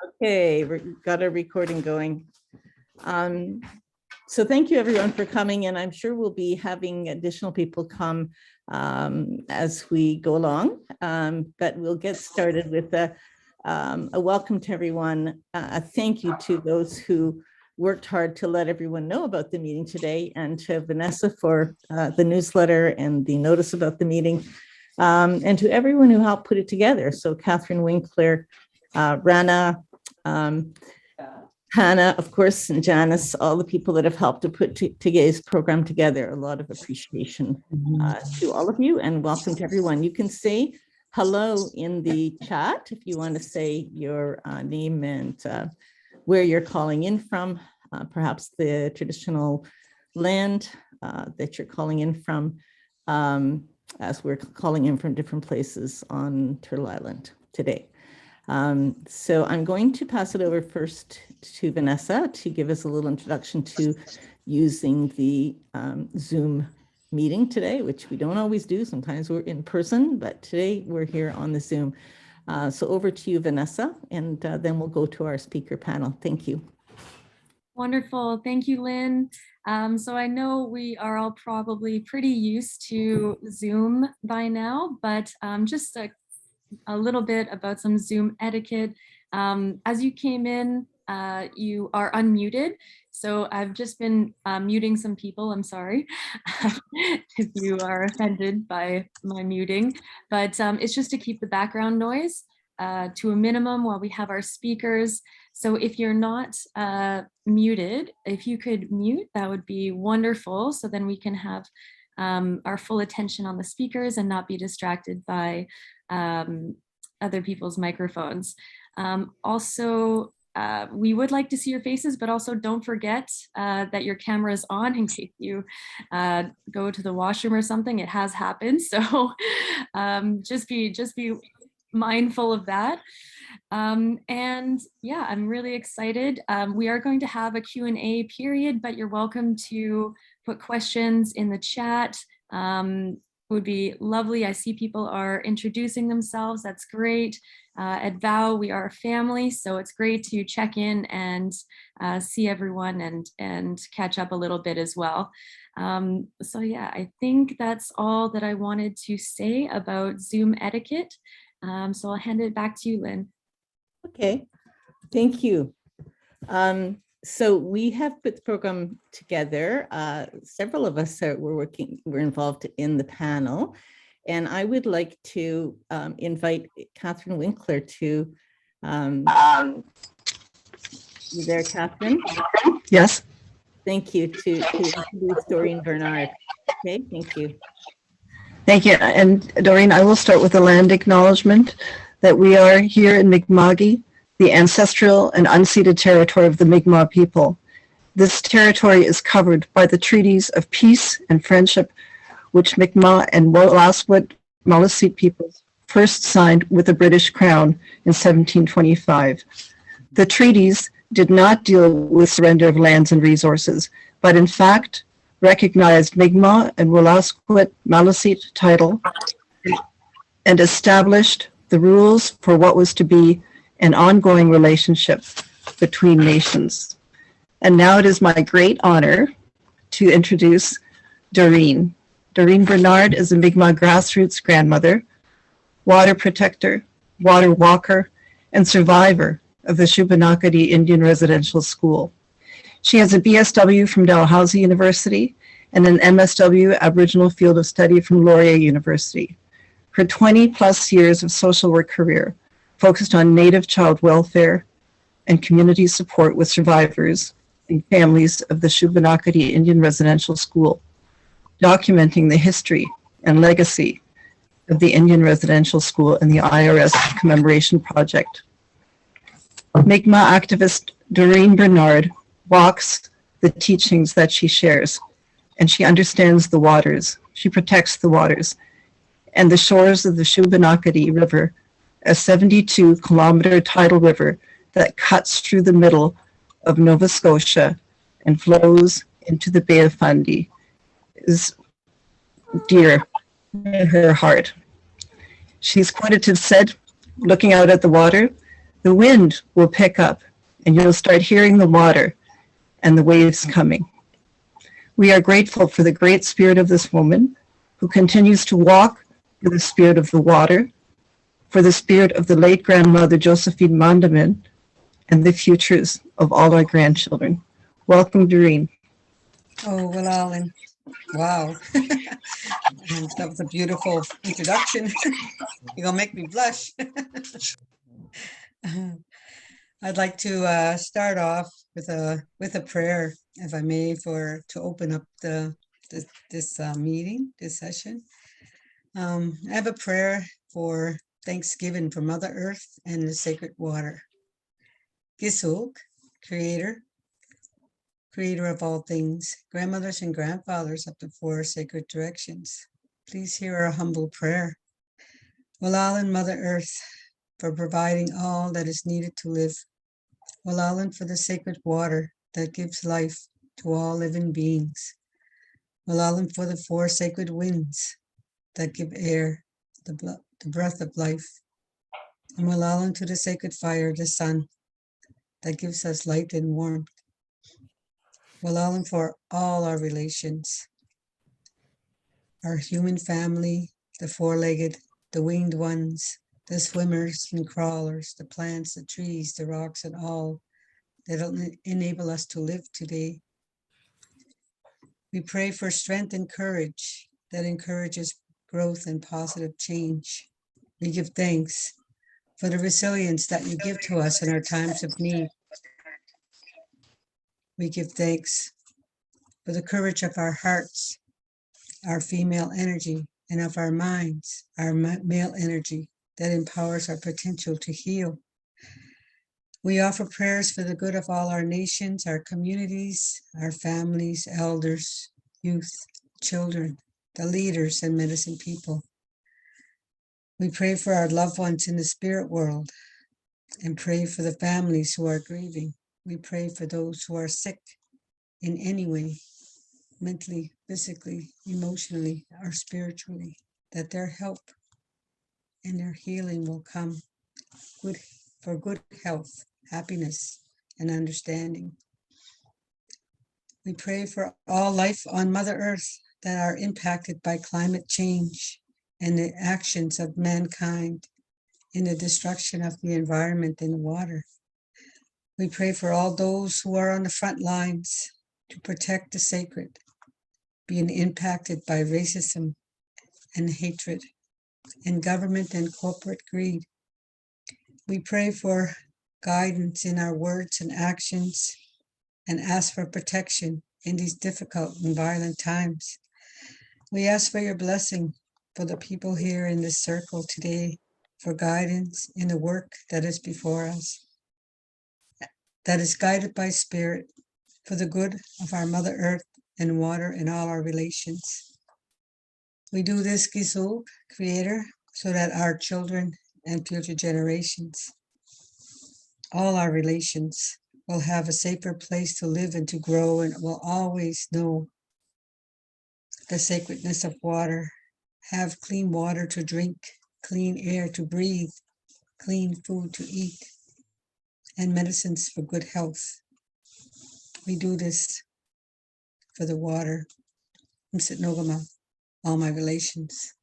Okay, we've got a recording going. So thank you everyone for coming, and I'm sure we'll be having additional people come as we go along, but we'll get started with a welcome to everyone. A thank you to those who worked hard to let everyone know about the meeting today, and to Vanessa for the newsletter and the notice about the meeting, and to everyone who helped put it together. So Catherine Winkler, Rana, Hannah, of course, and Janice, all the people that have helped to put today's program together. A lot of appreciation to all of you, and welcome to everyone. You can say hello in the chat if you want to say your name and where you're calling in from, perhaps the traditional land that you're calling in from, as we're calling in from different places on Turtle Island today. So I'm going to pass it over first to Vanessa to give us a little introduction to using the Zoom meeting today, which we don't always do. Sometimes we're in person, but today we're here on the Zoom. So over to you, Vanessa, and then we'll go to our speaker panel. Thank you. Wonderful. Thank you, Lynn. So I know we are all probably pretty used to Zoom by now, but just a little bit about some Zoom etiquette. As you came in, you are unmuted. So I've just been muting some people. I'm sorry if you are offended by my muting, but it's just to keep the background noise to a minimum while we have our speakers. So if you're not muted, if you could mute, that would be wonderful. So then we can have our full attention on the speakers and not be distracted by other people's microphones. Also, we would like to see your faces, but also don't forget that your camera is on in case you go to the washroom or something. It has happened, so just be mindful of that. And yeah, I'm really excited. We are going to have a Q&A period, but you're welcome to put questions in the chat. Would be lovely. I see people are introducing themselves. That's great. At VOW, we are a family, so it's great to check in and see everyone and catch up a little bit as well. So yeah, I think that's all that I wanted to say about Zoom etiquette. So I'll hand it back to you, Lynn. Okay, thank you. So we have put the program together. Several of us were involved in the panel, and I would like to invite Catherine Winkler to, you there, Catherine? Yes. Thank you, to introduce Doreen Bernard. Okay, thank you. Thank you. And Doreen, I will start with a land acknowledgement that we are here in Mi'kma'ki, the ancestral and unceded territory of the Mi'kmaq people. This territory is covered by the treaties of peace and friendship, which Mi'kmaq and Wolastoqiyik Maliseet peoples first signed with the British Crown in 1725. The treaties did not deal with surrender of lands and resources, but in fact recognized Mi'kmaq and Wolastoqiyik Maliseet title and established the rules for what was to be an ongoing relationship between nations. And now it is my great honor to introduce Doreen. Doreen Bernard is a Mi'kmaq grassroots grandmother, water protector, water walker, and survivor of the Shubenacadie Indian Residential School. She has a BSW from Dalhousie University and an MSW Aboriginal Field of Study from Laurier University. Her 20+ years of social work career focused on Native child welfare and community support with survivors and families of the Shubenacadie Indian Residential School, documenting the history and legacy of the Indian Residential School and the IRS Commemoration Project. Mi'kmaq activist Doreen Bernard walks the teachings that she shares, and she understands the waters. She protects the waters and the shores of the Shubenacadie River, a 72-kilometer tidal river that cuts through the middle of Nova Scotia and flows into the Bay of Fundy, is dear to her heart. She's quoted to have said, looking out at the water, The wind will pick up and you'll start hearing the water and the waves coming. We are grateful for the great spirit of this woman who continues to walk for the spirit of the water, for the spirit of the late grandmother Josephine Mondamin, and the futures of all our grandchildren. Welcome, Doreen. Oh, well, Alan, wow. That was a beautiful introduction. You're gonna make me blush. I'd like to start off with a prayer, if I may, to open up this meeting, this session. I have a prayer for Thanksgiving for Mother Earth and the sacred water. Gisuk, creator of all things, grandmothers and grandfathers of the four sacred directions, please hear our humble prayer. Walalan, Mother Earth, for providing all that is needed to live. Walalan, for the sacred water that gives life to all living beings. Walalan, for the four sacred winds that give air, the breath of life. And Walalan, to the sacred fire, the sun, that gives us light and warmth. Walalan, for all our relations, our human family, the four-legged, the winged ones, the swimmers and crawlers, the plants, the trees, the rocks, and all that'll enable us to live today. We pray for strength and courage that encourages growth and positive change. We give thanks for the resilience that you give to us in our times of need. We give thanks for the courage of our hearts, our female energy, and of our minds, our male energy that empowers our potential to heal. We offer prayers for the good of all our nations, our communities, our families, elders, youth, children, the leaders, and medicine people. We pray for our loved ones in the spirit world and pray for the families who are grieving. We pray for those who are sick in any way, mentally, physically, emotionally, or spiritually, that their help and their healing will come for good health, happiness, and understanding. We pray for all life on Mother Earth that are impacted by climate change and the actions of mankind in the destruction of the environment and water. We pray for all those who are on the front lines to protect the sacred, being impacted by racism and hatred and government and corporate greed. We pray for guidance in our words and actions and ask for protection in these difficult and violent times. We ask for your blessing for the people here in this circle today, for guidance in the work that is before us, that is guided by spirit, for the good of our Mother Earth and water in all our relations. We do this, Gisuk, creator, so that our children and future generations, all our relations, will have a safer place to live and to grow, and will always know the sacredness of water, have clean water to drink, clean air to breathe, clean food to eat, and medicines for good health. We do this for the water. Msitnogama, all my relations.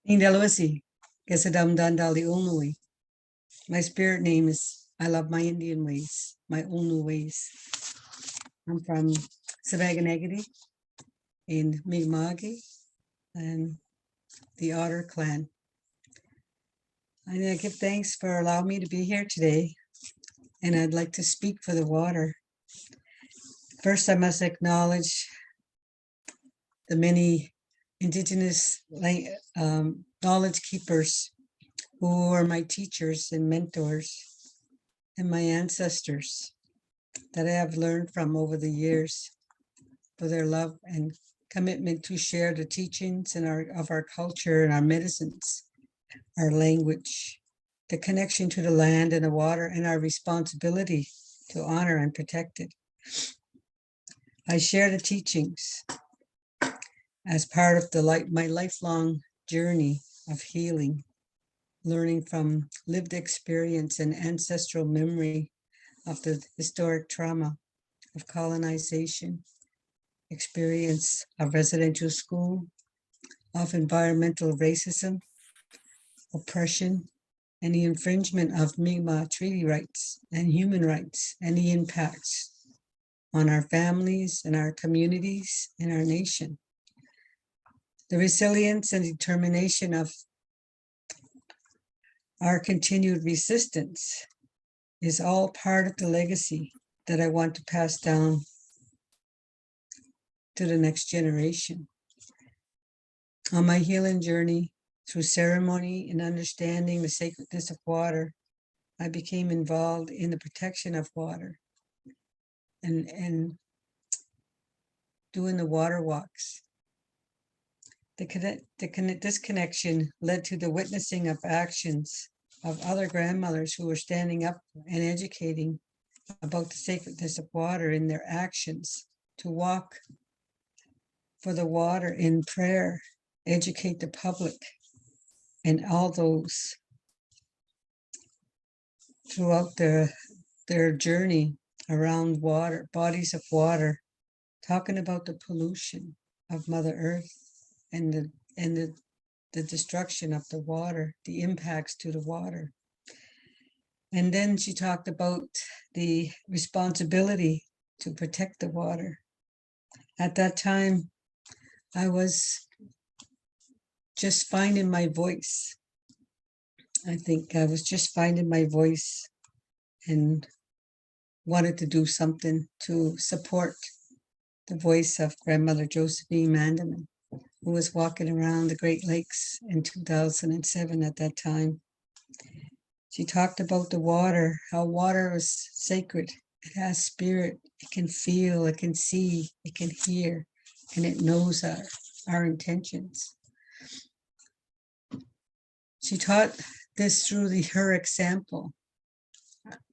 Indalwasi, Kesadam Dandali Ulnui. My spirit name is I love my Indian ways, my Ulnu ways. I'm from Savaganagadi in Mi'kma'ki and the Otter clan. And I give thanks for allowing me to be here today. And I'd like to speak for the water. First, I must acknowledge the many Indigenous knowledge keepers who are my teachers and mentors and my ancestors that I have learned from over the years, for their love and commitment to share the teachings of our culture and our medicines, our language, the connection to the land and the water, and our responsibility to honor and protect it. I share the teachings as part of my lifelong journey of healing, learning from lived experience and ancestral memory of the historic trauma of colonization, experience of residential school, of environmental racism, oppression, and the infringement of Mi'kmaq treaty rights and human rights, and the impacts on our families and our communities and our nation. The resilience and determination of our continued resistance is all part of the legacy that I want to pass down to the next generation. On my healing journey, through ceremony and understanding the sacredness of water, I became involved in the protection of water and doing the water walks. This connection led to the witnessing of actions of other grandmothers who were standing up and educating about the sacredness of water in their actions, to walk for the water in prayer, educate the public, and all those throughout their journey around water, bodies of water, talking about the pollution of Mother Earth and the destruction of the water, the impacts to the water. And then she talked about the responsibility to protect the water. At that time, I was just finding my voice. I think I was just finding my voice and wanted to do something to support the voice of Grandmother Josephine Mandelman, who was walking around the Great Lakes in 2007 at that time. She talked about the water, how water is sacred. It has spirit, it can feel, it can see, it can hear, and it knows our intentions. She taught this through her example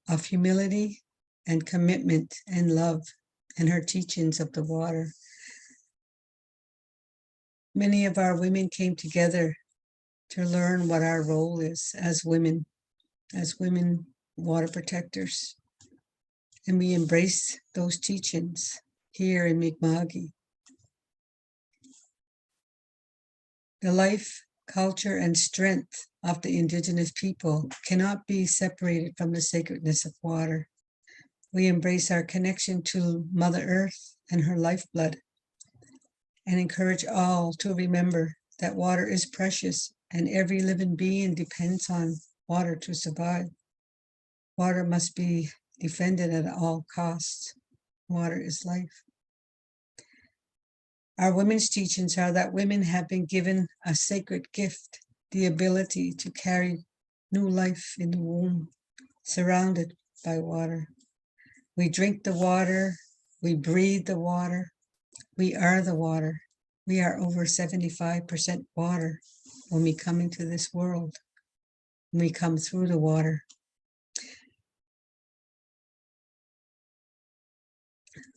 of humility and commitment and love and her teachings of the water. Many of our women came together to learn what our role is as women water protectors. And we embrace those teachings here in Mi'kma'ki. The life, culture, and strength of the Indigenous people cannot be separated from the sacredness of water. We embrace our connection to Mother Earth and her lifeblood, and encourage all to remember that water is precious and every living being depends on water to survive. Water must be defended at all costs. Water is life. Our women's teachings are that women have been given a sacred gift, the ability to carry new life in the womb, surrounded by water. We drink the water, we breathe the water, we are the water. We are over 75% water when we come into this world, when we come through the water.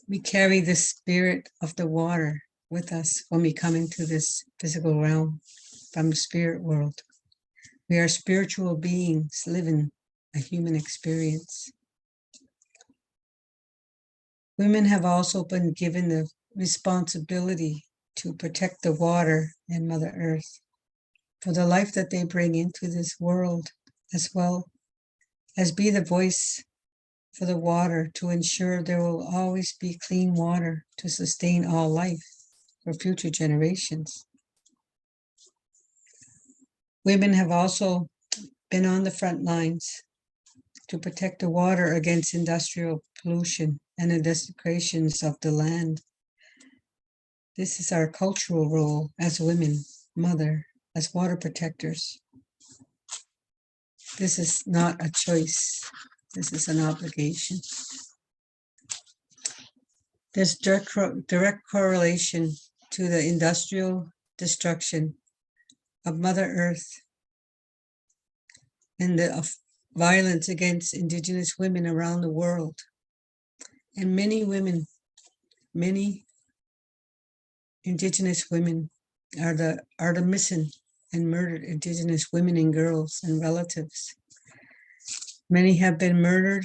We carry the spirit of the water with us when we come into this physical realm from the spirit world. We are spiritual beings living a human experience. Women have also been given the responsibility to protect the water and Mother Earth for the life that they bring into this world, as well as be the voice for the water to ensure there will always be clean water to sustain all life for future generations. Women have also been on the front lines to protect the water against industrial pollution and the desecrations of the land. This is our cultural role as women, as water protectors. This is not a choice. This is an obligation. There's direct correlation to the industrial destruction of Mother Earth and the violence against Indigenous women around the world. And many women, many Indigenous women are the missing and murdered Indigenous women and girls and relatives. Many have been murdered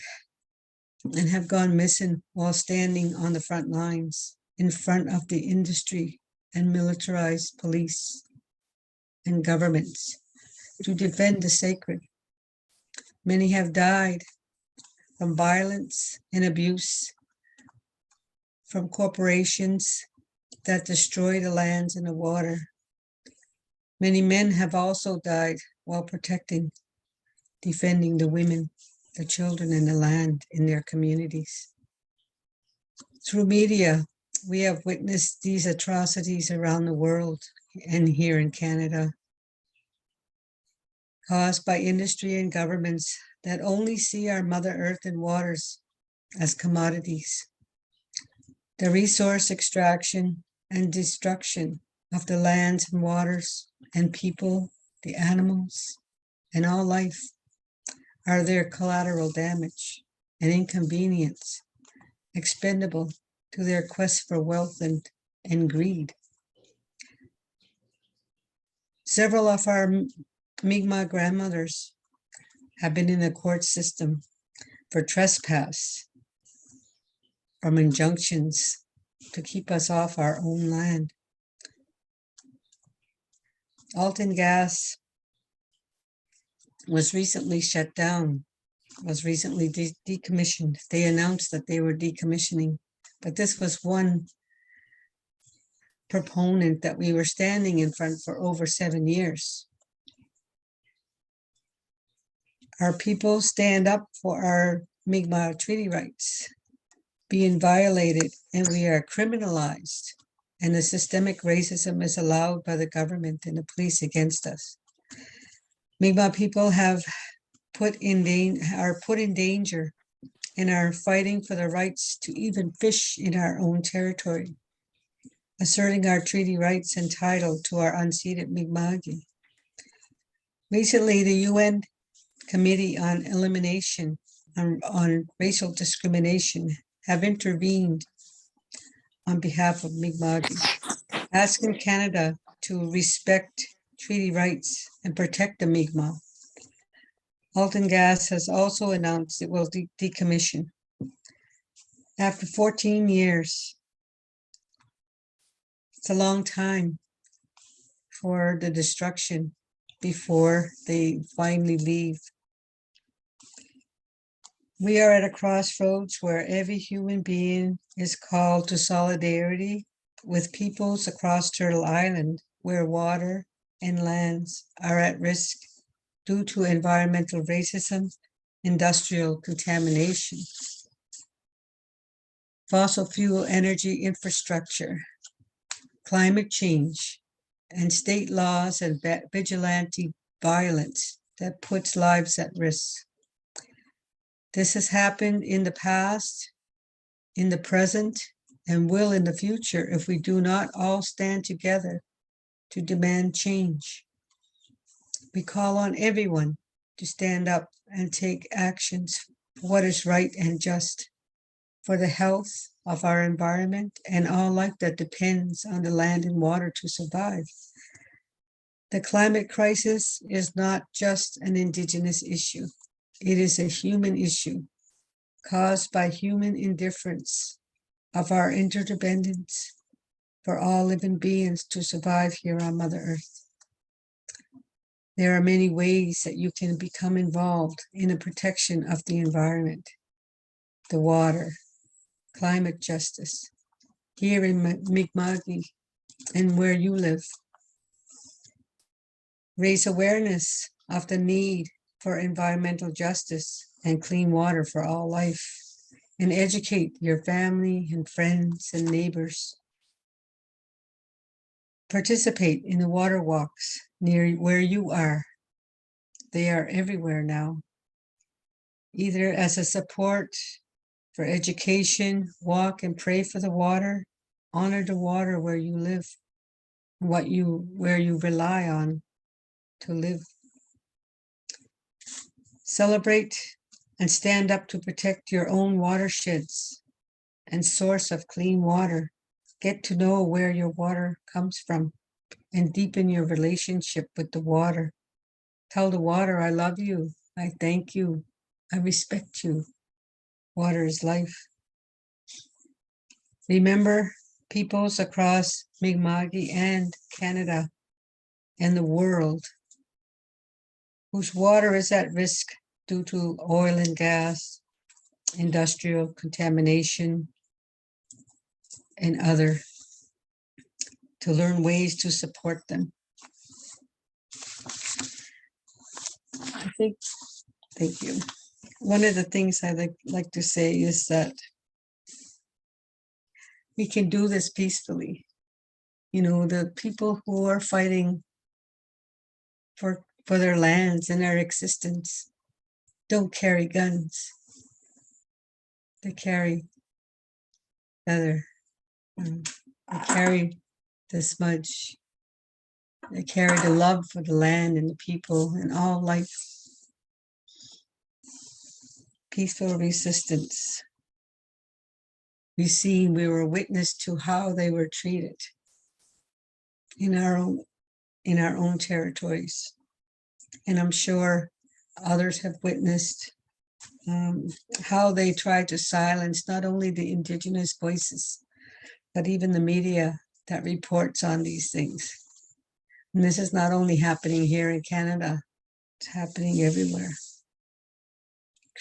and have gone missing while standing on the front lines in front of the industry and militarized police and governments to defend the sacred. Many have died from violence and abuse from corporations that destroy the lands and the water. Many men have also died while defending the women, the children, and the land in their communities. Through media, we have witnessed these atrocities around the world and here in Canada, caused by industry and governments that only see our Mother Earth and waters as commodities. The resource extraction and destruction of the lands and waters and people, the animals, and all life are their collateral damage and inconvenience, expendable to their quest for wealth and greed. Several of our Mi'kmaq grandmothers have been in the court system for trespass, from injunctions to keep us off our own land. Alton Gas was recently shut down, was recently decommissioned. They announced that they were decommissioning, but this was one proponent that we were standing in front for over 7 years. Our people stand up for our Mi'kmaq treaty rights being violated, and we are criminalized, and the systemic racism is allowed by the government and the police against us. Mi'kmaq people are put in danger and are fighting for the rights to even fish in our own territory, asserting our treaty rights and title to our unceded Mi'kma'ki. Recently, the UN Committee on Elimination on Racial Discrimination have intervened on behalf of Mi'kma'ki, asking Canada to respect treaty rights and protect the Mi'kmaq. Alton Gas has also announced it will decommission. After 14 years, it's a long time for the destruction before they finally leave. We are at a crossroads where every human being is called to solidarity with peoples across Turtle Island, where water and lands are at risk due to environmental racism, industrial contamination, fossil fuel energy infrastructure, climate change, and state laws and vigilante violence that puts lives at risk. This has happened in the past, in the present, and will in the future if we do not all stand together to demand change. We call on everyone to stand up and take actions for what is right and just, for the health of our environment and all life that depends on the land and water to survive. The climate crisis is not just an Indigenous issue. It is a human issue caused by human indifference of our interdependence for all living beings to survive here on Mother Earth. There are many ways that you can become involved in the protection of the environment, the water, climate justice, here in Mi'kma'ki and where you live. Raise awareness of the need for environmental justice and clean water for all life, and educate your family and friends and neighbors. Participate in the water walks near where you are. They are everywhere now, either as a support for education, walk and pray for the water, honor the water where you live, where you rely on to live. Celebrate and stand up to protect your own watersheds and source of clean water Get to know where your water comes from and deepen your relationship with the water. Tell the water, I love you. I thank you. I respect you. Water is life. Remember, peoples across Mi'kma'ki and Canada and the world whose water is at risk due to oil and gas, industrial contamination, and other, to learn ways to support them. I think, thank you. One of the things I like to say is that we can do this peacefully. You know, the people who are fighting for their lands and their existence don't carry guns. They carry feather. They carry the smudge. They carry the love for the land and the people and all life. Peaceful resistance. We were witness to how they were treated in our own territories. And I'm sure others have witnessed how they tried to silence not only the Indigenous voices, but even the media that reports on these things. And this is not only happening here in Canada, it's happening everywhere.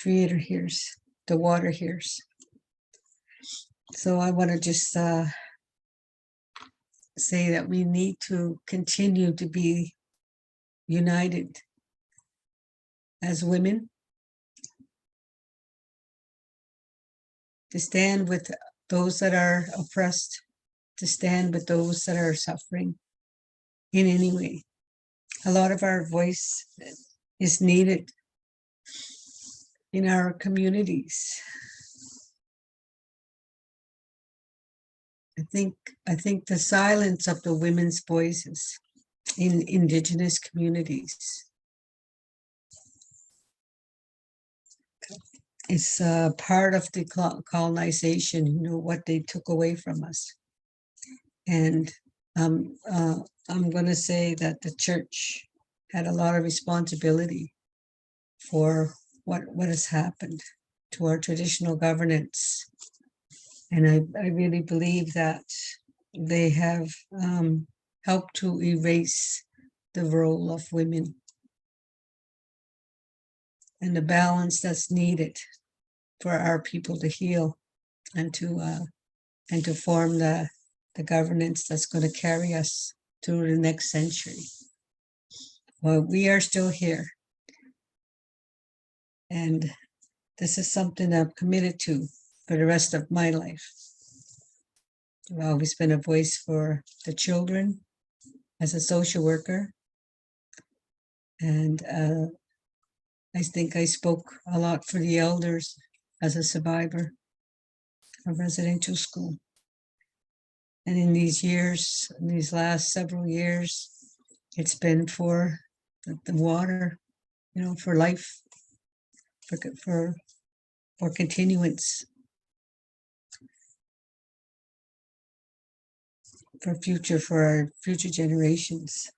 Creator hears, the water hears. So I want to just say that we need to continue to be united as women, to stand with those that are oppressed, to stand with those that are suffering in any way. A lot of our voice is needed in our communities. I think the silence of the women's voices in Indigenous communities is part of the colonization, you know, what they took away from us. And I'm going to say that the church had a lot of responsibility for what has happened to our traditional governance. And I really believe that they have helped to erase the role of women and the balance that's needed for our people to heal and to form the governance that's going to carry us through the next century. Well, we are still here. And this is something I'm committed to for the rest of my life. I've always been a voice for the children as a social worker. And I think I spoke a lot for the elders as a survivor of residential school. And in these years, in these last several years, it's been for the water, you know, for life, for continuance, for our future generations.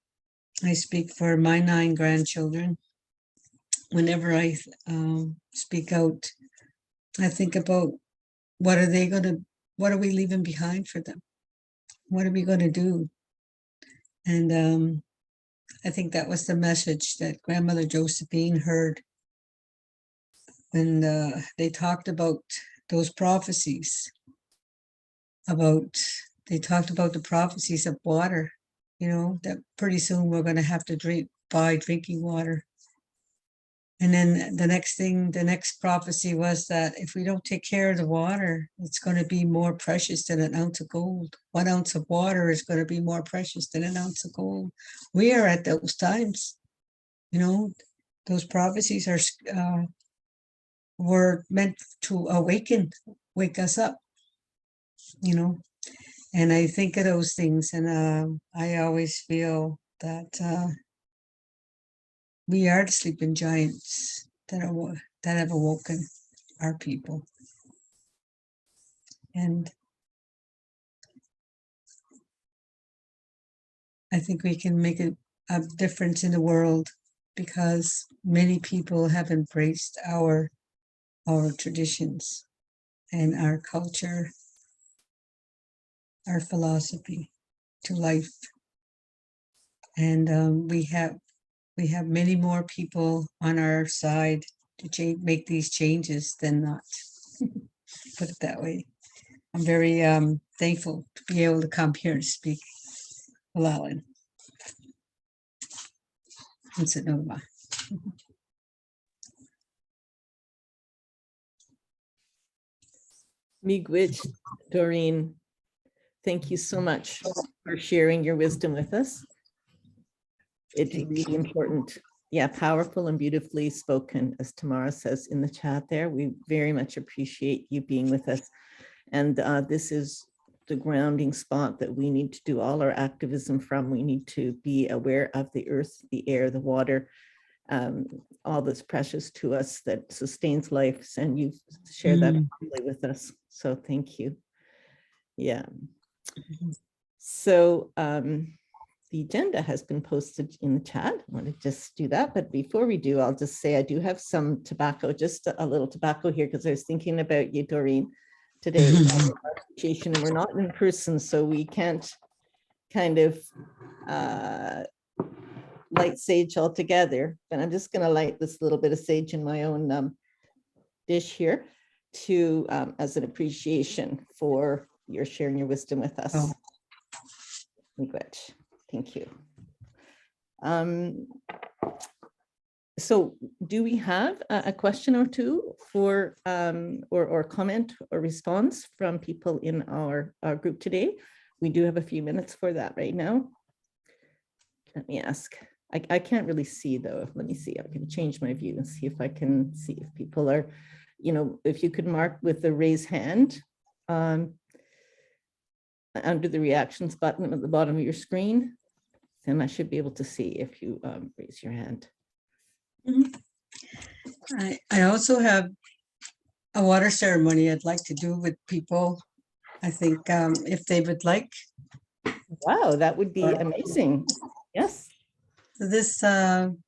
I speak for my 9 grandchildren. Whenever I speak out, I think about what are we leaving behind for them? What are we going to do? And I think that was the message that Grandmother Josephine heard when they talked about those prophecies. They talked about the prophecies of water, you know, that pretty soon we're going to have to buy drinking water. And then the next prophecy was that if we don't take care of the water, it's going to be more precious than an ounce of gold. 1 ounce of water is going to be more precious than an ounce of gold. We are at those times, you know, those prophecies were meant to wake us up, you know. And I think of those things, and I always feel that we are the sleeping giants that have awoken our people. And I think we can make a difference in the world because many people have embraced our traditions and our culture, our philosophy to life. And we have many more people on our side to make these changes than not. Put it that way. I'm very thankful to be able to come here and speak. Alalan. Miigwech, Doreen, thank you so much for sharing your wisdom with us. It's really important. Yeah, powerful and beautifully spoken, as Tamara says in the chat there. We very much appreciate you being with us. And this is the grounding spot that we need to do all our activism from. We need to be aware of the earth, the air, the water, all that's precious to us that sustains life. And you've shared that with us. So thank you. Yeah. So the agenda has been posted in the chat. I want to just do that. But before we do, I'll just say I do have some tobacco, just a little tobacco here, because I was thinking about you, Doreen, today. And we're not in person, so we can't kind of light sage altogether. But I'm just going to light this little bit of sage in my own dish here to as an appreciation for your sharing your wisdom with us. Oh. Thank you. So do we have a question or two for or comment or response from people in our group today? We do have a few minutes for that right now. Let me ask. I can't really see though. Let me see. I can change my view and see if I can see if people are, you know, if you could mark with the raise hand under the reactions button at the bottom of your screen, then I should be able to see if you raise your hand. I also have a water ceremony I'd like to do with people. I think if they would like. Wow, that would be amazing. Yes. So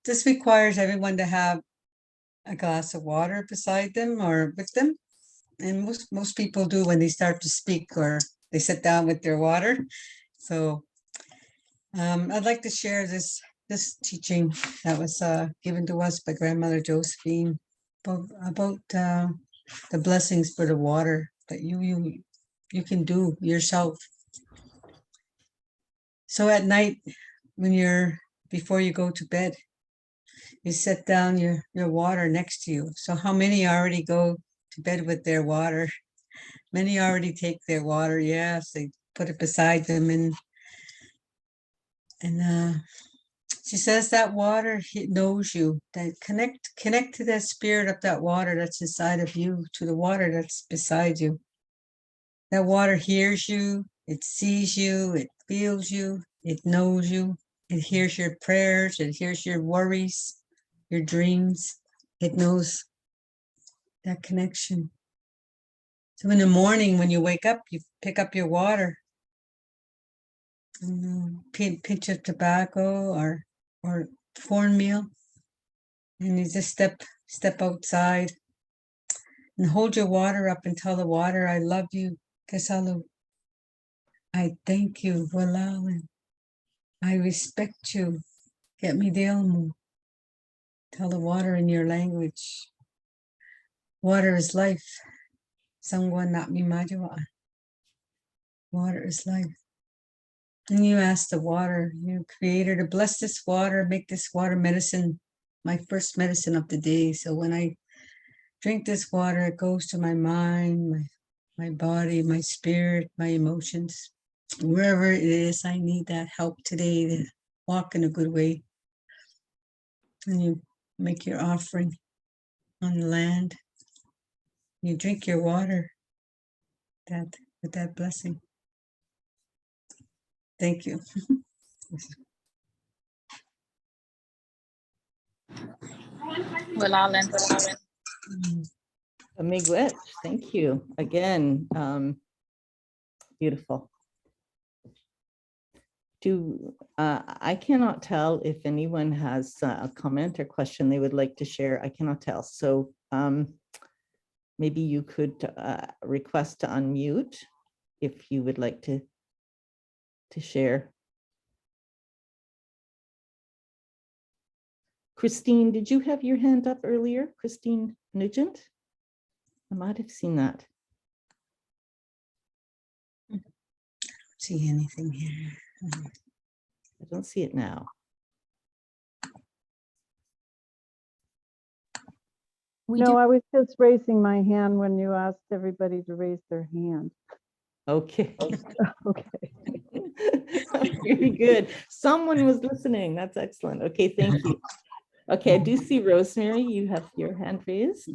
this requires everyone to have a glass of water beside them or with them. And most people do when they start to speak or they sit down with their water. So I'd like to share this teaching that was given to us by Grandmother Josephine about the blessings for the water that you can do yourself. So at night, before you go to bed, you set down your water next to you. So how many already go to bed with their water? Many already take their water. Yes, they put it beside them, and she says that water, it knows you. That connect to that spirit of that water that's inside of you, to the water that's beside you. That water hears you, it sees you, it feels you, it knows you, it hears your prayers, it hears your worries, your dreams. It knows that connection. So in the morning when you wake up, you pick up your water, pinch of tobacco or cornmeal, and you just step outside and hold your water up and tell the water, I love you, Kasalu. I thank you, Walalan. I respect you. Get me delmu. Tell the water in your language. Water is life. Sangwa not mi majawa. Water is life. And you ask the water, you creator, to bless this water, make this water medicine, my first medicine of the day. So when I drink this water, it goes to my mind, my body, my spirit, my emotions. Wherever it is, I need that help today to walk in a good way. And you make your offering on the land. You drink your water with that blessing. Thank you. Walalan. Miigwech, thank you again. Beautiful. I cannot tell if anyone has a comment or question they would like to share. I cannot tell. So maybe you could request to unmute if you would like to share. Christine, did you have your hand up earlier? Christine Nugent? I might have seen that. See anything here? I don't see it now. No, I was just raising my hand when you asked everybody to raise their hand. Okay. Okay. Very good. Someone was listening. That's excellent. Okay, thank you. Okay, I do see Rosemary, you have your hand raised.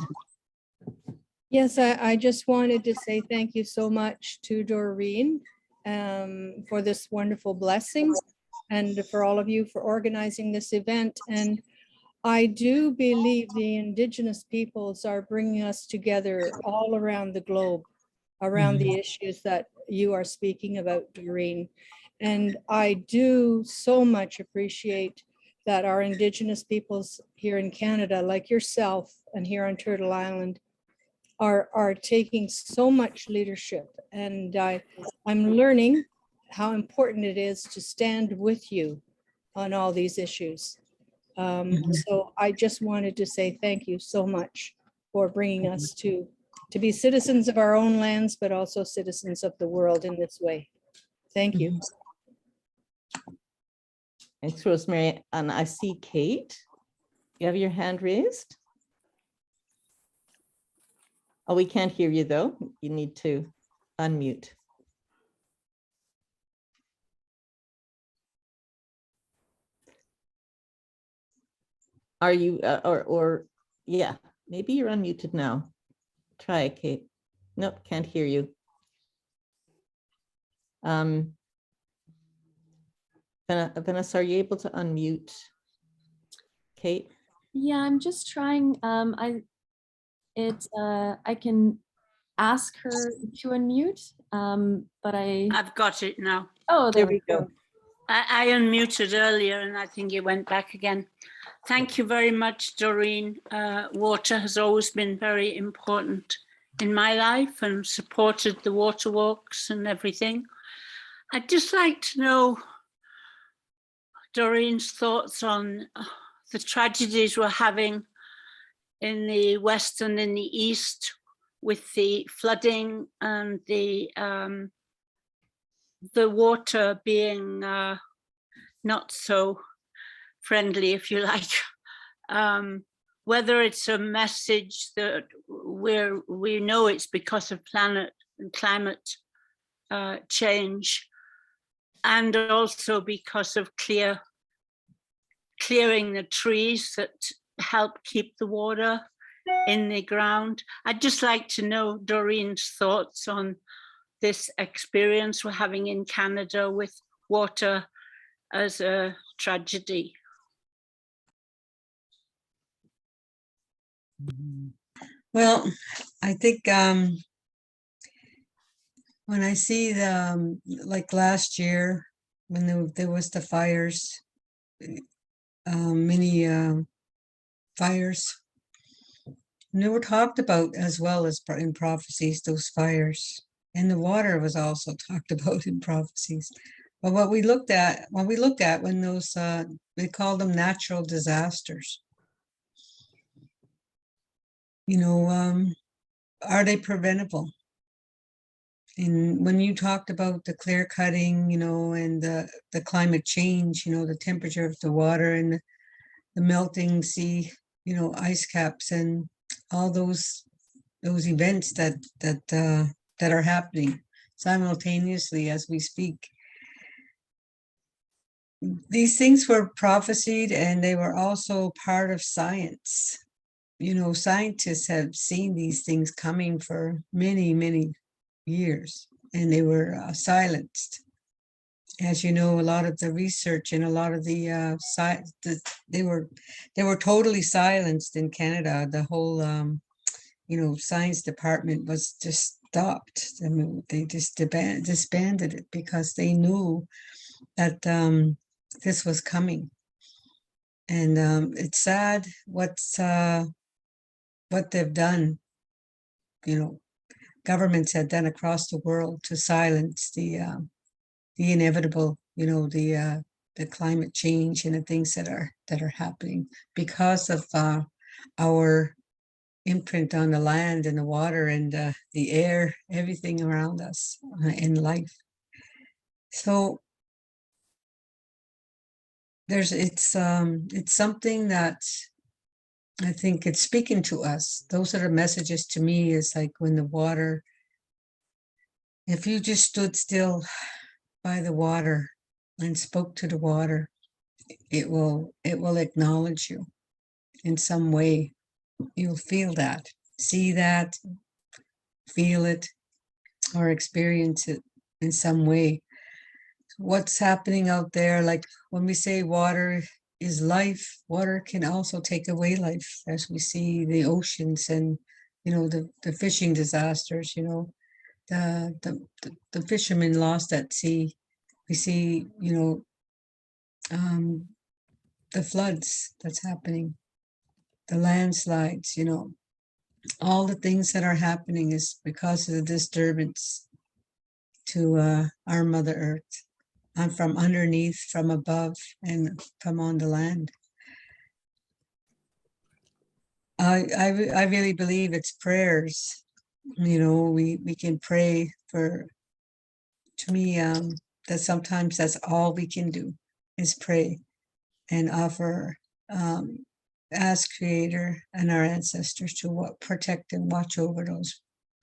Yes, I just wanted to say thank you so much to Doreen for this wonderful blessing and for all of you for organizing this event. And I do believe the Indigenous peoples are bringing us together all around the globe, around the issues that you are speaking about, Doreen. And I do so much appreciate that our Indigenous peoples here in Canada, like yourself and here on Turtle Island, are taking so much leadership. And I'm learning how important it is to stand with you on all these issues. So I just wanted to say thank you so much for bringing us to be citizens of our own lands, but also citizens of the world in this way. Thank you. Thanks, Rosemary. And I see Kate. You have your hand raised? Oh, we can't hear you though. You need to unmute. Are you, or yeah, maybe you're unmuted now. Try it, Kate. Nope, can't hear you. Vanessa, are you able to unmute Kate? Yeah, I'm just trying. I can ask her to unmute, but I've got it now. oh, There we go. I unmuted earlier and I think it went back again. Thank you very much, Doreen. Water has always been very important in my life and supported the water walks and everything. I'd just like to know Doreen's thoughts on the tragedies we're having in the West and in the East with the flooding and the water being not so friendly, if you like. Whether it's a message that we know it's because of planet and climate change, and also because of clearing the trees that help keep the water in the ground. I'd just like to know Doreen's thoughts on this experience we're having in Canada with water as a tragedy. Well, I think when I see the, like last year, when there was the fires, many fires, and they were talked about as well as in prophecies, those fires. And the water was also talked about in prophecies. But what we looked at, when those, they call them natural disasters. You know, are they preventable? And when you talked about the clear cutting, you know, and the climate change, you know, the temperature of the water and the melting sea, you know, ice caps and all those events that are happening simultaneously as we speak. These things were prophesied and they were also part of science. You know, scientists have seen these things coming for many, many years, and they were silenced. As you know, a lot of the research and a lot of the science, they were totally silenced in Canada. The whole, you know, science department was just stopped. I mean, they just disbanded it because they knew that this was coming. And it's sad what they've done, governments have done across the world to silence the inevitable, the climate change and the things that are happening because of our imprint on the land and the water and the air, everything around us in life. So it's something that I think it's speaking to us. Those are the messages to me, is like when the water, if you just stood still by the water and spoke to the water, it will acknowledge you in some way. You'll feel that, see that, feel it, or experience it in some way. What's happening out there, like when we say water is life, water can also take away life, as we see the oceans and the fishing disasters, the fishermen lost at sea. We see the floods that's happening, the landslides, all the things that are happening is because of the disturbance to our Mother Earth, and from underneath, from above, and from on the land. I really believe it's prayers. We can pray for. To me, that sometimes that's all we can do is pray and offer, ask Creator and our ancestors to protect and watch over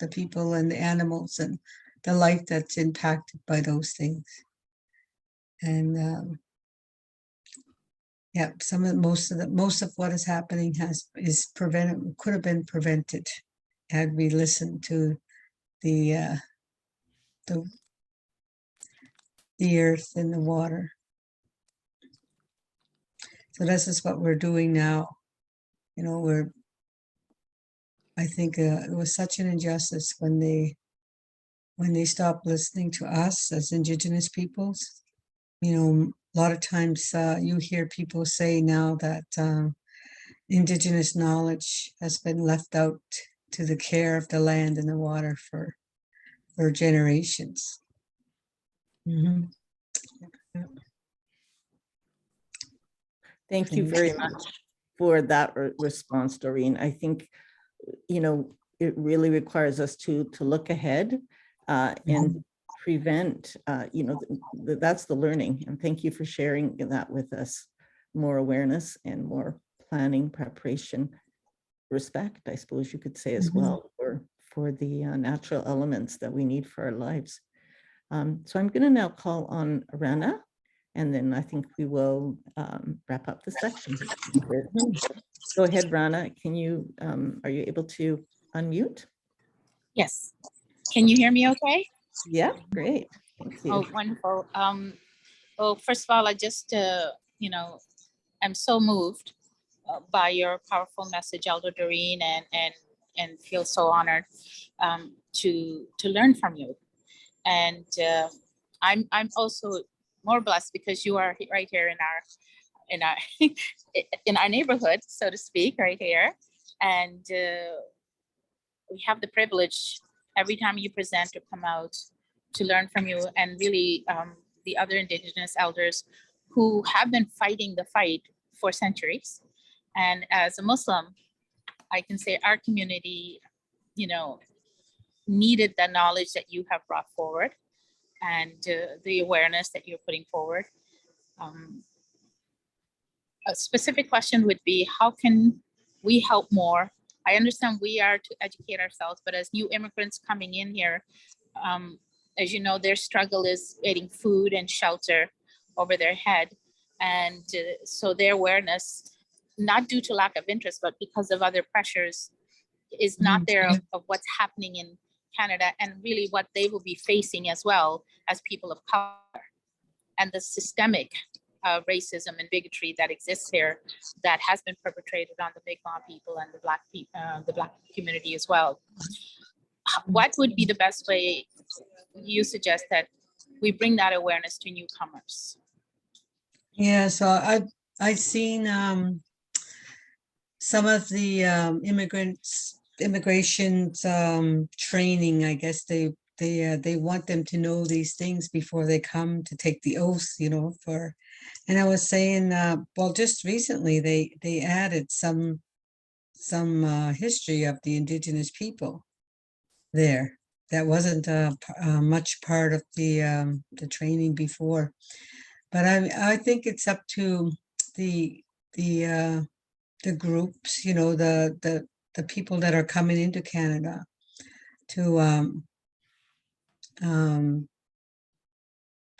the people and the animals and the life that's impacted by those things. And yeah, most of what is happening could have been prevented had we listened to the earth and the water. So this is what we're doing now. I think it was such an injustice when they stopped listening to us as Indigenous peoples. A lot of times you hear people say now that Indigenous knowledge has been left out to the care of the land and the water for generations. Mhm. Thank you very much for that response, Doreen. I think, it really requires us to look ahead and prevent, that's the learning. And thank you for sharing that with us. More awareness and more planning, preparation, respect, I suppose you could say as well, for the natural elements that we need for our lives. So I'm going to now call on Rana, and then I think we will wrap up the section. Go ahead, Rana. Are you able to unmute? Yes. Can you hear me okay? Yeah, great. Thank you. Oh, wonderful. Well, first of all, I just, I'm so moved by your powerful message, Elder Doreen, and feel so honored to learn from you. And I'm also more blessed because you are right here in our in our neighborhood, so to speak, right here, and we have the privilege every time you present to come out to learn from you, and really the other Indigenous elders who have been fighting the fight for centuries. And as a Muslim, I can say our community, needed the knowledge that you have brought forward and the awareness that you're putting forward. A specific question would be, how can we help more? I understand we are to educate ourselves, but as new immigrants coming in here, as you know, their struggle is getting food and shelter over their head. And so their awareness, not due to lack of interest, but because of other pressures, is not there of what's happening in Canada and really what they will be facing as well as people of color, and the systemic racism and bigotry that exists here that has been perpetrated on the Mi'kmaq people and the Black community as well. What would be the best way you suggest that we bring that awareness to newcomers. Yeah, so I've seen some of the immigration's training. I guess they want them to know these things before they come to take the oath, you know, for. And I was saying, well, just recently they added some history of the indigenous people there. That wasn't much part of the training before. But I think it's up to the groups, you know, the people that are coming into Canada to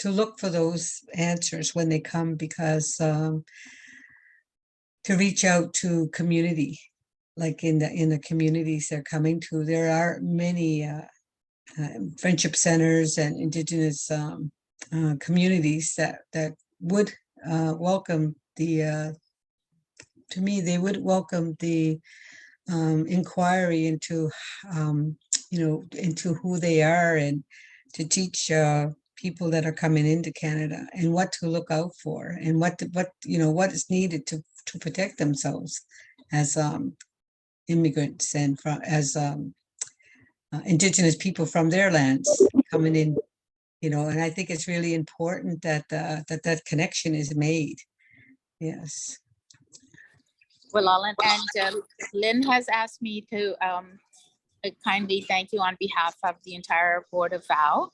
look for those answers when they come, because to reach out to community, like in the communities they're coming to, there are many friendship centers and indigenous communities that would welcome the to me, they would welcome the inquiry into, you know, into who they are, and to teach people that are coming into Canada and what to look out for, and what you know, what is needed to protect themselves as immigrants and as indigenous people from their lands coming in, you know. And I think it's really important that that connection is made. Yes. Well, Alan, and Lynn has asked me to kindly thank you on behalf of the entire board of VOW,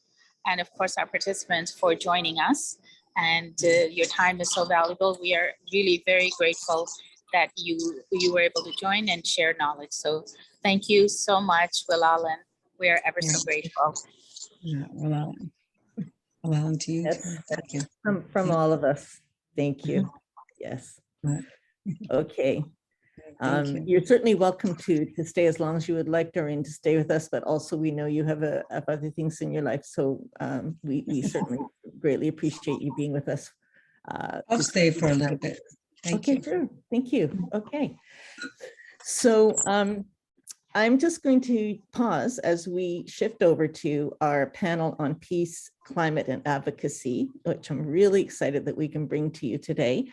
and of course our participants, for joining us. And your time is so valuable. We are really very grateful that you were able to join and share knowledge. So thank you so much, Will Alan. We are ever so grateful. Yeah, well, Alan, to you. Yes, too. Thank you. from all of us. Thank you. Yes. Right. Okay. Thank you. You're certainly welcome to stay as long as you would like, Doreen, to stay with us, but also we know you have other things in your life. So we certainly greatly appreciate you being with us. I'll stay for a little bit. Thank Okay, you. sure. Thank you. Okay. So I'm just going to pause as we shift over to our panel on peace, climate, and advocacy, which I'm really excited that we can bring to you today.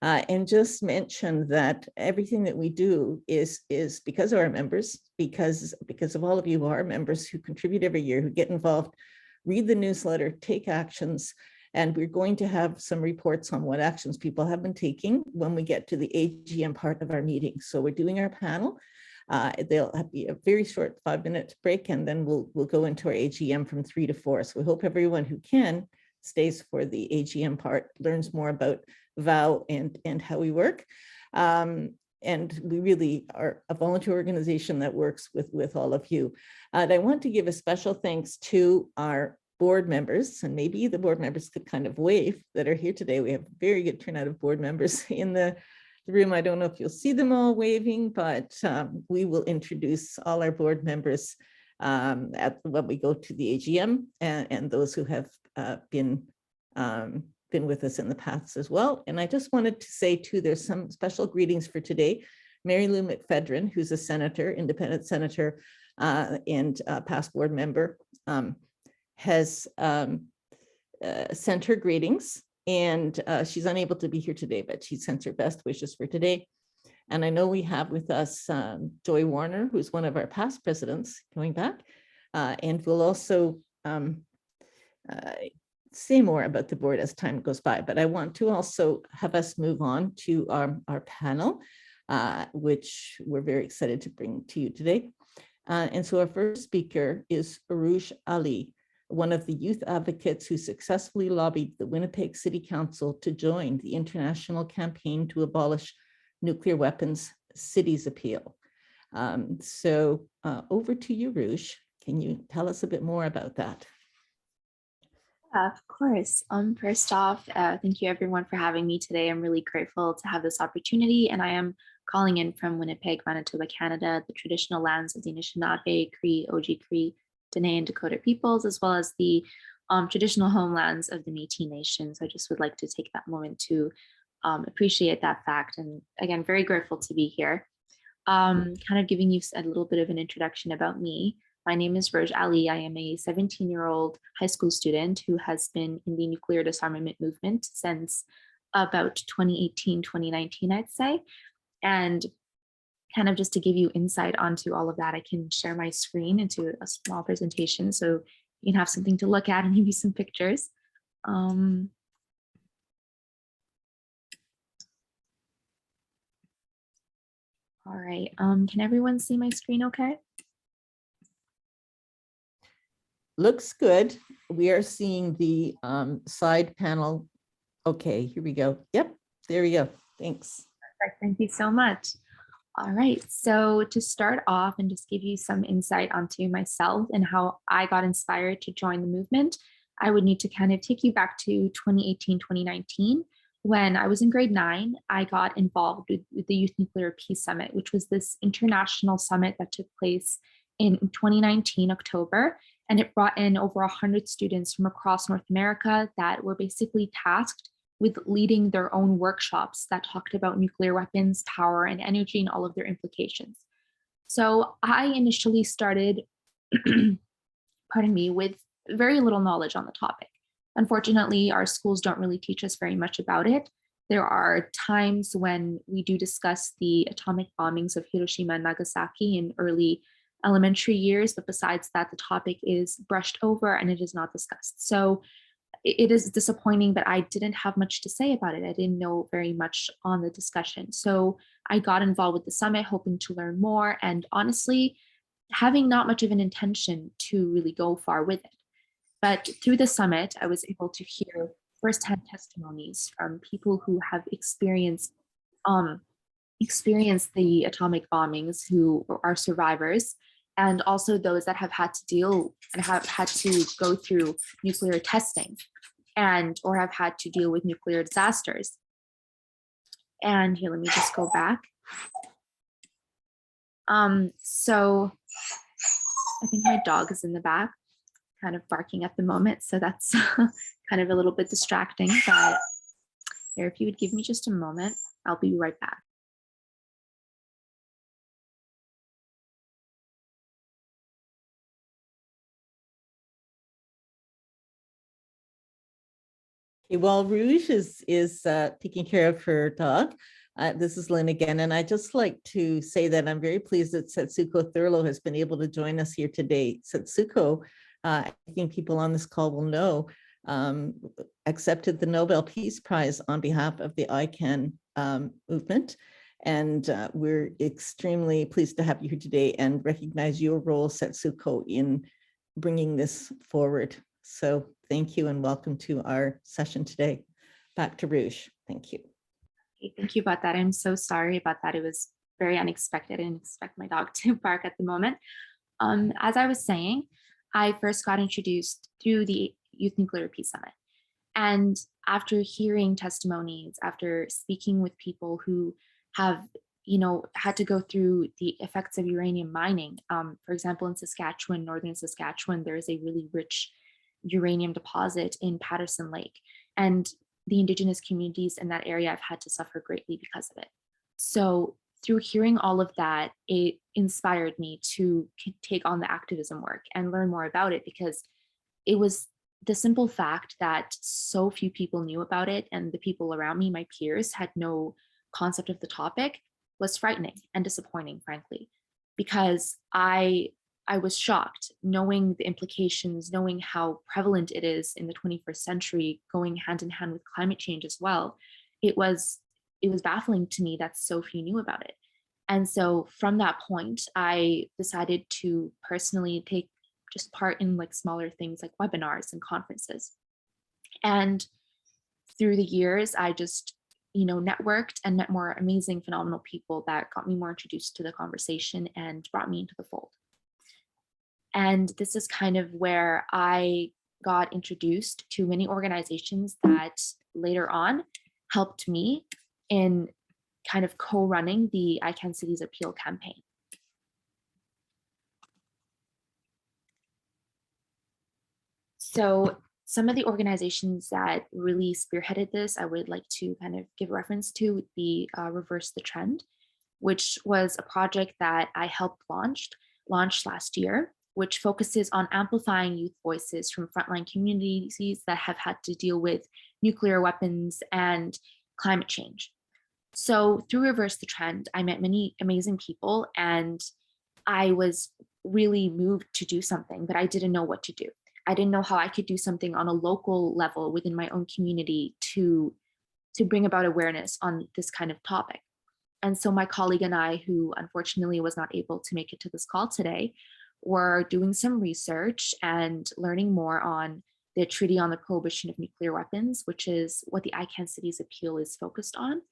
And just mention that everything that we do is because of our members, because of all of you who are members, who contribute every year, who get involved, read the newsletter, take actions. And we're going to have some reports on what actions people have been taking when we get to the AGM part of our meeting. So we're doing our panel. There'll be a very short 5-minute break, and then we'll go into our AGM from 3 to 4. So we hope everyone who can stays for the AGM part, learns more about VOW and how we work. And we really are a volunteer organization that works with all of you. And I want to give a special thanks to our board members, and maybe the board members could kind of wave that are here today. We have a very good turnout of board members in the room. I don't know if you'll see them all waving, but we will introduce all our board members when we go to the AGM, and those who have been with us in the past as well. And I just wanted to say too, there's some special greetings for today. Mary Lou McFedrin, who's a senator, independent senator, and past board member, has sent her greetings, and she's unable to be here today, but she sends her best wishes for today. And I know we have with us Joy Warner, who's one of our past presidents going back, and we'll also say more about the board as time goes by. But I want to also have us move on to our panel, which we're very excited to bring to you today. And so our first speaker is Arush Ali, one of the youth advocates who successfully lobbied the Winnipeg City Council to join the international campaign to abolish nuclear weapons cities appeal. So over to you, Arush. Can you tell us a bit more about that? Of course. First off, thank you everyone for having me today. I'm really grateful to have this opportunity, and I am calling in from Winnipeg, Manitoba, Canada, the traditional lands of the Anishinaabe, Cree, Oji-Cree, Dene, and Dakota peoples, as well as the traditional homelands of the Métis Nation. So I just would like to take that moment to appreciate that fact. And again, very grateful to be here. Kind of giving you a little bit of an introduction about me. My name is Roj Ali. I am a 17-year-old high school student who has been in the nuclear disarmament movement since about 2018, 2019, I'd say. And kind of just to give you insight onto all of that, I can share my screen into a small presentation so you can have something to look at and maybe some pictures. All right, can everyone see my screen okay? Looks good. We are seeing the side panel. Okay, here we go. Yep, there we go. Thanks. Perfect. Thank you so much. All right, so to start off and just give you some insight onto myself and how I got inspired to join the movement, I would need to kind of take you back to 2018, 2019. When I was in grade 9, I got involved with the Youth Nuclear Peace Summit, which was this international summit that took place in 2019, October, and it brought in over 100 students from across North America that were basically tasked with leading their own workshops that talked about nuclear weapons, power, and energy and all of their implications. So I initially started, pardon me, with very little knowledge on the topic. Unfortunately, our schools don't really teach us very much about it. There are times when we do discuss the atomic bombings of Hiroshima and Nagasaki in early elementary years, but besides that, the topic is brushed over and it is not discussed. So it is disappointing, but I didn't have much to say about it. I didn't know very much on the discussion. So I got involved with the summit, hoping to learn more, and honestly, having not much of an intention to really go far with it. But through the summit, I was able to hear firsthand testimonies from people who have experienced the atomic bombings, who are survivors, and also those that have had to deal and have had to go through nuclear testing and or have had to deal with nuclear disasters. And here, let me just go back. So I think my dog is in the back, kind of barking at the moment. So that's kind of a little bit distracting, but here, if you would give me just a moment, I'll be right back. Okay, while Rouge is taking care of her dog, this is Lynn again, and I'd just like to say that I'm very pleased that Setsuko Thurlow has been able to join us here today. Setsuko, I think people on this call will know, accepted the Nobel Peace Prize on behalf of the ICANN movement. And we're extremely pleased to have you here today and recognize your role, Setsuko, in bringing this forward. So thank you and welcome to our session today. Back to Rouge. Thank you. Okay, thank you about that. I'm so sorry about that. It was very unexpected. I didn't expect my dog to bark at the moment. As I was saying, I first got introduced through the Youth Nuclear Peace Summit. And after hearing testimonies, after speaking with people who have, had to go through the effects of uranium mining, for example, in Saskatchewan, northern Saskatchewan, there is a really rich uranium deposit in Patterson Lake. And the Indigenous communities in that area have had to suffer greatly because of it. So through hearing all of that, it inspired me to take on the activism work and learn more about it, because it was the simple fact that so few people knew about it, and the people around me, my peers, had no concept of the topic, was frightening and disappointing, frankly, because I was shocked knowing the implications, knowing how prevalent it is in the 21st century, going hand in hand with climate change as well. It was baffling to me that so few knew about it. And so from that point, I decided to personally take just part in like smaller things like webinars and conferences. And through the years, I just, networked and met more amazing, phenomenal people that got me more introduced to the conversation and brought me into the fold. And this is kind of where I got introduced to many organizations that later on helped me in kind of co-running the ICANN Cities Appeal campaign. So some of the organizations that really spearheaded this, I would like to kind of give reference to would be Reverse the Trend, which was a project that I helped launch last year. which focuses on amplifying youth voices from frontline communities that have had to deal with nuclear weapons and climate change. So through Reverse the Trend, I met many amazing people, and I was really moved to do something, but I didn't know what to do. I didn't know how I could do something on a local level within my own community to bring about awareness on this kind of topic. And so my colleague and I, who unfortunately was not able to make it to this call today, were doing some research and learning more on the Treaty on the Prohibition of Nuclear Weapons, which is what the ICANN Cities Appeal is focused on,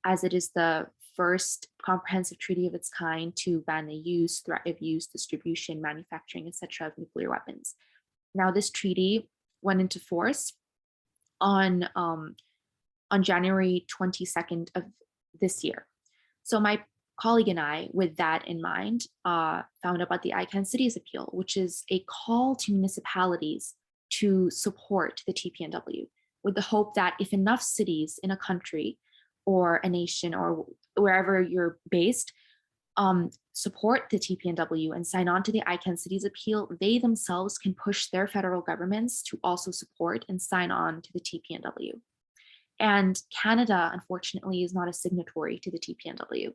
as it is the first comprehensive treaty of its kind to ban the use, threat of use, distribution, manufacturing, etc. of nuclear weapons. Now, this treaty went into force on January 22nd of this year. So my colleague and I, with that in mind, found about the ICANN Cities Appeal, which is a call to municipalities to support the TPNW, with the hope that if enough cities in a country or a nation or wherever you're based support the TPNW and sign on to the ICANN Cities Appeal, they themselves can push their federal governments to also support and sign on to the TPNW. And Canada, unfortunately, is not a signatory to the TPNW.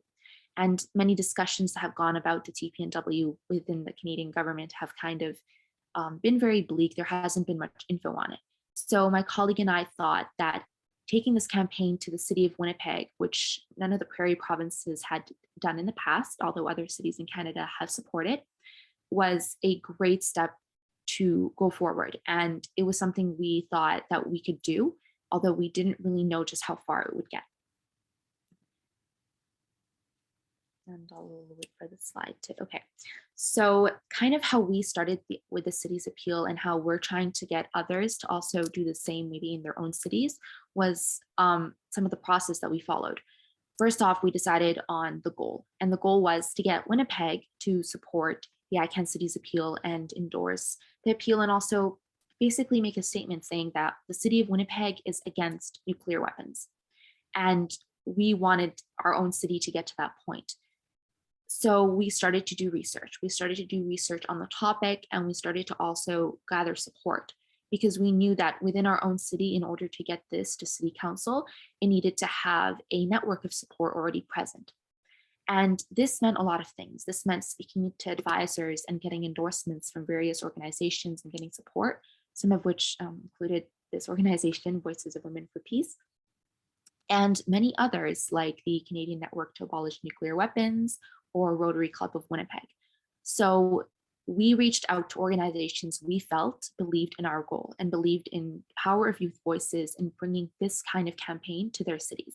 And many discussions that have gone about the TPNW within the Canadian government have kind of been very bleak. There hasn't been much info on it. So my colleague and I thought that taking this campaign to the city of Winnipeg, which none of the prairie provinces had done in the past, although other cities in Canada have supported, was a great step to go forward. And it was something we thought that we could do, although we didn't really know just how far it would get. And I'll wait for the slide to, okay. So kind of how we started with the city's appeal and how we're trying to get others to also do the same maybe in their own cities was some of the process that we followed. First off, we decided on the goal, and the goal was to get Winnipeg to support the ICANN Cities Appeal and endorse the appeal, and also basically make a statement saying that the city of Winnipeg is against nuclear weapons. And we wanted our own city to get to that point. So we started to do research. We started to do research on the topic, and we started to also gather support, because we knew that within our own city, in order to get this to city council, it needed to have a network of support already present. And this meant a lot of things. This meant speaking to advisors and getting endorsements from various organizations and getting support, some of which included this organization, Voices of Women for Peace, and many others like the Canadian Network to Abolish Nuclear Weapons or Rotary Club of Winnipeg. So we reached out to organizations we felt believed in our goal and believed in the power of youth voices in bringing this kind of campaign to their cities.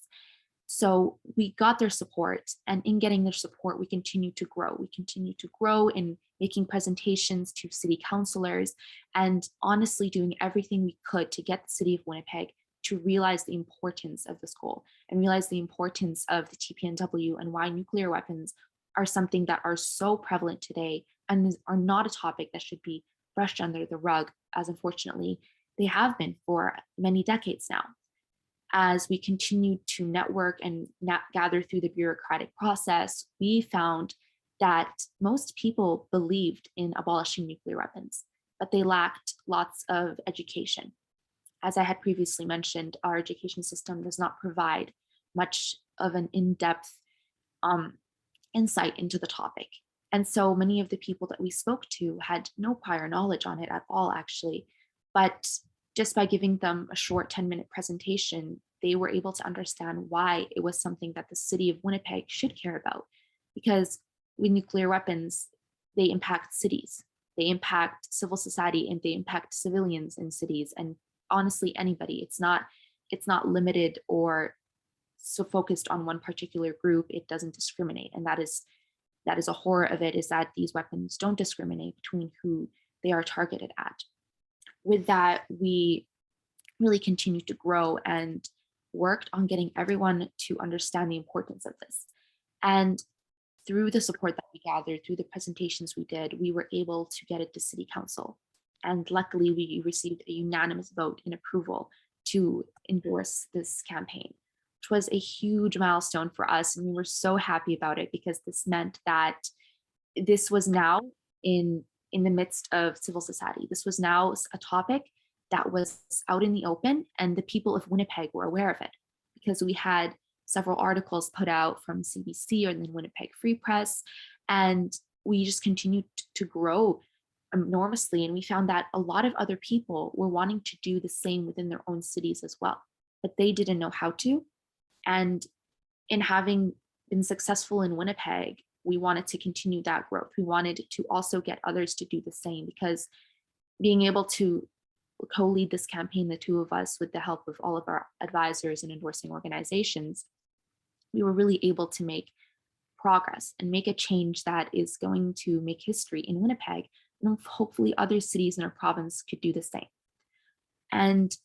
So we got their support, and in getting their support, we continue to grow. We continue to grow in making presentations to city councilors and honestly doing everything we could to get the city of Winnipeg to realize the importance of this goal and realize the importance of the TPNW and why nuclear weapons are something that are so prevalent today and are not a topic that should be brushed under the rug, as unfortunately they have been for many decades now. As we continued to network and gather through the bureaucratic process, we found that most people believed in abolishing nuclear weapons, but they lacked lots of education. As I had previously mentioned, our education system does not provide much of an in-depth insight into the topic. And so many of the people that we spoke to had no prior knowledge on it at all, actually. But just by giving them a short 10-minute presentation, they were able to understand why it was something that the city of Winnipeg should care about. Because with nuclear weapons, they impact cities, they impact civil society, and they impact civilians in cities, and honestly, anybody. It's not limited or so focused on one particular group. It doesn't discriminate. And that is a horror of it, is that these weapons don't discriminate between who they are targeted at. With that, we really continued to grow and worked on getting everyone to understand the importance of this. And through the support that we gathered, through the presentations we did, we were able to get it to City Council. And luckily, we received a unanimous vote in approval to endorse this campaign, which was a huge milestone for us. And we were so happy about it, because this meant that this was now in in the midst of civil society. This was now a topic that was out in the open, and the people of Winnipeg were aware of it because we had several articles put out from CBC or the Winnipeg Free Press, and we just continued to grow enormously. And we found that a lot of other people were wanting to do the same within their own cities as well, but they didn't know how to. And in having been successful in Winnipeg, we wanted to continue that growth. We wanted to also get others to do the same, because being able to co-lead this campaign, the two of us, with the help of all of our advisors and endorsing organizations, we were really able to make progress and make a change that is going to make history in Winnipeg, and hopefully other cities in our province could do the same. And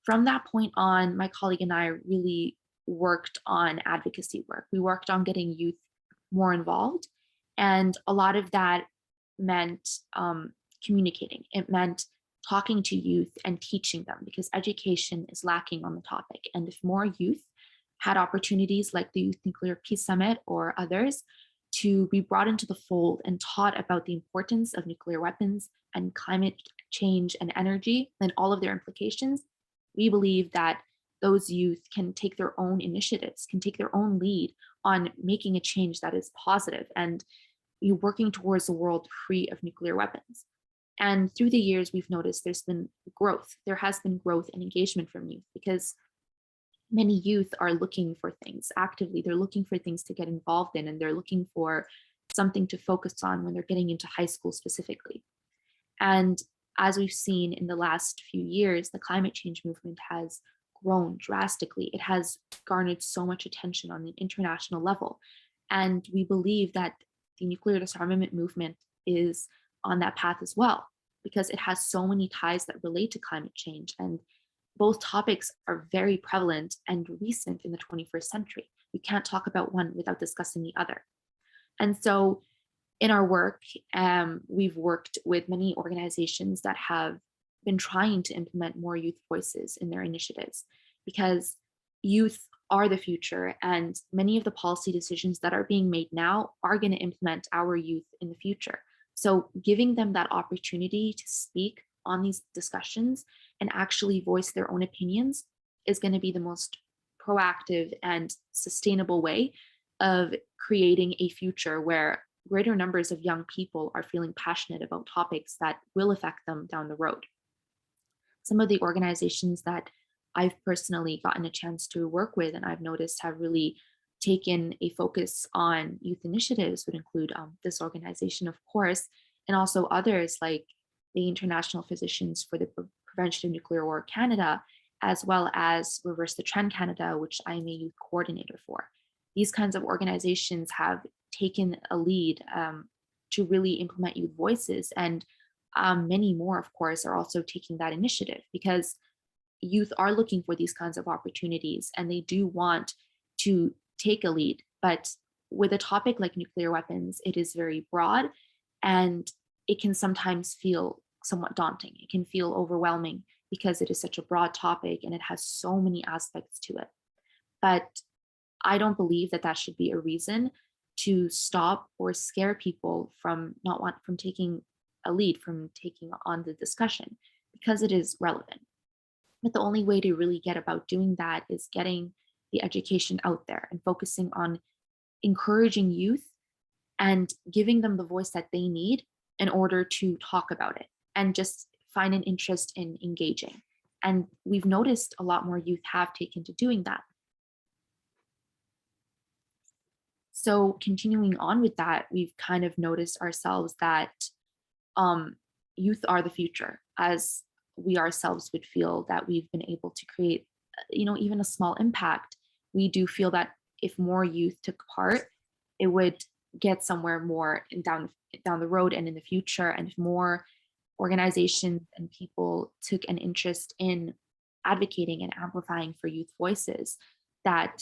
from that point on, my colleague and I really worked on advocacy work. We worked on getting youth more involved, and a lot of that meant communicating. It meant talking to youth and teaching them, because education is lacking on the topic. And if more youth had opportunities like the Youth Nuclear Peace Summit or others to be brought into the fold and taught about the importance of nuclear weapons and climate change and energy and all of their implications, we believe that those youth can take their own initiatives, can take their own lead on making a change that is positive and working towards a world free of nuclear weapons. And through the years, we've noticed there's been growth. There has been growth and engagement from youth, because many youth are looking for things actively. They're looking for things to get involved in, and they're looking for something to focus on when they're getting into high school specifically. And as we've seen in the last few years, the climate change movement has grown drastically. It has garnered so much attention on the international level. And we believe that the nuclear disarmament movement is on that path as well, because it has so many ties that relate to climate change. And both topics are very prevalent and recent in the 21st century. You can't talk about one without discussing the other. And so in our work, we've worked with many organizations that have been trying to implement more youth voices in their initiatives, because youth are the future, and many of the policy decisions that are being made now are going to implement our youth in the future. So giving them that opportunity to speak on these discussions and actually voice their own opinions is going to be the most proactive and sustainable way of creating a future where greater numbers of young people are feeling passionate about topics that will affect them down the road. Some of the organizations that I've personally gotten a chance to work with and I've noticed have really taken a focus on youth initiatives would include this organization, of course, and also others like the International Physicians for the Prevention of Nuclear War Canada, as well as Reverse the Trend Canada, which I am a youth coordinator for. These kinds of organizations have taken a lead to really implement youth voices, and many more, of course, are also taking that initiative, because youth are looking for these kinds of opportunities and they do want to take a lead. But with a topic like nuclear weapons, it is very broad and it can sometimes feel somewhat daunting. It can feel overwhelming because it is such a broad topic and it has so many aspects to it. But I don't believe that that should be a reason to stop or scare people from from taking a lead, from taking on the discussion, because it is relevant. But the only way to really get about doing that is getting the education out there and focusing on encouraging youth and giving them the voice that they need in order to talk about it and just find an interest in engaging. And we've noticed a lot more youth have taken to doing that. So continuing on with that, we've kind of noticed ourselves that youth are the future, as we ourselves would feel that we've been able to create, even a small impact. We do feel that if more youth took part, it would get somewhere more down the road and in the future. And if more organizations and people took an interest in advocating and amplifying for youth voices, that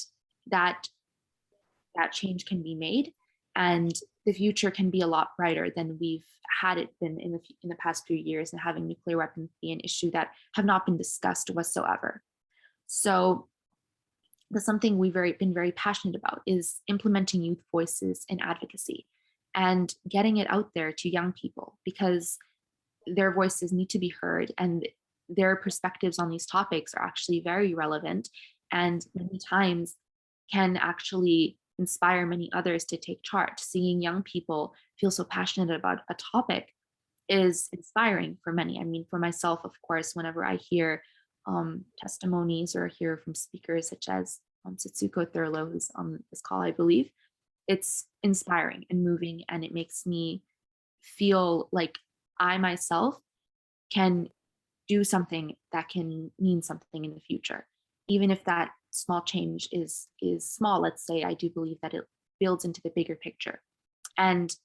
change can be made, and the future can be a lot brighter than we've had it been in the past few years, and having nuclear weapons be an issue that have not been discussed whatsoever. So that's something we've been very passionate about, is implementing youth voices in advocacy. and getting it out there to young people, because their voices need to be heard and their perspectives on these topics are actually very relevant and many times can actually inspire many others to take charge. Seeing young people feel so passionate about a topic is inspiring for many. I mean, for myself, of course, whenever I hear testimonies or hear from speakers such as Setsuko Thurlow, who's on this call, I believe, it's inspiring and moving, and it makes me feel like I myself can do something that can mean something in the future. Even if that small change is small, let's say, I do believe that it builds into the bigger picture. And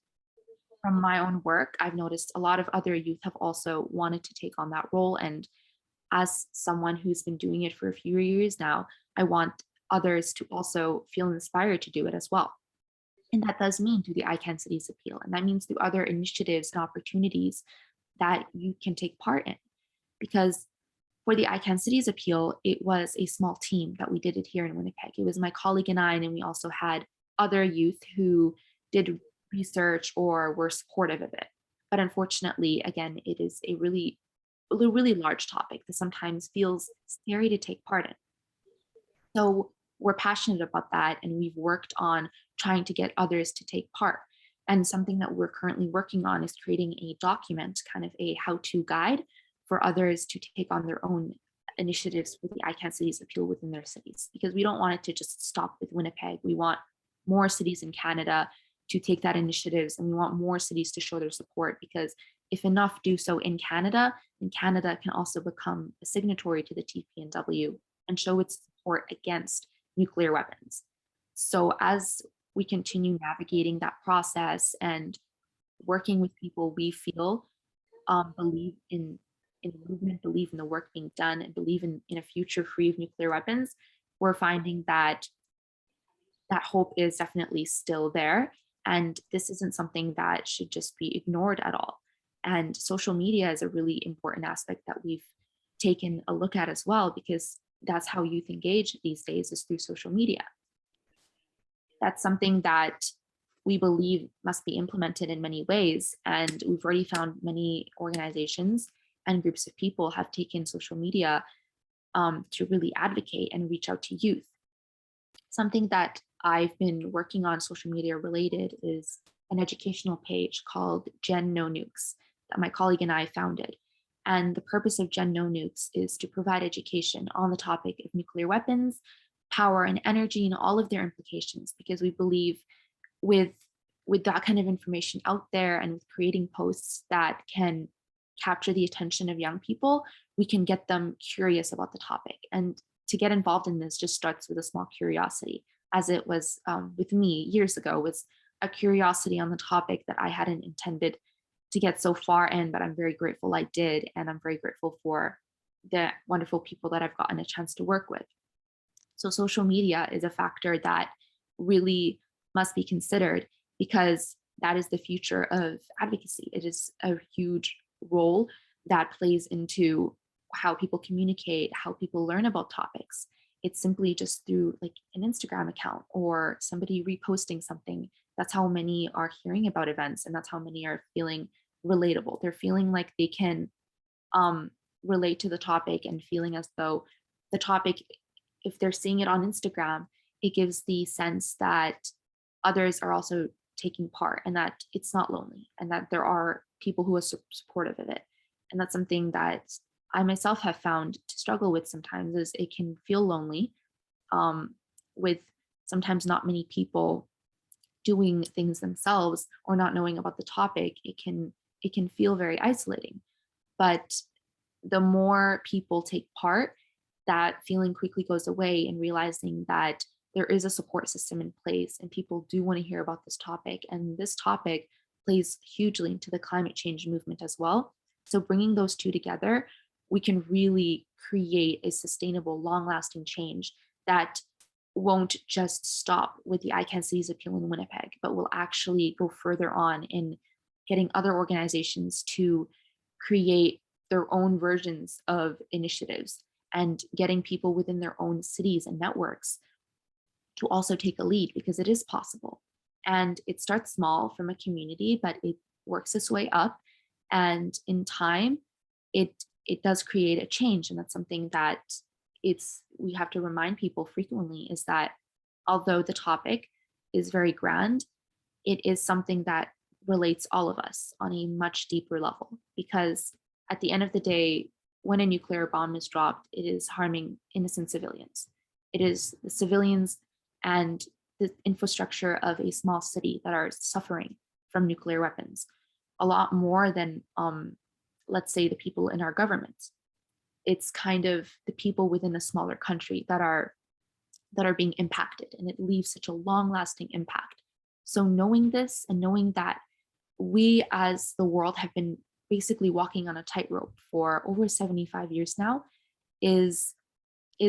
from my own work, I've noticed a lot of other youth have also wanted to take on that role. And as someone who's been doing it for a few years now, I want others to also feel inspired to do it as well. And that does mean through the I Can Cities Appeal. And that means through other initiatives and opportunities that you can take part in. Because for the I Can Cities Appeal, it was a small team that we did it here in Winnipeg. It was my colleague and I, and then we also had other youth who did research or were supportive of it. But unfortunately, again, it is a really large topic that sometimes feels scary to take part in. So we're passionate about that, and we've worked on trying to get others to take part. And something that we're currently working on is creating a document, kind of a how-to guide for others to take on their own initiatives for the I Can Cities Appeal within their cities, because we don't want it to just stop with Winnipeg. We want more cities in Canada to take that initiatives, and we want more cities to show their support, because if enough do so in Canada, then Canada can also become a signatory to the TPNW and show its support against nuclear weapons. So as we continue navigating that process and working with people we feel believe in the movement, believe in the work being done, and believe in a future free of nuclear weapons, we're finding that that hope is definitely still there. And this isn't something that should just be ignored at all. And social media is a really important aspect that we've taken a look at as well, because that's how youth engage these days, is through social media. That's something that we believe must be implemented in many ways. And we've already found many organizations and groups of people have taken social media to really advocate and reach out to youth. Something that I've been working on social media related is an educational page called Gen No Nukes that my colleague and I founded. And the purpose of Gen No Nukes is to provide education on the topic of nuclear weapons, power and energy, and all of their implications, because we believe with that kind of information out there and with creating posts that can capture the attention of young people, we can get them curious about the topic. And to get involved in this just starts with a small curiosity, as it was with me years ago, was a curiosity on the topic that I hadn't intended to get so far in, but I'm very grateful I did. And I'm very grateful for the wonderful people that I've gotten a chance to work with. So social media is a factor that really must be considered, because that is the future of advocacy. It is a huge role that plays into how people communicate, how people learn about topics. It's simply just through like an Instagram account or somebody reposting something. That's how many are hearing about events, and that's how many are feeling relatable. They're feeling like they can relate to the topic, and feeling as though the topic, if they're seeing it on Instagram, it gives the sense that others are also taking part, and that it's not lonely, and that there are people who are supportive of it. And that's something that I myself have found to struggle with sometimes, is it can feel lonely with sometimes not many people doing things themselves or not knowing about the topic. It can feel very isolating. But the more people take part, that feeling quickly goes away, and realizing that there is a support system in place and people do want to hear about this topic. And this topic plays hugely into the climate change movement as well. So bringing those two together, we can really create a sustainable, long-lasting change that won't just stop with the I Can Cities Appeal in Winnipeg, but will actually go further on in getting other organizations to create their own versions of initiatives, and getting people within their own cities and networks to also take a lead, because it is possible. And it starts small from a community, but it works its way up. And in time, it does create a change. And that's something that we have to remind people frequently, is that although the topic is very grand, it is something that relates all of us on a much deeper level. Because at the end of the day, when a nuclear bomb is dropped, it is harming innocent civilians. It is the civilians and the infrastructure of a small city that are suffering from nuclear weapons a lot more than, let's say, the people in our government. It's kind of the people within a smaller country that are being impacted, and it leaves such a long-lasting impact. So knowing this, and knowing that we as the world have been basically walking on a tightrope for over 75 years now, is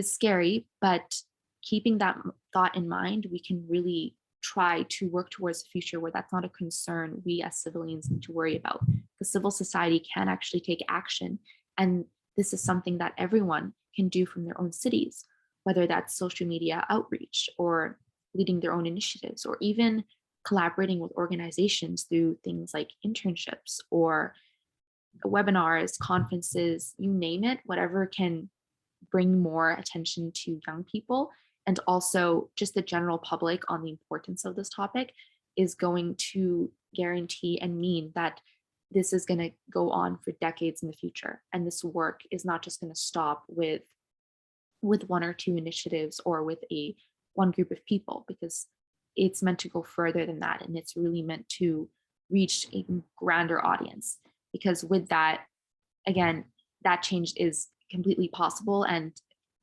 scary. But keeping that thought in mind, we can really try to work towards a future where that's not a concern we as civilians need to worry about. The civil society can actually take action, and this is something that everyone can do from their own cities, whether that's social media outreach, or leading their own initiatives, or even collaborating with organizations through things like internships or webinars, conferences, you name it, whatever can bring more attention to young people and also just the general public on the importance of this topic, is going to guarantee and mean that this is going to go on for decades in the future. And this work is not just going to stop with one or two initiatives or with one group of people, because it's meant to go further than that. And it's really meant to reach a grander audience, because with that, again, that change is completely possible. And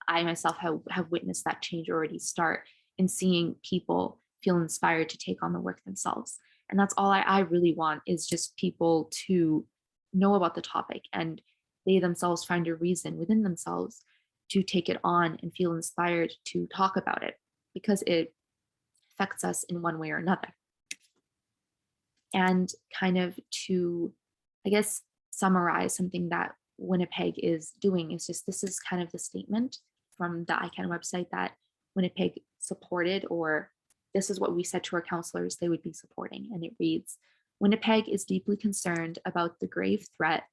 I myself have witnessed that change already start in seeing people feel inspired to take on the work themselves. And that's all I really want, is just people to know about the topic, and they themselves find a reason within themselves to take it on and feel inspired to talk about it, because it affects us in one way or another. And kind of to, I guess, summarize something that Winnipeg is doing, is just, this is kind of the statement from the ICANN website that Winnipeg supported, or this is what we said to our counselors they would be supporting. And it reads, Winnipeg is deeply concerned about the grave threat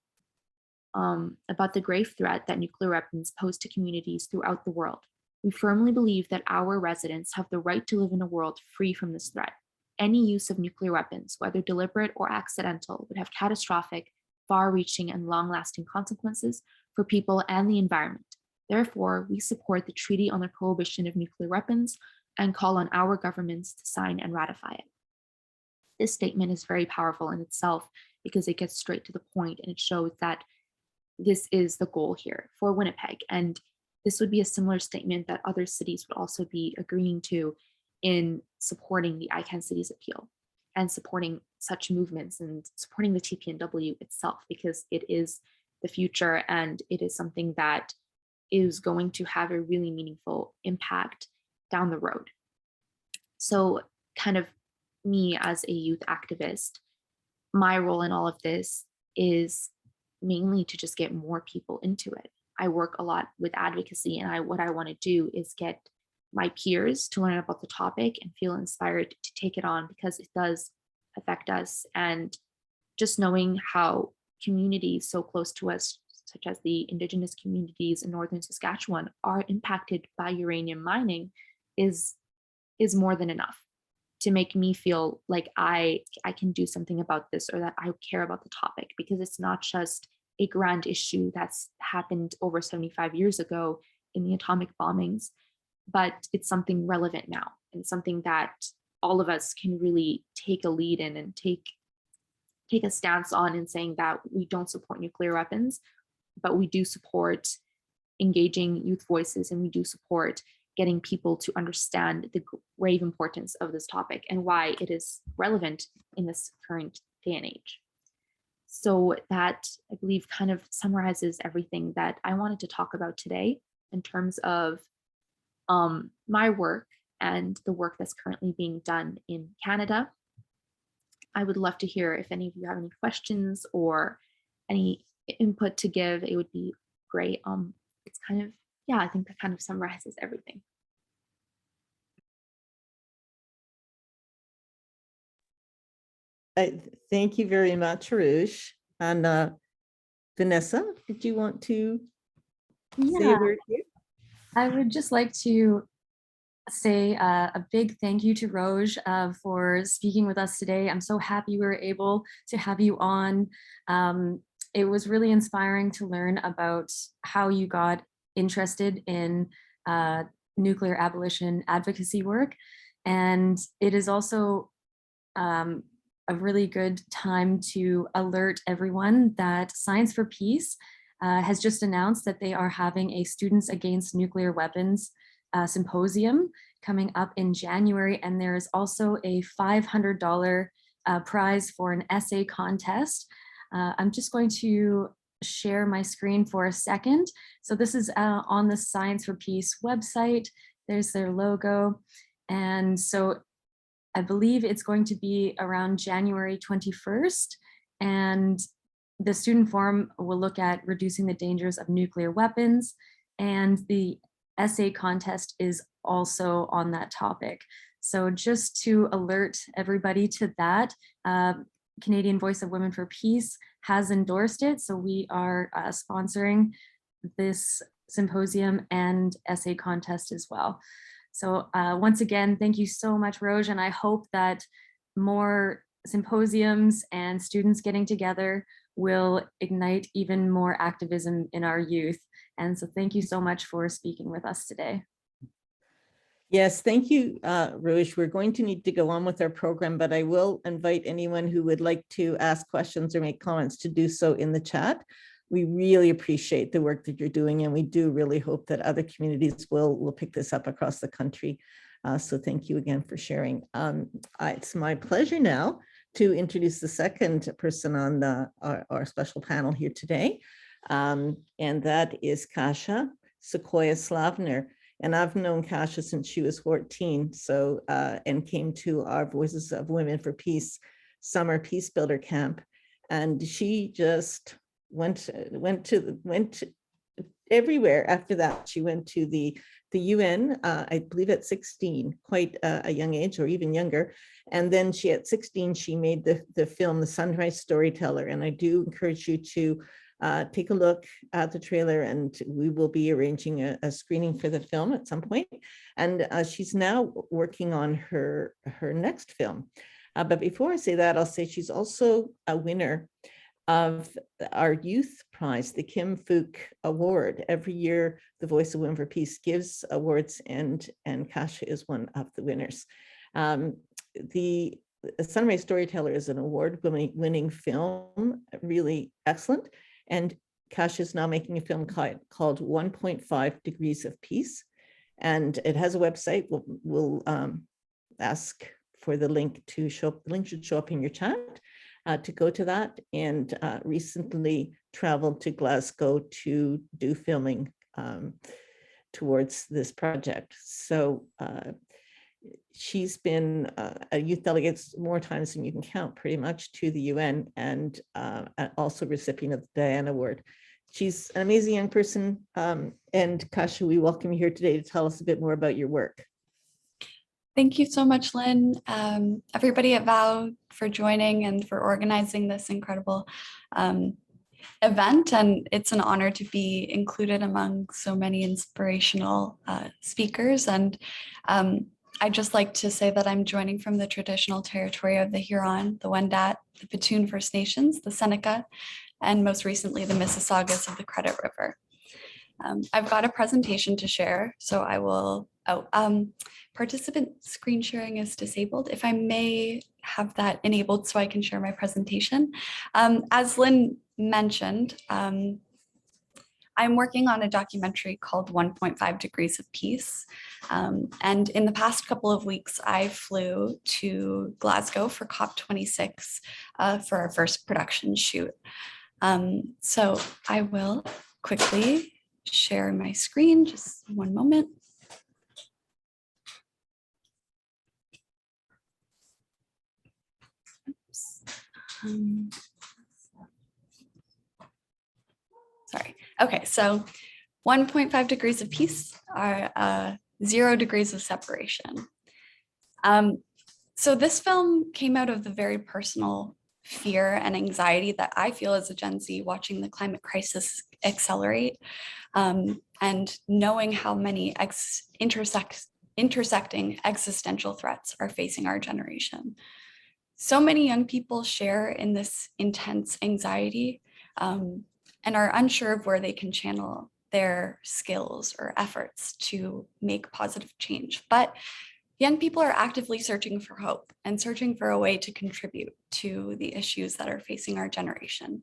that nuclear weapons pose to communities throughout the world. We firmly believe that our residents have the right to live in a world free from this threat. Any use of nuclear weapons, whether deliberate or accidental, would have catastrophic, far-reaching, and long-lasting consequences for people and the environment. Therefore, we support the Treaty on the Prohibition of Nuclear Weapons and call on our governments to sign and ratify it. This statement is very powerful in itself, because it gets straight to the point, and it shows that this is the goal here for Winnipeg. And this would be a similar statement that other cities would also be agreeing to in supporting the ICANN Cities Appeal and supporting such movements and supporting the TPNW itself, because it is the future and it is something that is going to have a really meaningful impact down the road. So kind of me as a youth activist, my role in all of this is mainly to just get more people into it. I work a lot with advocacy, and what I want to do is get my peers to learn about the topic and feel inspired to take it on, because it does affect us. And just knowing how communities so close to us, such as the Indigenous communities in northern Saskatchewan, are impacted by uranium mining is more than enough to make me feel like I can do something about this, or that I care about the topic, because it's not just a grand issue that's happened over 75 years ago in the atomic bombings, but it's something relevant now, and something that all of us can really take a lead in and take a stance on, in saying that we don't support nuclear weapons, but we do support engaging youth voices, and we do support getting people to understand the grave importance of this topic and why it is relevant in this current day and age. So that, I believe, kind of summarizes everything that I wanted to talk about today in terms of my work and the work that's currently being done in Canada. I would love to hear if any of you have any questions or any input to give. It would be great. It's kind of, yeah, I think that kind of summarizes everything. Thank you very much, Rouge. And Vanessa, did you want to say a Yeah, word here? I would just like to say a big thank you to Roj for speaking with us today. I'm so happy we were able to have you on. It was really inspiring to learn about how you got interested in nuclear abolition advocacy work. And it is also a really good time to alert everyone that Science for Peace has just announced that they are having a Students Against Nuclear Weapons symposium coming up in January. And there is also a $500 prize for an essay contest. I'm just going to share my screen for a second. So this is on the Science for Peace website. There's their logo. And so I believe it's going to be around January 21st. And the student forum will look at reducing the dangers of nuclear weapons. And the essay contest is also on that topic. So just to alert everybody to that, Canadian Voice of Women for Peace has endorsed it. So we are sponsoring this symposium and essay contest as well. So once again, thank you so much, Roj, and I hope that more symposiums and students getting together will ignite even more activism in our youth. And so thank you so much for speaking with us today. Yes, thank you, Rouge. We're going to need to go on with our program, but I will invite anyone who would like to ask questions or make comments to do so in the chat. We really appreciate the work that you're doing, and we do really hope that other communities will pick this up across the country. So thank you again for sharing. It's my pleasure now to introduce the second person on our special panel here today, and that is Kasia Sequoia Slavner. And I've known Kasia since she was 14, so and came to our Voices of Women for Peace summer peace builder camp, and she just went everywhere after that. She went to the UN, I believe at 16, quite a young age or even younger. And then she, at 16, she made the film, The Sunrise Storyteller. And I do encourage you to take a look at the trailer, and we will be arranging a screening for the film at some point. And she's now working on her next film. But before I say that, I'll say she's also a winner of our youth prize, the Kim Fook Award. Every year, the Voice of Women for Peace gives awards, and Kasia is one of the winners. The Sunrise Storyteller is an award-winning film, really excellent. And Kasia is now making a film called 1.5 Degrees of Peace. And it has a website. We'll ask for the link to show up. The link should show up in your chat. To go to that, and recently traveled to Glasgow to do filming towards this project. So she's been a youth delegate more times than you can count, pretty much, to the UN, and also recipient of the Diana Award. She's an amazing young person, and Kasia, we welcome you here today to tell us a bit more about your work. Thank you so much, Lynn. Everybody at VOW for joining and for organizing this incredible event. And it's an honor to be included among so many inspirational speakers. And I'd just like to say that I'm joining from the traditional territory of the Huron, the Wendat, the Petun First Nations, the Seneca, and most recently the Mississaugas of the Credit River. I've got a presentation to share, so I will, participant screen sharing is disabled. If I may have that enabled so I can share my presentation. As Lynn mentioned, I'm working on a documentary called 1.5 Degrees of Peace. And in the past couple of weeks, I flew to Glasgow for COP26 for our first production shoot. So I will quickly share my screen, just one moment. Sorry. Okay, so 1.5 degrees of peace are 0 degrees of separation. So this film came out of the very personal fear and anxiety that I feel as a Gen Z watching the climate crisis accelerate, and knowing how many intersecting existential threats are facing our generation. So many young people share in this intense anxiety, and are unsure of where they can channel their skills or efforts to make positive change. But young people are actively searching for hope and searching for a way to contribute to the issues that are facing our generation.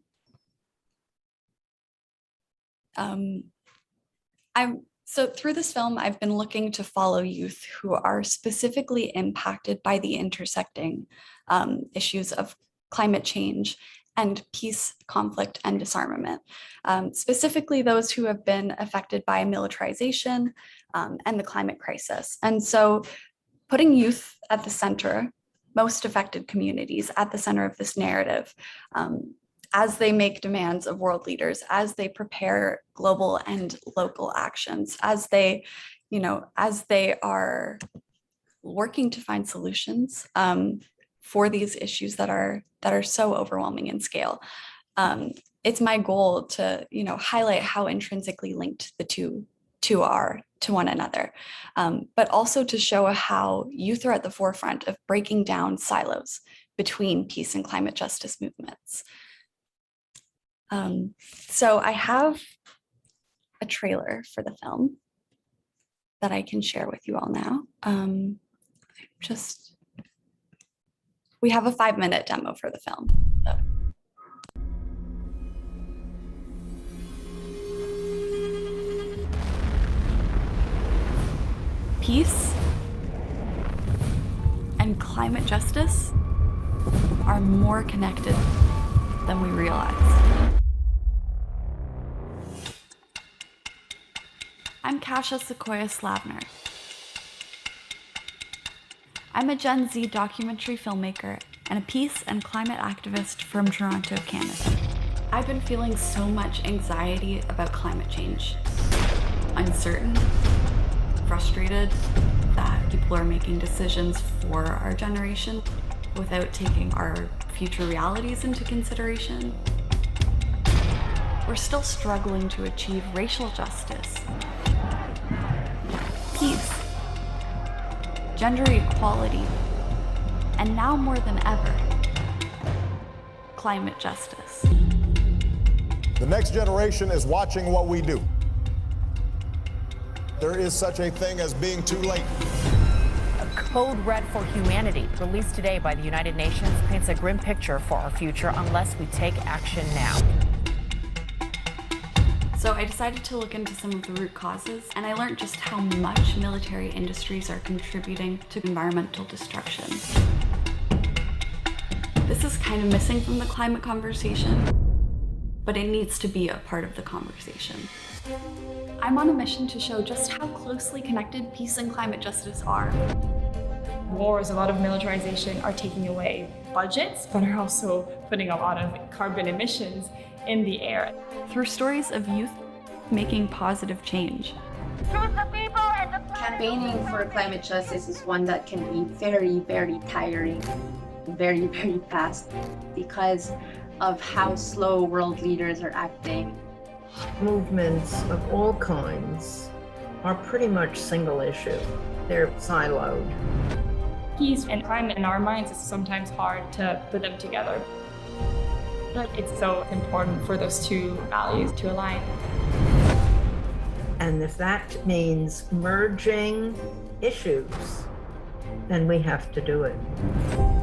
So through this film, I've been looking to follow youth who are specifically impacted by the intersecting issues of climate change and peace, conflict, and disarmament, specifically those who have been affected by militarization and the climate crisis. And so putting youth at the center, most affected communities at the center of this narrative, as they make demands of world leaders, as they prepare global and local actions, as they are working to find solutions for these issues that are so overwhelming in scale. It's my goal to highlight how intrinsically linked the two are to one another, but also to show how youth are at the forefront of breaking down silos between peace and climate justice movements. So I have a trailer for the film that I can share with you all now. We have a 5-minute demo for the film. So. Peace and climate justice are more connected than we realize. I'm Kasia Sequoia Slavner. I'm a Gen Z documentary filmmaker and a peace and climate activist from Toronto, Canada. I've been feeling so much anxiety about climate change. Uncertain, frustrated that people are making decisions for our generation without taking our future realities into consideration. We're still struggling to achieve racial justice, peace, gender equality, and now more than ever, climate justice. The next generation is watching what we do. There is such a thing as being too late. A code red for humanity, released today by the United Nations, paints a grim picture for our future unless we take action now. So I decided to look into some of the root causes, and I learned just how much military industries are contributing to environmental destruction. This is kind of missing from the climate conversation, but it needs to be a part of the conversation. I'm on a mission to show just how closely connected peace and climate justice are. Wars, a lot of militarization are taking away budgets, but are also putting a lot of carbon emissions in the air. Through stories of youth making positive change. Campaigning for climate justice is one that can be very, very tiring, very, very fast because of how slow world leaders are acting. Movements of all kinds are pretty much single issue. They're siloed. Peace and climate in our minds is sometimes hard to put them together. But it's so important for those two values to align. And if that means merging issues, then we have to do it.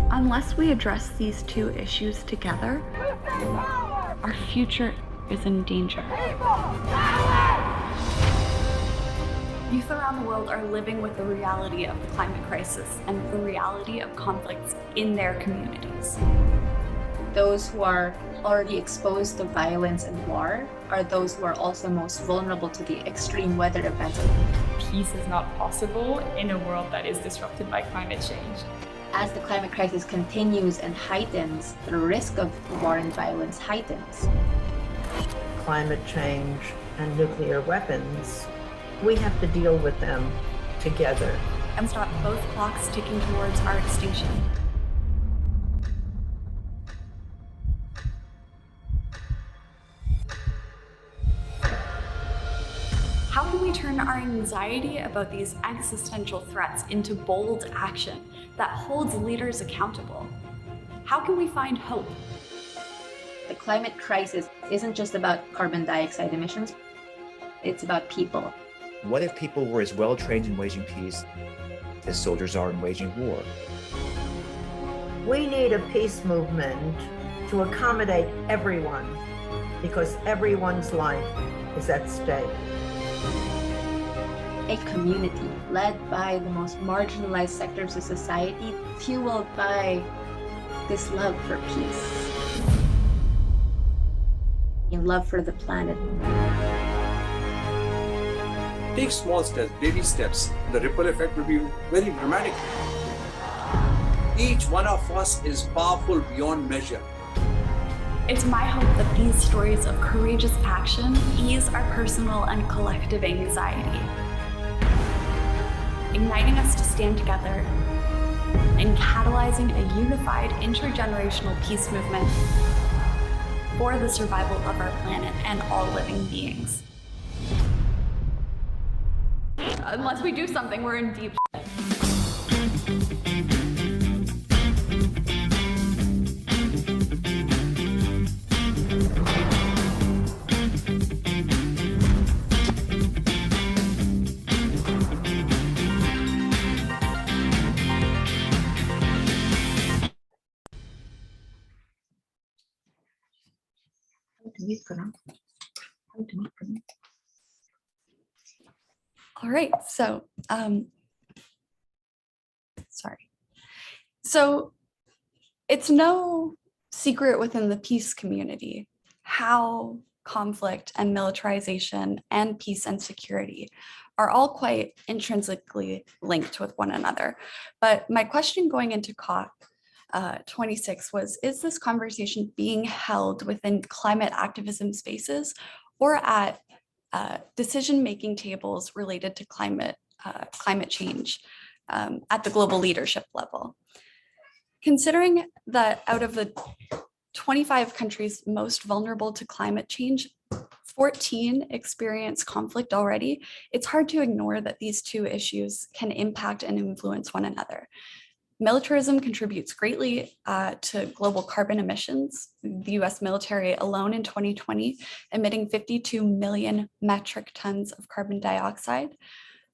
Unless we address these two issues together, our future is in danger. Youth around the world are living with the reality of the climate crisis and the reality of conflicts in their communities. Those who are already exposed to violence and war are those who are also most vulnerable to the extreme weather events. Peace is not possible in a world that is disrupted by climate change. As the climate crisis continues and heightens, the risk of war and violence heightens. Climate change and nuclear weapons, we have to deal with them together. and stop both clocks ticking towards our extinction. How can we turn our anxiety about these existential threats into bold action that holds leaders accountable? How can we find hope? The climate crisis isn't just about carbon dioxide emissions, it's about people. What if people were as well trained in waging peace as soldiers are in waging war? We need a peace movement to accommodate everyone because everyone's life is at stake. A community led by the most marginalized sectors of society, fueled by this love for peace and love for the planet. Take small steps, baby steps. The ripple effect will be very dramatic. Each one of us is powerful beyond measure. It's my hope that these stories of courageous action ease our personal and collective anxiety, igniting us to stand together and catalyzing a unified intergenerational peace movement for the survival of our planet and all living beings. Unless we do something, we're in deep shit. All right, so, sorry. So it's no secret within the peace community how conflict and militarization and peace and security are all quite intrinsically linked with one another. But my question going into COP 26 was, is this conversation being held within climate activism spaces or at decision-making tables related to climate change at the global leadership level? Considering that out of the 25 countries most vulnerable to climate change, 14 experience conflict already, it's hard to ignore that these two issues can impact and influence one another. Militarism contributes greatly to global carbon emissions. The US military alone in 2020 emitting 52 million metric tons of carbon dioxide.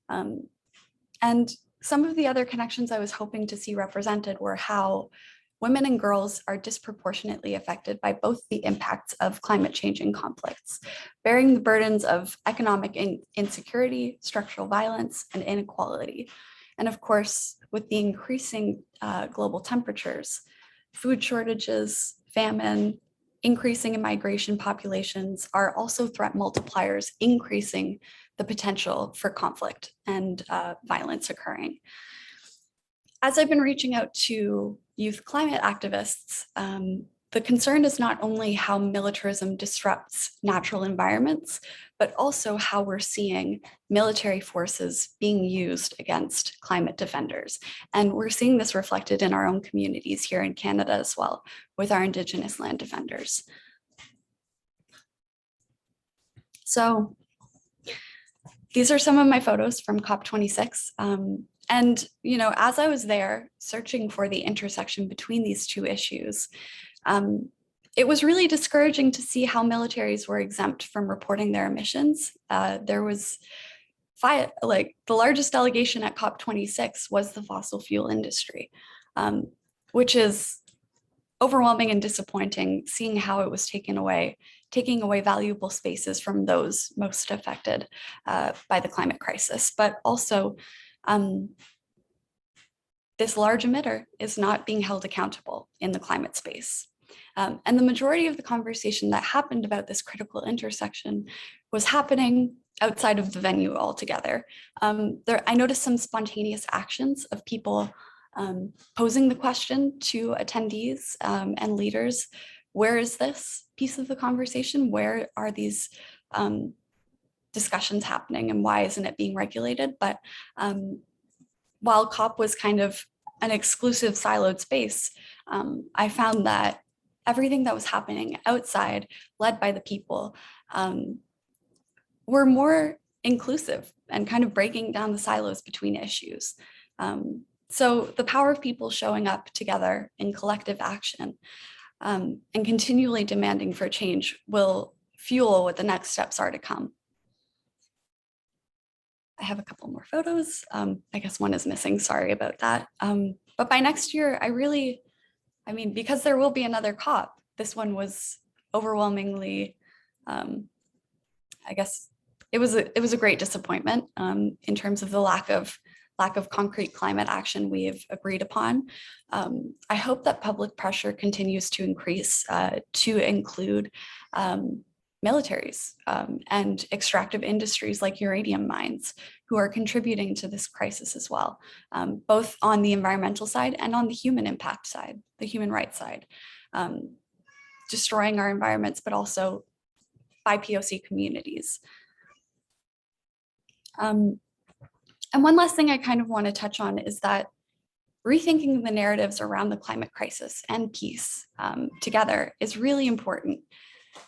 And some of the other connections I was hoping to see represented were how women and girls are disproportionately affected by both the impacts of climate change and conflicts, bearing the burdens of economic insecurity, structural violence, and inequality. And of course, with the increasing global temperatures, food shortages, famine, increasing in migration populations are also threat multipliers, increasing the potential for conflict and violence occurring. As I've been reaching out to youth climate activists, the concern is not only how militarism disrupts natural environments, but also how we're seeing military forces being used against climate defenders. And we're seeing this reflected in our own communities here in Canada as well, with our Indigenous land defenders. So these are some of my photos from COP26. And, you know, as I was there searching for the intersection between these two issues, it was really discouraging to see how militaries were exempt from reporting their emissions. There was the largest delegation at COP26 was the fossil fuel industry, which is overwhelming and disappointing, seeing how it was taking away valuable spaces from those most affected by the climate crisis. But also, this large emitter is not being held accountable in the climate space. And the majority of the conversation that happened about this critical intersection was happening outside of the venue altogether. I noticed some spontaneous actions of people posing the question to attendees and leaders, where is this piece of the conversation? Where are these discussions happening and why isn't it being regulated? But while COP was kind of an exclusive siloed space, I found that everything that was happening outside, led by the people, were more inclusive and kind of breaking down the silos between issues. So the power of people showing up together in collective action and continually demanding for change will fuel what the next steps are to come. I have a couple more photos. I guess one is missing, sorry about that. But by next year, I mean, because there will be another COP, this one was overwhelmingly, I guess, it was a great disappointment in terms of the lack of concrete climate action we have agreed upon. I hope that public pressure continues to increase to include militaries and extractive industries like uranium mines who are contributing to this crisis as well, both on the environmental side and on the human impact side, the human rights side, destroying our environments, but also BIPOC communities. And one last thing I kind of want to touch on is that rethinking the narratives around the climate crisis and peace together is really important.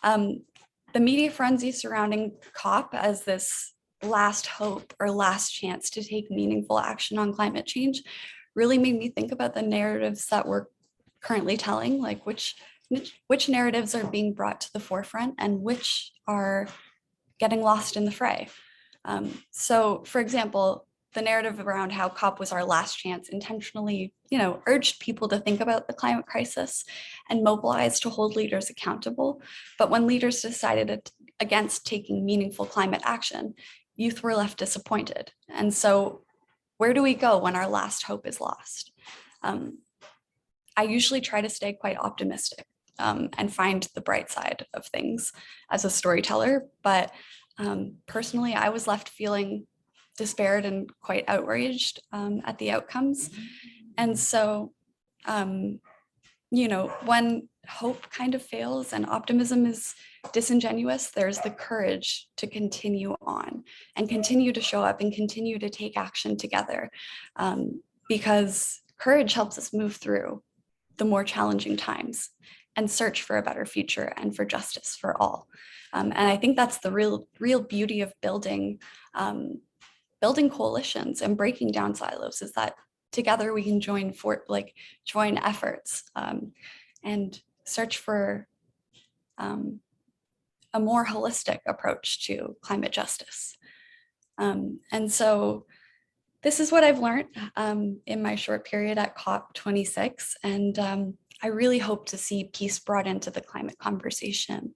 The media frenzy surrounding COP as this last hope or last chance to take meaningful action on climate change really made me think about the narratives that we're currently telling, like which narratives are being brought to the forefront and which are getting lost in the fray. So, for example, the narrative around how COP was our last chance intentionally, urged people to think about the climate crisis and mobilize to hold leaders accountable. But when leaders decided against taking meaningful climate action, youth were left disappointed. And so where do we go when our last hope is lost? I usually try to stay quite optimistic and find the bright side of things as a storyteller. But personally, I was left feeling despaired and quite outraged at the outcomes. And so, when hope kind of fails and optimism is disingenuous, there's the courage to continue on and continue to show up and continue to take action together, because courage helps us move through the more challenging times and search for a better future and for justice for all. And I think that's the real beauty of building coalitions and breaking down silos, is that together we can join efforts and search for a more holistic approach to climate justice. And so this is what I've learned in my short period at COP26. And I really hope to see peace brought into the climate conversation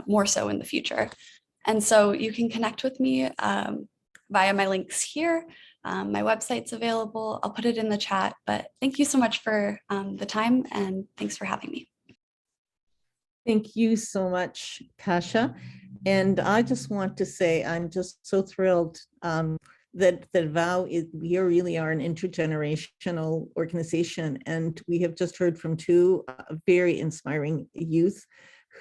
more so in the future. And so you can connect with me via my links here. My website's available. I'll put it in the chat, but thank you so much for the time, and thanks for having me. Thank you so much, Kasia. And I just want to say, I'm just so thrilled that VOW we really are an intergenerational organization. And we have just heard from two very inspiring youth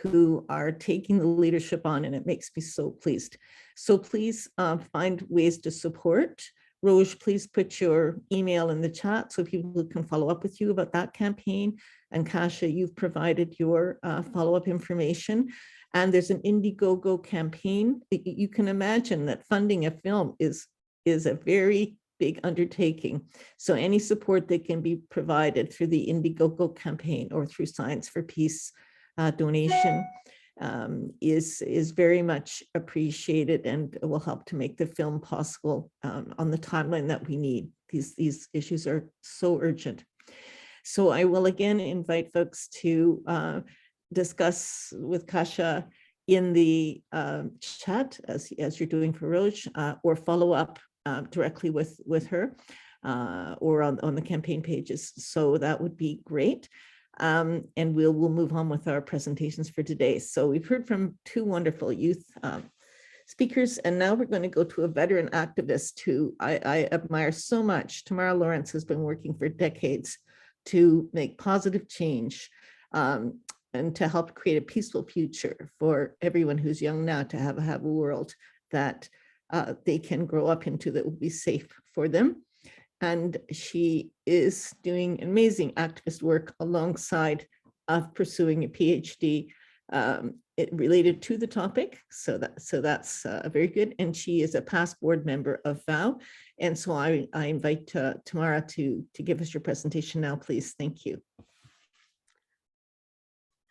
who are taking the leadership on, and it makes me so pleased. So please find ways to support. Rose, please put your email in the chat so people can follow up with you about that campaign. And Kasia, you've provided your follow-up information. And there's an Indiegogo campaign. You can imagine that funding a film is a very big undertaking. So any support that can be provided through the Indiegogo campaign or through Science for Peace donation is very much appreciated and will help to make the film possible on the timeline that we need. These issues are so urgent. So I will again invite folks to discuss with Kasia in the chat as you're doing for Roj, or follow up directly with her or on the campaign pages. So that would be great. And we'll move on with our presentations for today. So we've heard from two wonderful youth speakers, and now we're going to go to a veteran activist who I admire so much. Tamara Lawrence has been working for decades to make positive change and to help create a peaceful future for everyone who's young now, to have a world that they can grow up into that will be safe for them. and she is doing amazing activist work alongside of pursuing a PhD related to the topic. So that's very good. And she is a past board member of VOW. And so I invite Tamara to give us your presentation now, please. Thank you.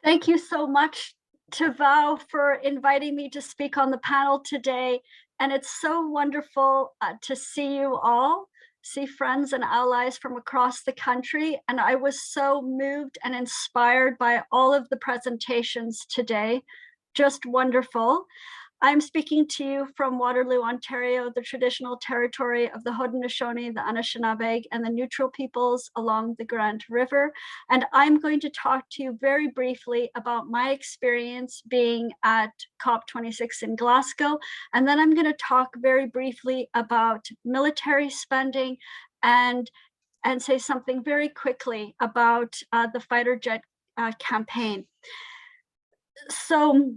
Thank you so much to VOW for inviting me to speak on the panel today. And it's so wonderful to see you all, see friends and allies from across the country. And I was so moved and inspired by all of the presentations today. Just wonderful. I'm speaking to you from Waterloo, Ontario, the traditional territory of the Haudenosaunee, the Anishinaabe, and the Neutral peoples along the Grand River. And I'm going to talk to you very briefly about my experience being at COP26 in Glasgow. And then I'm going to talk very briefly about military spending and say something very quickly about the fighter jet campaign. So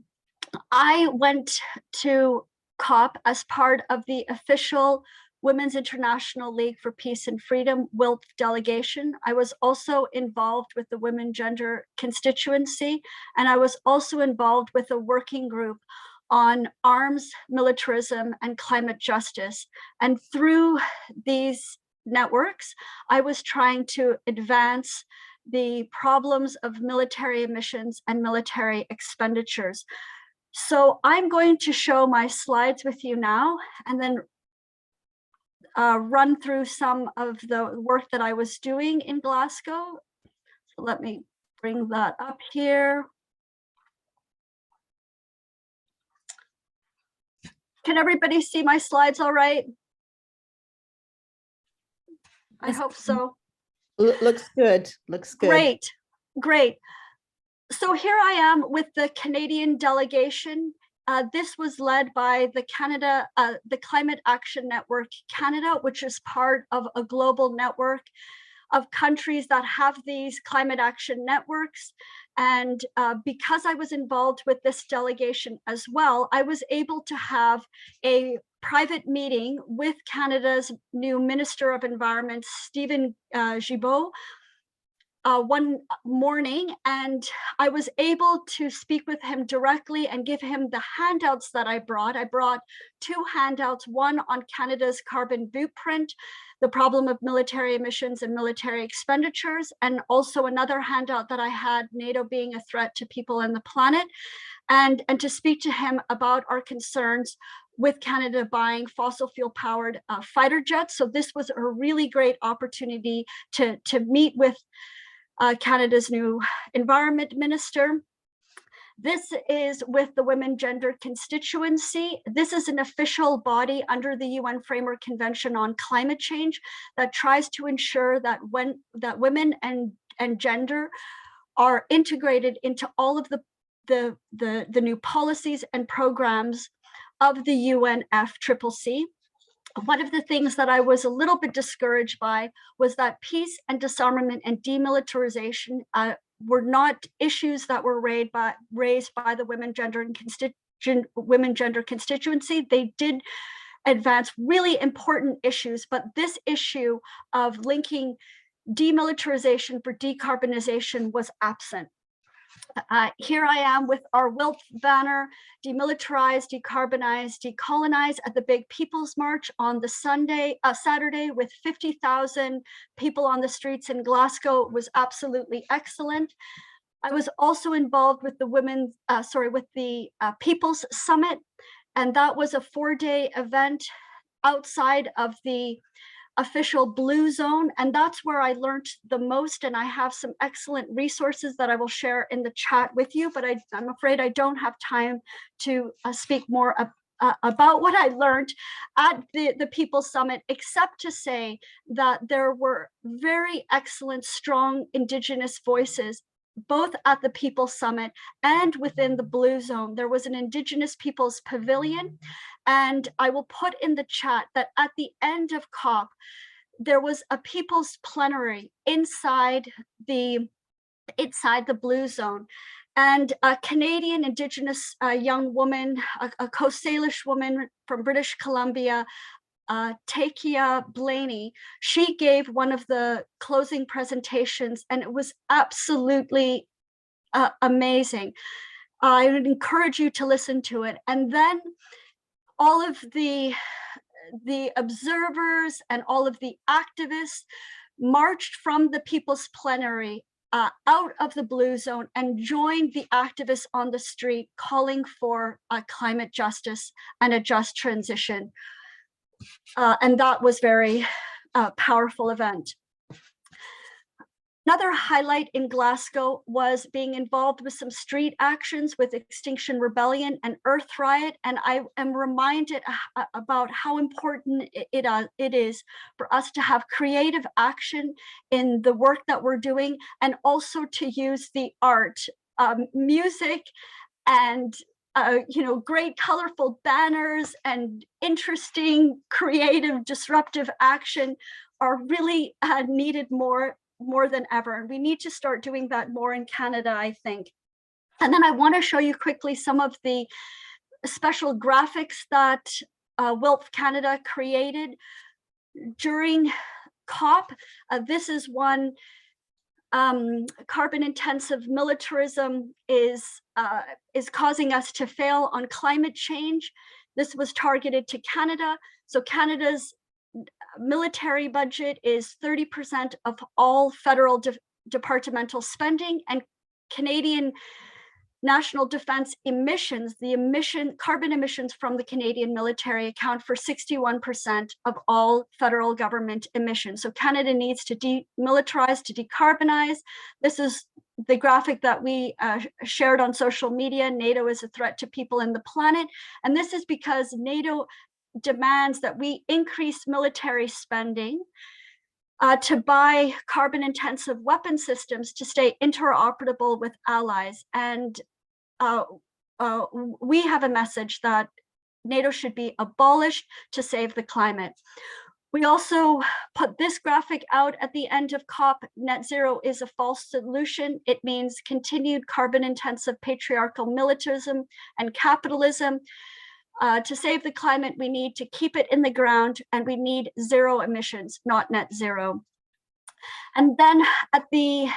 I went to COP as part of the official Women's International League for Peace and Freedom WILP delegation. I was also involved with the Women Gender constituency, and I was also involved with a working group on arms, militarism, and climate justice. And through these networks, I was trying to advance the problems of military emissions and military expenditures. So I'm going to show my slides with you now and then run through some of the work that I was doing in Glasgow. So let me bring that up here. Can everybody see my slides all right? I hope so. Looks good. Looks good. Great, great. So here I am with the Canadian delegation. This was led by the Climate Action Network Canada, which is part of a global network of countries that have these climate action networks. And because I was involved with this delegation as well, I was able to have a private meeting with Canada's new Minister of Environment, Stephen Guilbeault, one morning, and I was able to speak with him directly and give him the handouts that I brought. I brought two handouts, one on Canada's carbon blueprint, the problem of military emissions and military expenditures, and also another handout that I had, NATO being a threat to people and the planet, and to speak to him about our concerns with Canada buying fossil fuel powered fighter jets. So this was a really great opportunity to meet with Canada's new environment minister. This is with the Women Gender constituency. This is an official body under the UN Framework Convention on Climate Change that tries to ensure that women and gender are integrated into all of the new policies and programs of the UNFCCC. One of the things that I was a little bit discouraged by was that peace and disarmament and demilitarization were not issues that were raised by the Women Gender constituency. They did advance really important issues, but this issue of linking demilitarization for decarbonization was absent. Here I am with our WILP banner, demilitarize, decarbonize, decolonize at the big People's March on the Saturday with 50,000 people on the streets in Glasgow. It was absolutely excellent. I was also involved with the People's Summit, and that was a 4-day event outside of the official blue zone, and that's where I learned the most, and I have some excellent resources that I will share in the chat with you, but I'm afraid I don't have time to speak more about what I learned at the People's Summit, except to say that there were very excellent, strong Indigenous voices both at the People's Summit and within the Blue Zone. There was an Indigenous Peoples Pavilion, and I will put in the chat that at the end of COP, there was a People's Plenary inside the Blue Zone. And a Canadian Indigenous young woman, a Coast Salish woman from British Columbia, Takia Blaney, she gave one of the closing presentations, and it was absolutely amazing. I would encourage you to listen to it. And then all of the observers and all of the activists marched from the People's Plenary out of the blue zone and joined the activists on the street calling for climate justice and a just transition. And that was very powerful event. Another highlight in Glasgow was being involved with some street actions with Extinction Rebellion and Earth Riot. And I am reminded about how important it is for us to have creative action in the work that we're doing, and also to use the art, music, and great colorful banners and interesting, creative, disruptive action are really needed more than ever. And we need to start doing that more in Canada, I think. And then I want to show you quickly some of the special graphics that WILPF Canada created during COP. This is one. Carbon intensive militarism is causing us to fail on climate change. This was targeted to Canada. So Canada's military budget is 30% of all federal departmental spending, and Canadian national defense emissions, carbon emissions from the Canadian military account for 61% of all federal government emissions. So Canada needs to demilitarize, to decarbonize. This is the graphic that we shared on social media. NATO is a threat to people and the planet. And this is because NATO demands that we increase military spending to buy carbon intensive weapon systems to stay interoperable with allies. And we have a message that NATO should be abolished to save the climate. We also put this graphic out at the end of COP. Net zero is a false solution. It means continued carbon intensive patriarchal militarism and capitalism. To save the climate, we need to keep it in the ground, and we need zero emissions, not net zero. And then at the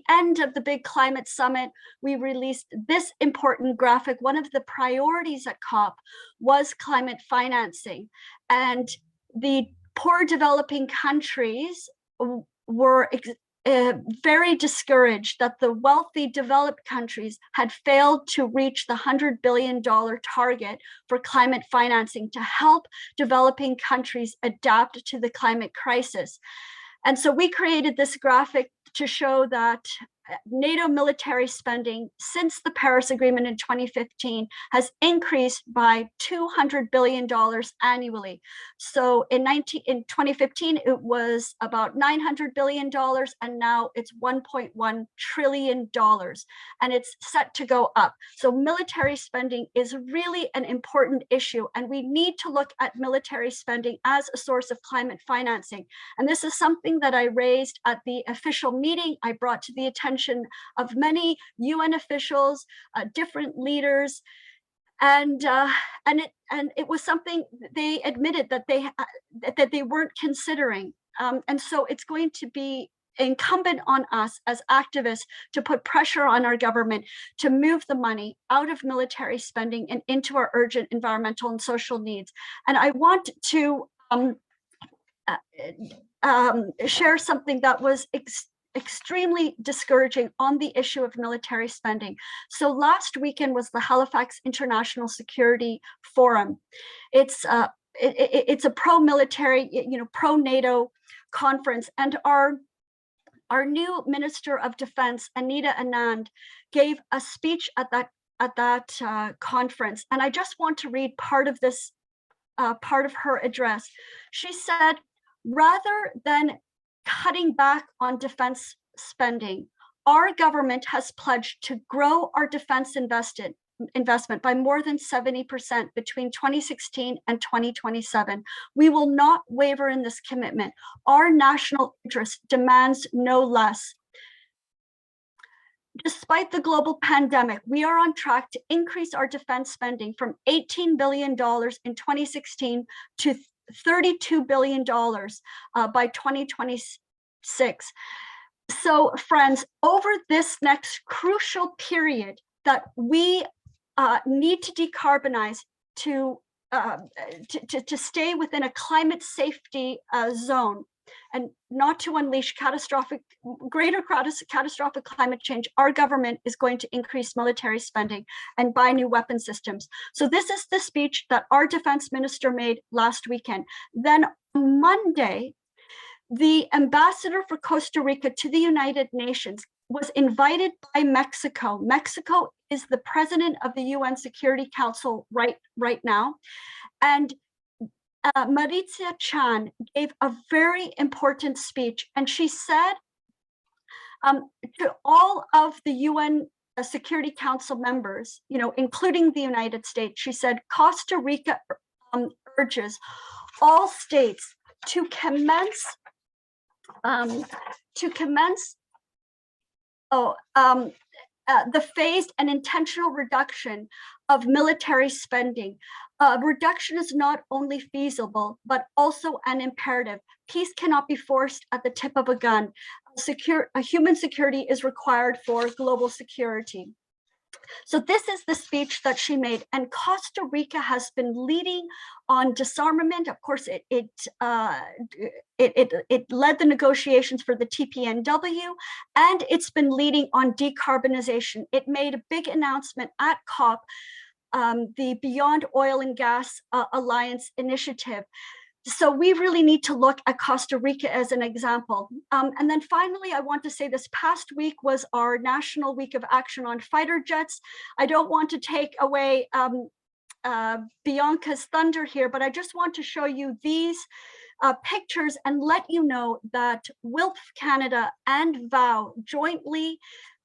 end of the big climate summit, we released this important graphic. One of the priorities at COP was climate financing, and the poor developing countries were very discouraged that the wealthy developed countries had failed to reach the $100 billion target for climate financing to help developing countries adapt to the climate crisis. And so we created this graphic to show that NATO military spending since the Paris Agreement in 2015 has increased by $200 billion annually. So in 2015, it was about $900 billion, and now it's $1.1 trillion, and it's set to go up. So military spending is really an important issue, and we need to look at military spending as a source of climate financing. And this is something that I raised at the official meeting. I brought to the attention of many UN officials, different leaders, and it was something they admitted that they weren't considering. And so it's going to be incumbent on us as activists to put pressure on our government to move the money out of military spending and into our urgent environmental and social needs. And I want to share something that was extremely discouraging on the issue of military spending. So last weekend was the Halifax International Security Forum. It's a pro-military, pro-NATO conference, and our new Minister of Defense, Anita Anand, gave a speech at that conference, and I just want to read part of this, part of her address. She said, rather than cutting back on defense spending, our government has pledged to grow our defense investment by more than 70% between 2016 and 2027. We will not waver in this commitment. Our national interest demands no less. Despite the global pandemic, we are on track to increase our defense spending from $18 billion in 2016 to $32 billion by 2026. So friends, over this next crucial period that we need to decarbonize to stay within a climate safety zone and not to unleash greater catastrophic climate change, our government is going to increase military spending and buy new weapon systems. So this is the speech that our defense minister made last weekend. Then on Monday, the ambassador for Costa Rica to the United Nations was invited by Mexico. Mexico is the president of the UN Security Council right now. And Maritza Chan gave a very important speech, and she said to all of the UN Security Council members, including the United States, she said, Costa Rica urges all states to commence the phased and intentional reduction of military spending. Reduction is not only feasible, but also an imperative. Peace cannot be forced at the tip of a gun. Human security is required for global security. So this is the speech that she made, and Costa Rica has been leading on disarmament. Of course, it led the negotiations for the TPNW, and it's been leading on decarbonization. It made a big announcement at COP, the Beyond Oil and Gas Alliance initiative. So we really need to look at Costa Rica as an example. And then finally, I want to say this past week was our National Week of Action on Fighter Jets. I don't want to take away Bianca's thunder here, but I just want to show you these pictures and let you know that WILPF Canada and VOW jointly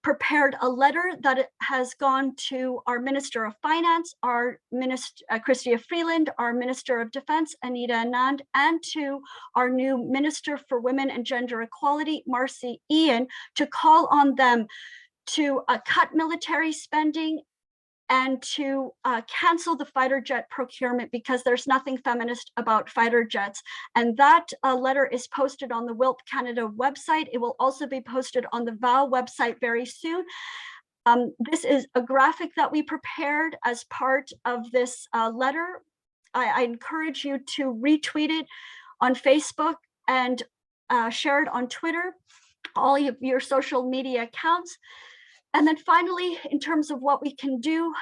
prepared a letter that has gone to our Minister of Finance, our Minister Chrystia Freeland, our Minister of Defense, Anita Anand, and to our new Minister for Women and Gender Equality, Marcy Ian, to call on them to cut military spending and to cancel the fighter jet procurement, because there's nothing feminist about fighter jets. And that letter is posted on the WILP Canada website. It will also be posted on the VOW website very soon. This is a graphic that we prepared as part of this letter. I encourage you to retweet it on Facebook and share it on Twitter, all of your social media accounts. And then finally, in terms of what we can do,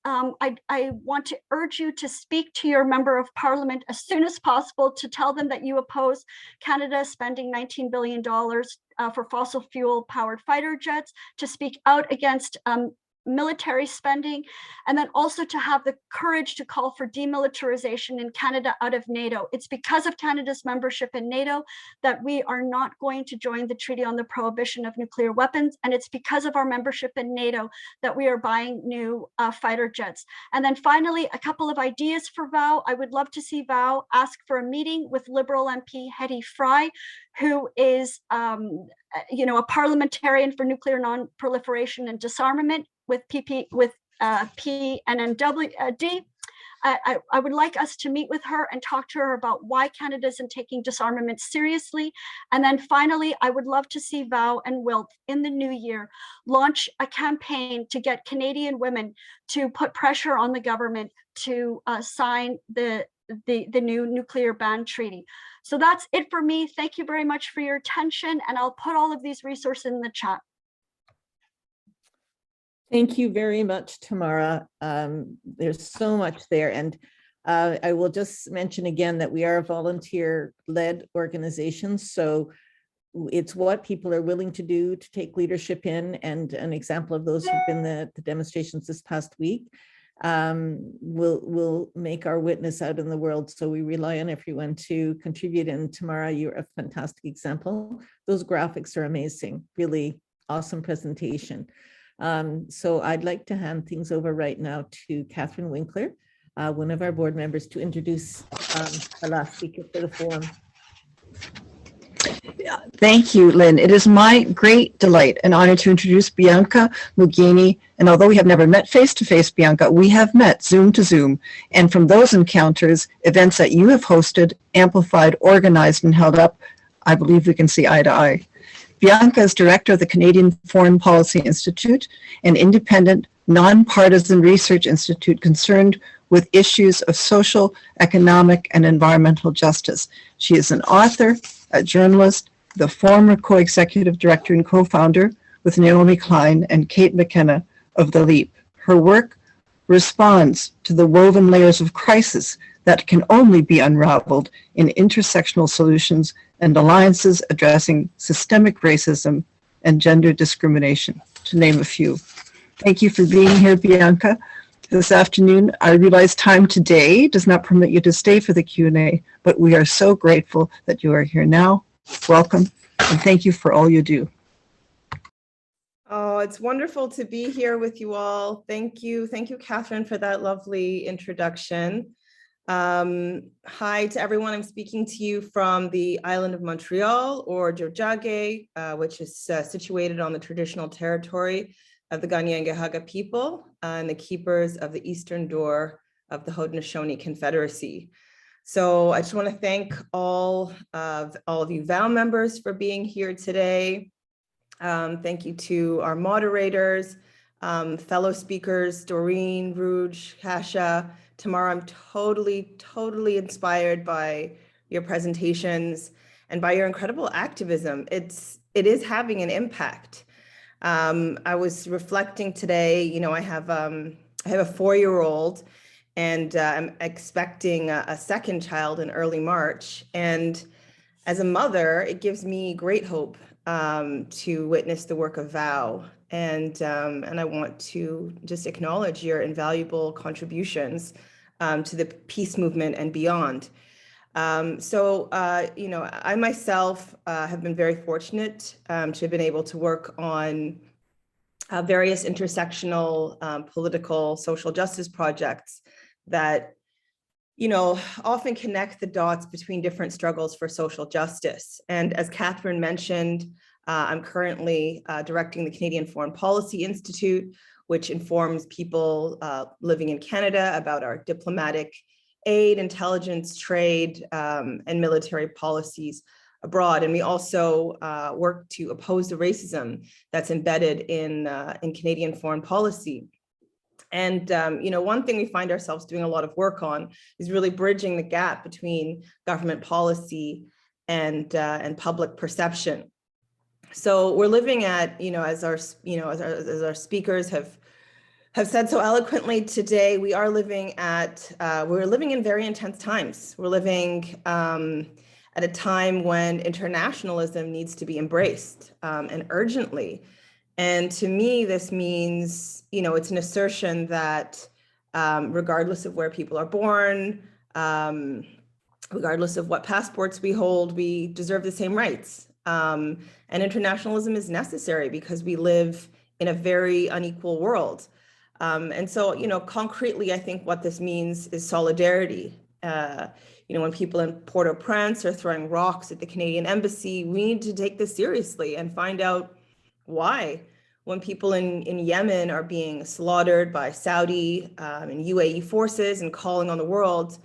I want to urge you to speak to your member of parliament as soon as possible to tell them that you oppose Canada spending $19 billion for fossil fuel powered fighter jets, to speak out against military spending, and then also to have the courage to call for demilitarization in Canada out of NATO. It's because of Canada's membership in NATO that we are not going to join the Treaty on the Prohibition of Nuclear Weapons, and it's because of our membership in NATO that we are buying new fighter jets. And then finally, a couple of ideas for VOW. I would love to see VOW ask for a meeting with Liberal MP Hetty Fry, who is a parliamentarian for nuclear non-proliferation and disarmament with PNNWD. I would like us to meet with her and talk to her about why Canada isn't taking disarmament seriously. And then finally, I would love to see VOW and WILP in the new year launch a campaign to get Canadian women to put pressure on the government to sign the new nuclear ban treaty. So that's it for me. Thank you very much for your attention, and I'll put all of these resources in the chat. Thank you very much, Tamara. There's so much there. And I will just mention again that we are a volunteer-led organization. So it's what people are willing to do to take leadership in. And an example of those have been the demonstrations this past week. Will make our witness out in the world. So we rely on everyone to contribute. And Tamara, you're a fantastic example. Those graphics are amazing, really awesome presentation. So I'd like to hand things over right now to Catherine Winkler, one of our board members, to introduce our last speaker for the forum. Thank you, Lynn. It is my great delight and honor to introduce Bianca Mugini. And although we have never met face-to-face, Bianca, we have met Zoom to Zoom. And from those encounters, events that you have hosted, amplified, organized, and held up, I believe we can see eye to eye. Bianca is director of the Canadian Foreign Policy Institute, an independent, nonpartisan research institute concerned with issues of social, economic, and environmental justice. She is an author, a journalist, the former co-executive director and co-founder with Naomi Klein and Kate McKenna of The Leap. Her work responds to the woven layers of crisis that can only be unraveled in intersectional solutions and alliances addressing systemic racism and gender discrimination, to name a few. Thank you for being here, Bianca. This afternoon, I realize time today does not permit you to stay for the Q&A, but we are so grateful that you are here now. Welcome, and thank you for all you do. Oh, it's wonderful to be here with you all. Thank you, Catherine, for that lovely introduction. Hi to everyone. I'm speaking to you from the island of Montreal, or Tiohtià:ke, which is situated on the traditional territory of the Kanien'kehá:ka people and the keepers of the eastern door of the Haudenosaunee Confederacy. So I just want to thank all of you VOW members for being here today. Thank you to our moderators, fellow speakers, Doreen, Rouge, Kasha, Tamara. I'm totally inspired by your presentations and by your incredible activism. It is having an impact. I was reflecting today, you know, I have a 4-year-old, and I'm expecting a second child in early March. And as a mother, it gives me great hope to witness the work of VOW. And I want to just acknowledge your invaluable contributions to the peace movement and beyond. You know, I myself have been very fortunate to have been able to work on various intersectional political social justice projects that, you know, often connect the dots between different struggles for social justice. And as Catherine mentioned, I'm currently directing the Canadian Foreign Policy Institute, which informs people living in Canada about our diplomatic aid, intelligence, trade, and military policies abroad. And we also work to oppose the racism that's embedded in Canadian foreign policy. And you know, one thing we find ourselves doing a lot of work on is really bridging the gap between government policy and public perception. So we're living at, you know, as our speakers have said so eloquently today, we are living at we're living in very intense times. We're living at a time when internationalism needs to be embraced and urgently. And to me, this means, you know, it's an assertion that regardless of where people are born, regardless of what passports we hold, we deserve the same rights. And internationalism is necessary because we live in a very unequal world. And so, you know, concretely, I think what this means is solidarity. You know, when people in Port-au-Prince are throwing rocks at the Canadian embassy, we need to take this seriously and find out why. When people in Yemen are being slaughtered by Saudi and UAE forces and calling on the world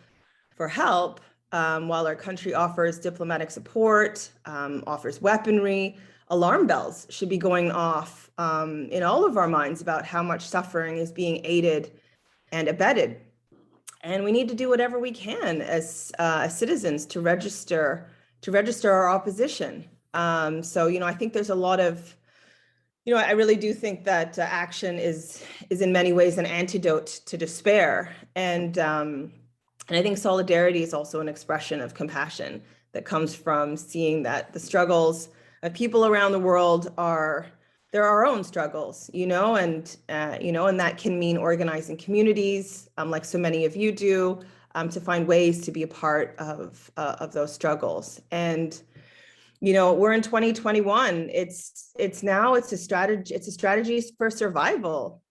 for help, while our country offers diplomatic support, offers weaponry, alarm bells should be going off in all of our minds about how much suffering is being aided and abetted. And we need to do whatever we can as citizens to register our opposition. So, you know, I think there's a lot of, you know, I really do think that action is in many ways an antidote to despair. And I think solidarity is also an expression of compassion that comes from seeing that the struggles of people around the world they're our own struggles, you know, and that can mean organizing communities, like so many of you do, to find ways to be a part of those struggles. And, you know, we're in 2021. It's a strategy for survival,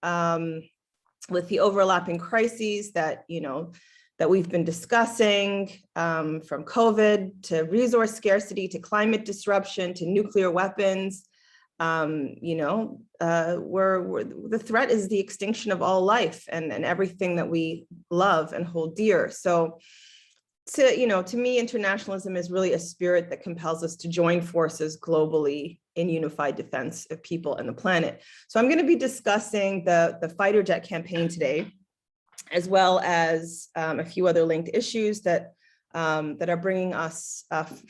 with the overlapping crises that, you know, that we've been discussing, from COVID to resource scarcity to climate disruption to nuclear weapons. The threat is the extinction of all life and everything that we love and hold dear. So to me, internationalism is really a spirit that compels us to join forces globally in unified defense of people and the planet. So I'm going to be discussing the fighter jet campaign today, as well as a few other linked issues that are bringing us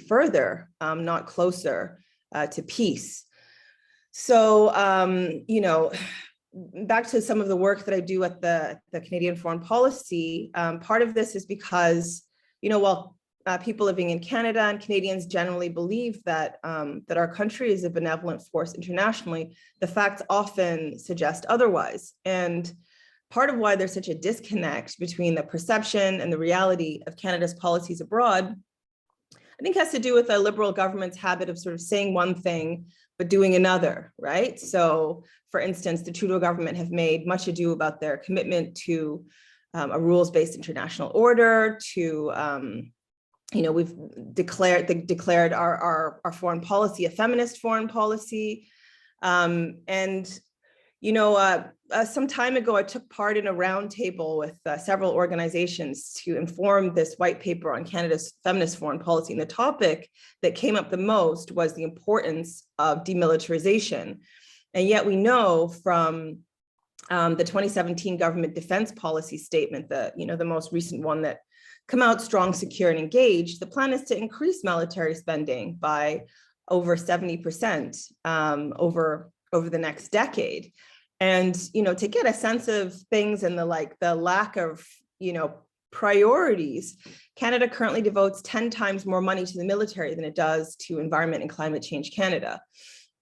further, not closer, to peace. So, back to some of the work that I do at the Canadian Foreign Policy, part of this is because, while people living in Canada and Canadians generally believe that our country is a benevolent force internationally, the facts often suggest otherwise. And part of why there's such a disconnect between the perception and the reality of Canada's policies abroad, I think has to do with a Liberal government's habit of sort of saying one thing, but doing another, right? So for instance, the Trudeau government have made much ado about their commitment to a rules-based international order, to, we've declared our foreign policy a feminist foreign policy. Some time ago, I took part in a roundtable with several organizations to inform this white paper on Canada's feminist foreign policy. And the topic that came up the most was the importance of demilitarization. And yet we know from the 2017 government defense policy statement, the most recent one that come out, strong, secure, and engaged, the plan is to increase military spending by over 70% over the next decade. And, to get a sense of things and the lack of, priorities, Canada currently devotes 10 times more money to the military than it does to Environment and Climate Change Canada.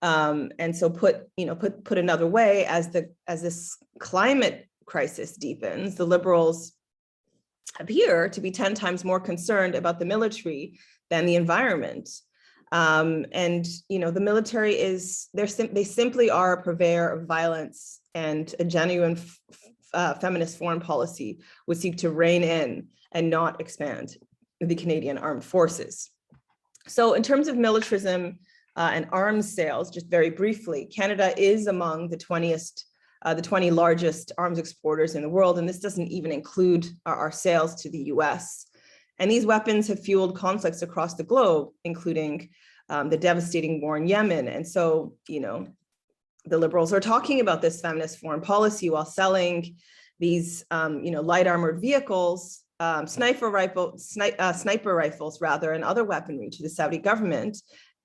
And so put another way, as this climate crisis deepens, the Liberals appear to be 10 times more concerned about the military than the environment. The military they simply are a purveyor of violence, and a genuine feminist foreign policy would seek to rein in and not expand the Canadian armed forces. So in terms of militarism and arms sales, just very briefly, Canada is among the 20 largest arms exporters in the world, and this doesn't even include our sales to the US. And these weapons have fueled conflicts across the globe, including the devastating war in Yemen. And so, the Liberals are talking about this feminist foreign policy while selling these, light armored vehicles, sniper rifles, and other weaponry to the Saudi government,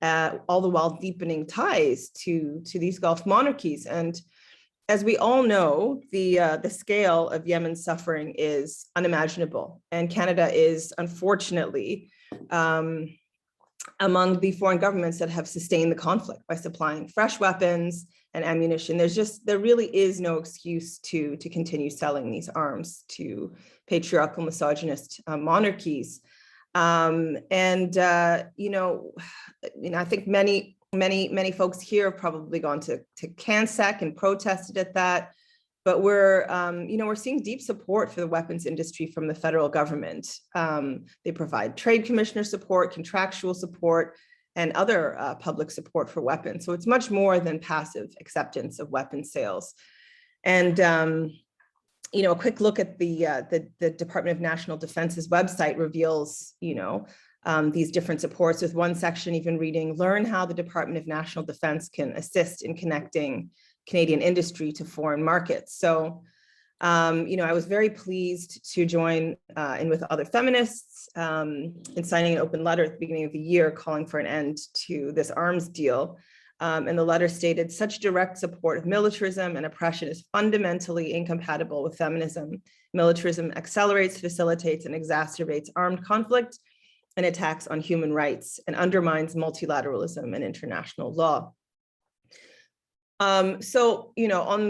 all the while deepening ties to these Gulf monarchies. And as we all know, the scale of Yemen's suffering is unimaginable, and Canada is unfortunately among the foreign governments that have sustained the conflict by supplying fresh weapons and ammunition. There really is no excuse to continue selling these arms to patriarchal, misogynist monarchies. I think many folks here have probably gone to CANSEC and protested at that, but we're seeing deep support for the weapons industry from the federal government. They provide trade commissioner support, contractual support, and other public support for weapons. So it's much more than passive acceptance of weapon sales. And a quick look at the Department of National Defense's website reveals, these different supports, with one section even reading, learn how the Department of National Defense can assist in connecting Canadian industry to foreign markets. So, I was very pleased to join in with other feminists in signing an open letter at the beginning of the year calling for an end to this arms deal. And the letter stated, such direct support of militarism and oppression is fundamentally incompatible with feminism. Militarism accelerates, facilitates, and exacerbates armed conflict and attacks on human rights, and undermines multilateralism and international law. So, on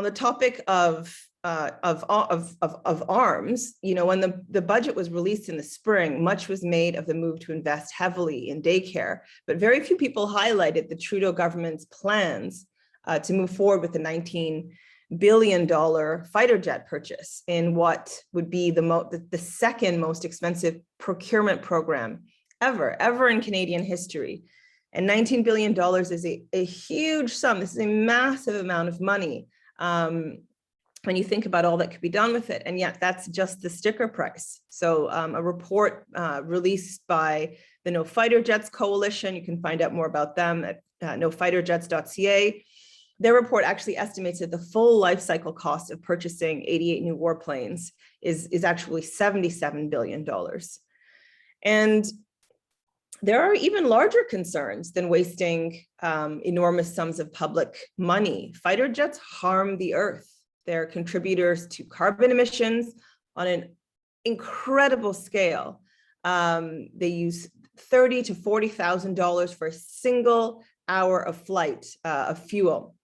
the topic of arms, when the budget was released in the spring, much was made of the move to invest heavily in daycare, but very few people highlighted the Trudeau government's plans to move forward with the $19 billion fighter jet purchase in what would be the second most expensive procurement program ever in Canadian history. And $19 billion is a huge sum. This is a massive amount of money when you think about all that could be done with it. And yet that's just the sticker price. So a report released by the No Fighter Jets Coalition, you can find out more about them at nofighterjets.ca. Their report actually estimates that the full life cycle cost of purchasing 88 new warplanes is actually $77 billion. And there are even larger concerns than wasting enormous sums of public money. Fighter jets harm the earth. They're contributors to carbon emissions on an incredible scale. They use $30,000 to $40,000 for a single hour of flight of fuel.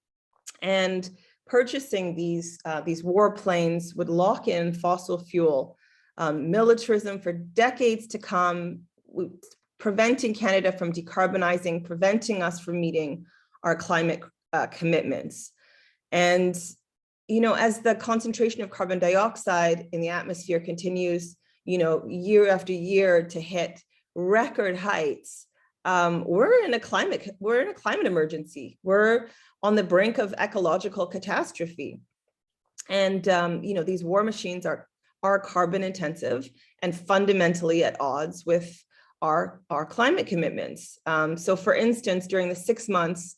And purchasing these warplanes would lock in fossil fuel militarism for decades to come, preventing Canada from decarbonizing, preventing us from meeting our climate commitments. And, you know, as the concentration of carbon dioxide in the atmosphere continues, you know, year after year to hit record heights, we're in a climate emergency. We're on the brink of ecological catastrophe. And, you know, these war machines are carbon intensive and fundamentally at odds with our climate commitments. So for instance, during the 6 months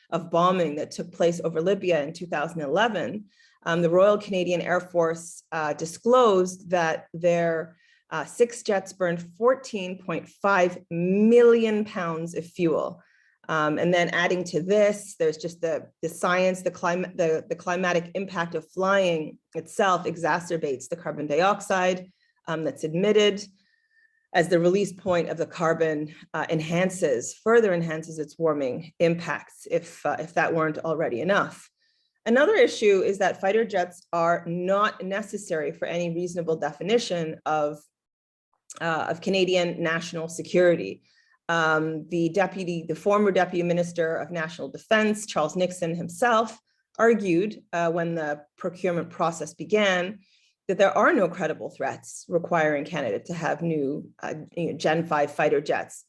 of bombing that took place over Libya in 2011, the Royal Canadian Air Force disclosed that their 6 jets burned 14.5 million pounds of fuel. And then adding to this, there's just the science, the climatic impact of flying itself exacerbates the carbon dioxide that's emitted, as the release point of the carbon further enhances its warming impacts, if that weren't already enough. Another issue is that fighter jets are not necessary for any reasonable definition of Canadian national security. The former Deputy Minister of National Defense, Charles Nixon himself, argued when the procurement process began that there are no credible threats requiring Canada to have new Gen 5 fighter jets.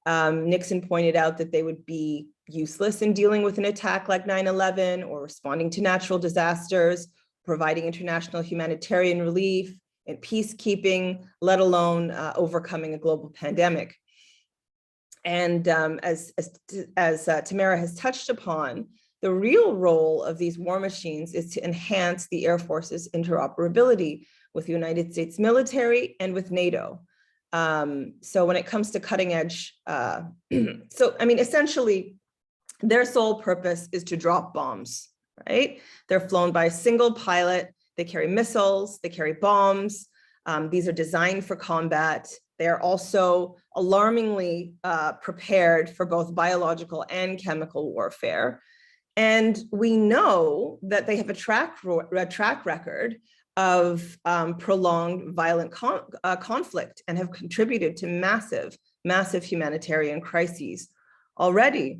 Nixon pointed out that they would be useless in dealing with an attack like 9/11 or responding to natural disasters, providing international humanitarian relief and peacekeeping, let alone overcoming a global pandemic. And as Tamara has touched upon, the real role of these war machines is to enhance the Air Force's interoperability with the United States military and with NATO. So when it comes to cutting edge, essentially, their sole purpose is to drop bombs, right? They're flown by a single pilot. They carry missiles, they carry bombs. These are designed for combat. They are also alarmingly prepared for both biological and chemical warfare. And we know that they have a track record of prolonged violent conflict and have contributed to massive humanitarian crises already.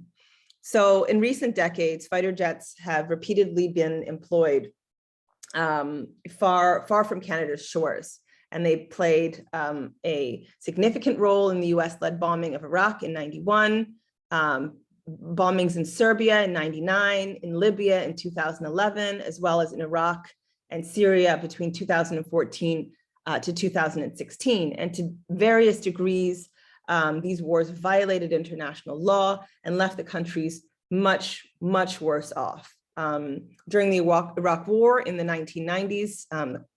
So in recent decades, fighter jets have repeatedly been employed far from Canada's shores. And they played a significant role in the US-led bombing of Iraq in '91, bombings in Serbia in '99, in Libya in 2011, as well as in Iraq and Syria between 2014 to 2016. And to various degrees, these wars violated international law and left the countries much worse off. During the Iraq War in the 1990s,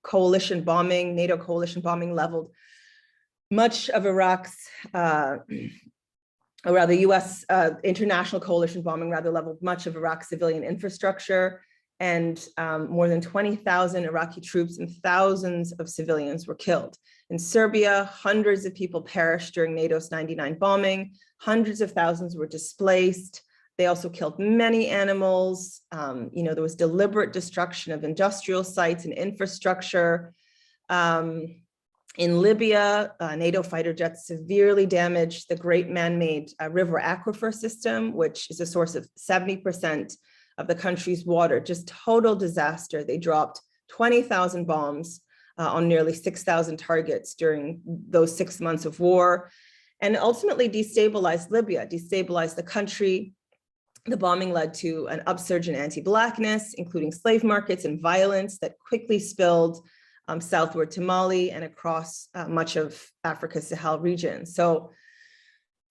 coalition bombing, NATO coalition bombing leveled much of Iraq's, the US international coalition bombing leveled much of Iraq's civilian infrastructure, and more than 20,000 Iraqi troops and thousands of civilians were killed. In Serbia, hundreds of people perished during NATO's '99 bombing, hundreds of thousands were displaced. They also killed many animals. There was deliberate destruction of industrial sites and infrastructure. In Libya, NATO fighter jets severely damaged the great man-made river aquifer system, which is a source of 70% of the country's water, just total disaster. They dropped 20,000 bombs on nearly 6,000 targets during those 6 months of war, and ultimately destabilized Libya, destabilized the country. The bombing led to an upsurge in anti-Blackness, including slave markets and violence that quickly spilled southward to Mali and across much of Africa's Sahel region. So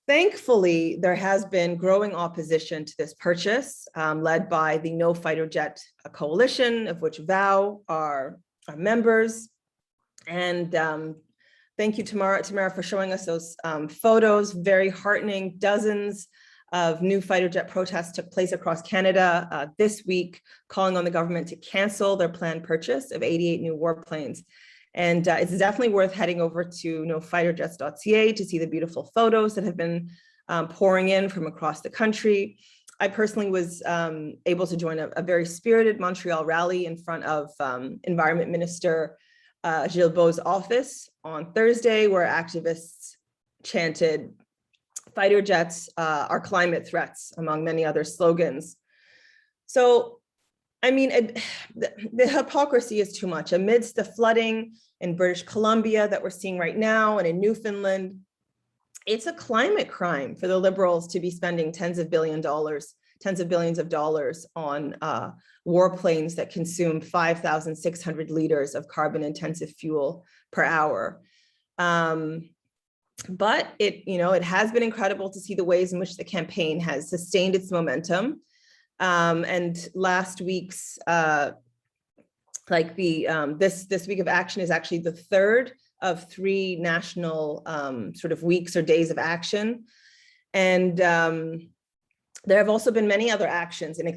thankfully, there has been growing opposition to this purchase, led by the No Fighter Jet Coalition, of which VOW are members. And thank you, Tamara, for showing us those photos, very heartening. Dozens of new fighter jet protests took place across Canada this week, calling on the government to cancel their planned purchase of 88 new warplanes. And it's definitely worth heading over to nofighterjets.ca to see the beautiful photos that have been pouring in from across the country. I personally was able to join a very spirited Montreal rally in front of Environment Minister Gilles Beau's office on Thursday, where activists chanted, "Fighter jets are climate threats," among many other slogans. So, I mean, the hypocrisy is too much. Amidst the flooding in British Columbia that we're seeing right now and in Newfoundland, it's a climate crime for the Liberals to be spending tens of billions of dollars on warplanes that consume 5,600 liters of carbon-intensive fuel per hour. But it has been incredible to see the ways in which the campaign has sustained its momentum. And last week's, this week of action is actually the third of 3 national sort of weeks or days of action. And there have also been many other actions in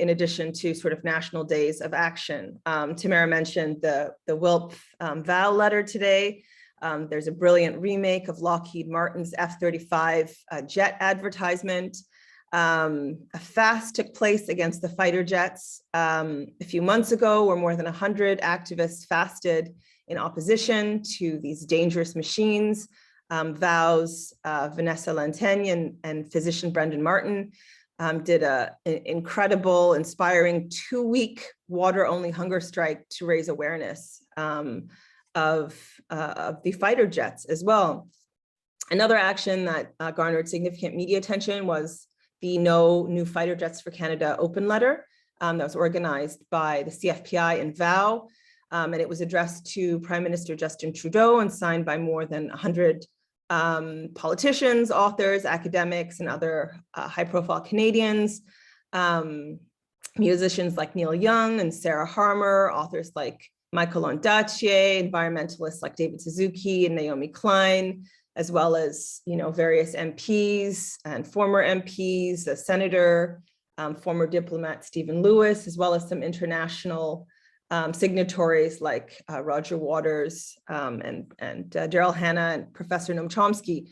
addition to sort of national days of action. Tamara mentioned the WILP vow letter today. There's a brilliant remake of Lockheed Martin's F-35 jet advertisement. A fast took place against the fighter jets a few months ago, where more than 100 activists fasted in opposition to these dangerous machines. VOW's Vanessa Lantaigne and physician Brendan Martin did an incredible, inspiring 2-week water-only hunger strike to raise awareness of the fighter jets as well. Another action that garnered significant media attention was the No New Fighter Jets for Canada open letter that was organized by the CFPI and VOW, and it was addressed to Prime Minister Justin Trudeau and signed by more than 100 politicians, authors, academics, and other high-profile Canadians, musicians like Neil Young and Sarah Harmer, authors like Michael Ondaatje, environmentalists like David Suzuki and Naomi Klein, as well as various MPs and former MPs, a senator, former diplomat Stephen Lewis, as well as some international signatories like Roger Waters and Daryl Hannah and Professor Noam Chomsky.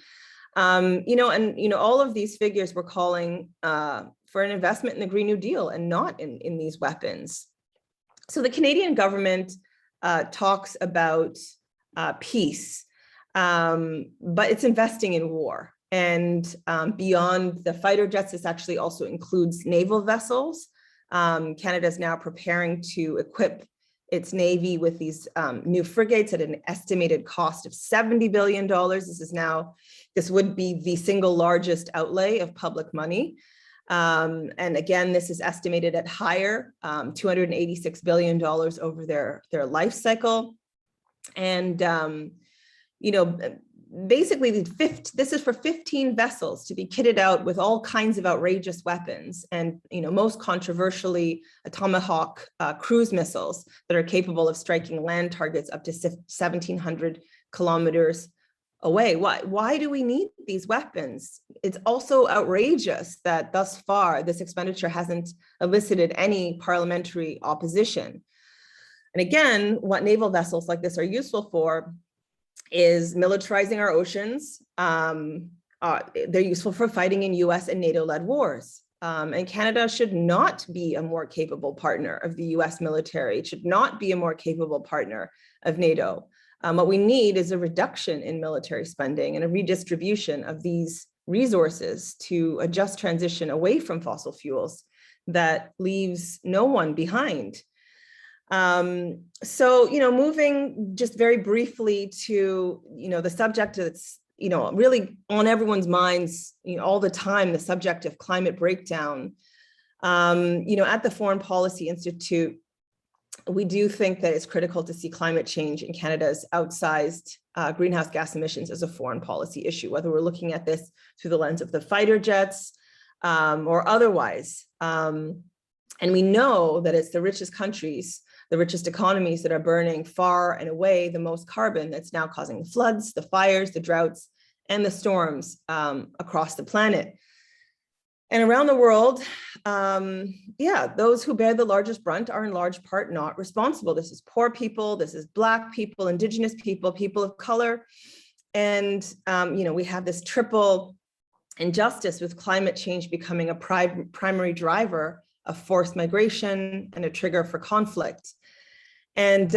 All of these figures were calling for an investment in the Green New Deal and not in these weapons. So the Canadian government talks about peace, but it's investing in war. And beyond the fighter jets, this actually also includes naval vessels. Canada is now preparing to equip its Navy with these new frigates at an estimated cost of $70 billion. This would be the single largest outlay of public money. And again, this is estimated at higher, $286 billion over their life cycle. And, basically this is for 15 vessels to be kitted out with all kinds of outrageous weapons. And, most controversially, a Tomahawk cruise missiles that are capable of striking land targets up to 1,700 kilometers away. Why do we need these weapons? It's also outrageous that thus far this expenditure hasn't elicited any parliamentary opposition. And again, what naval vessels like this are useful for is militarizing our oceans. They're useful for fighting in US and NATO-led wars. And Canada should not be a more capable partner of the US military. It should not be a more capable partner of NATO. What we need is a reduction in military spending and a redistribution of these resources to a just transition away from fossil fuels that leaves no one behind. So, moving just very briefly to, the subject that's, really on everyone's minds, all the time, the subject of climate breakdown. At the Foreign Policy Institute, we do think that it's critical to see climate change in Canada's outsized greenhouse gas emissions as a foreign policy issue, whether we're looking at this through the lens of the fighter jets or otherwise. And we know that it's the richest countries, the richest economies that are burning far and away the most carbon that's now causing the floods, the fires, the droughts, and the storms across the planet. And around the world, those who bear the largest brunt are in large part not responsible. This is poor people, this is Black people, Indigenous people, people of color. And, we have this triple injustice with climate change becoming a primary driver of forced migration and a trigger for conflict. And,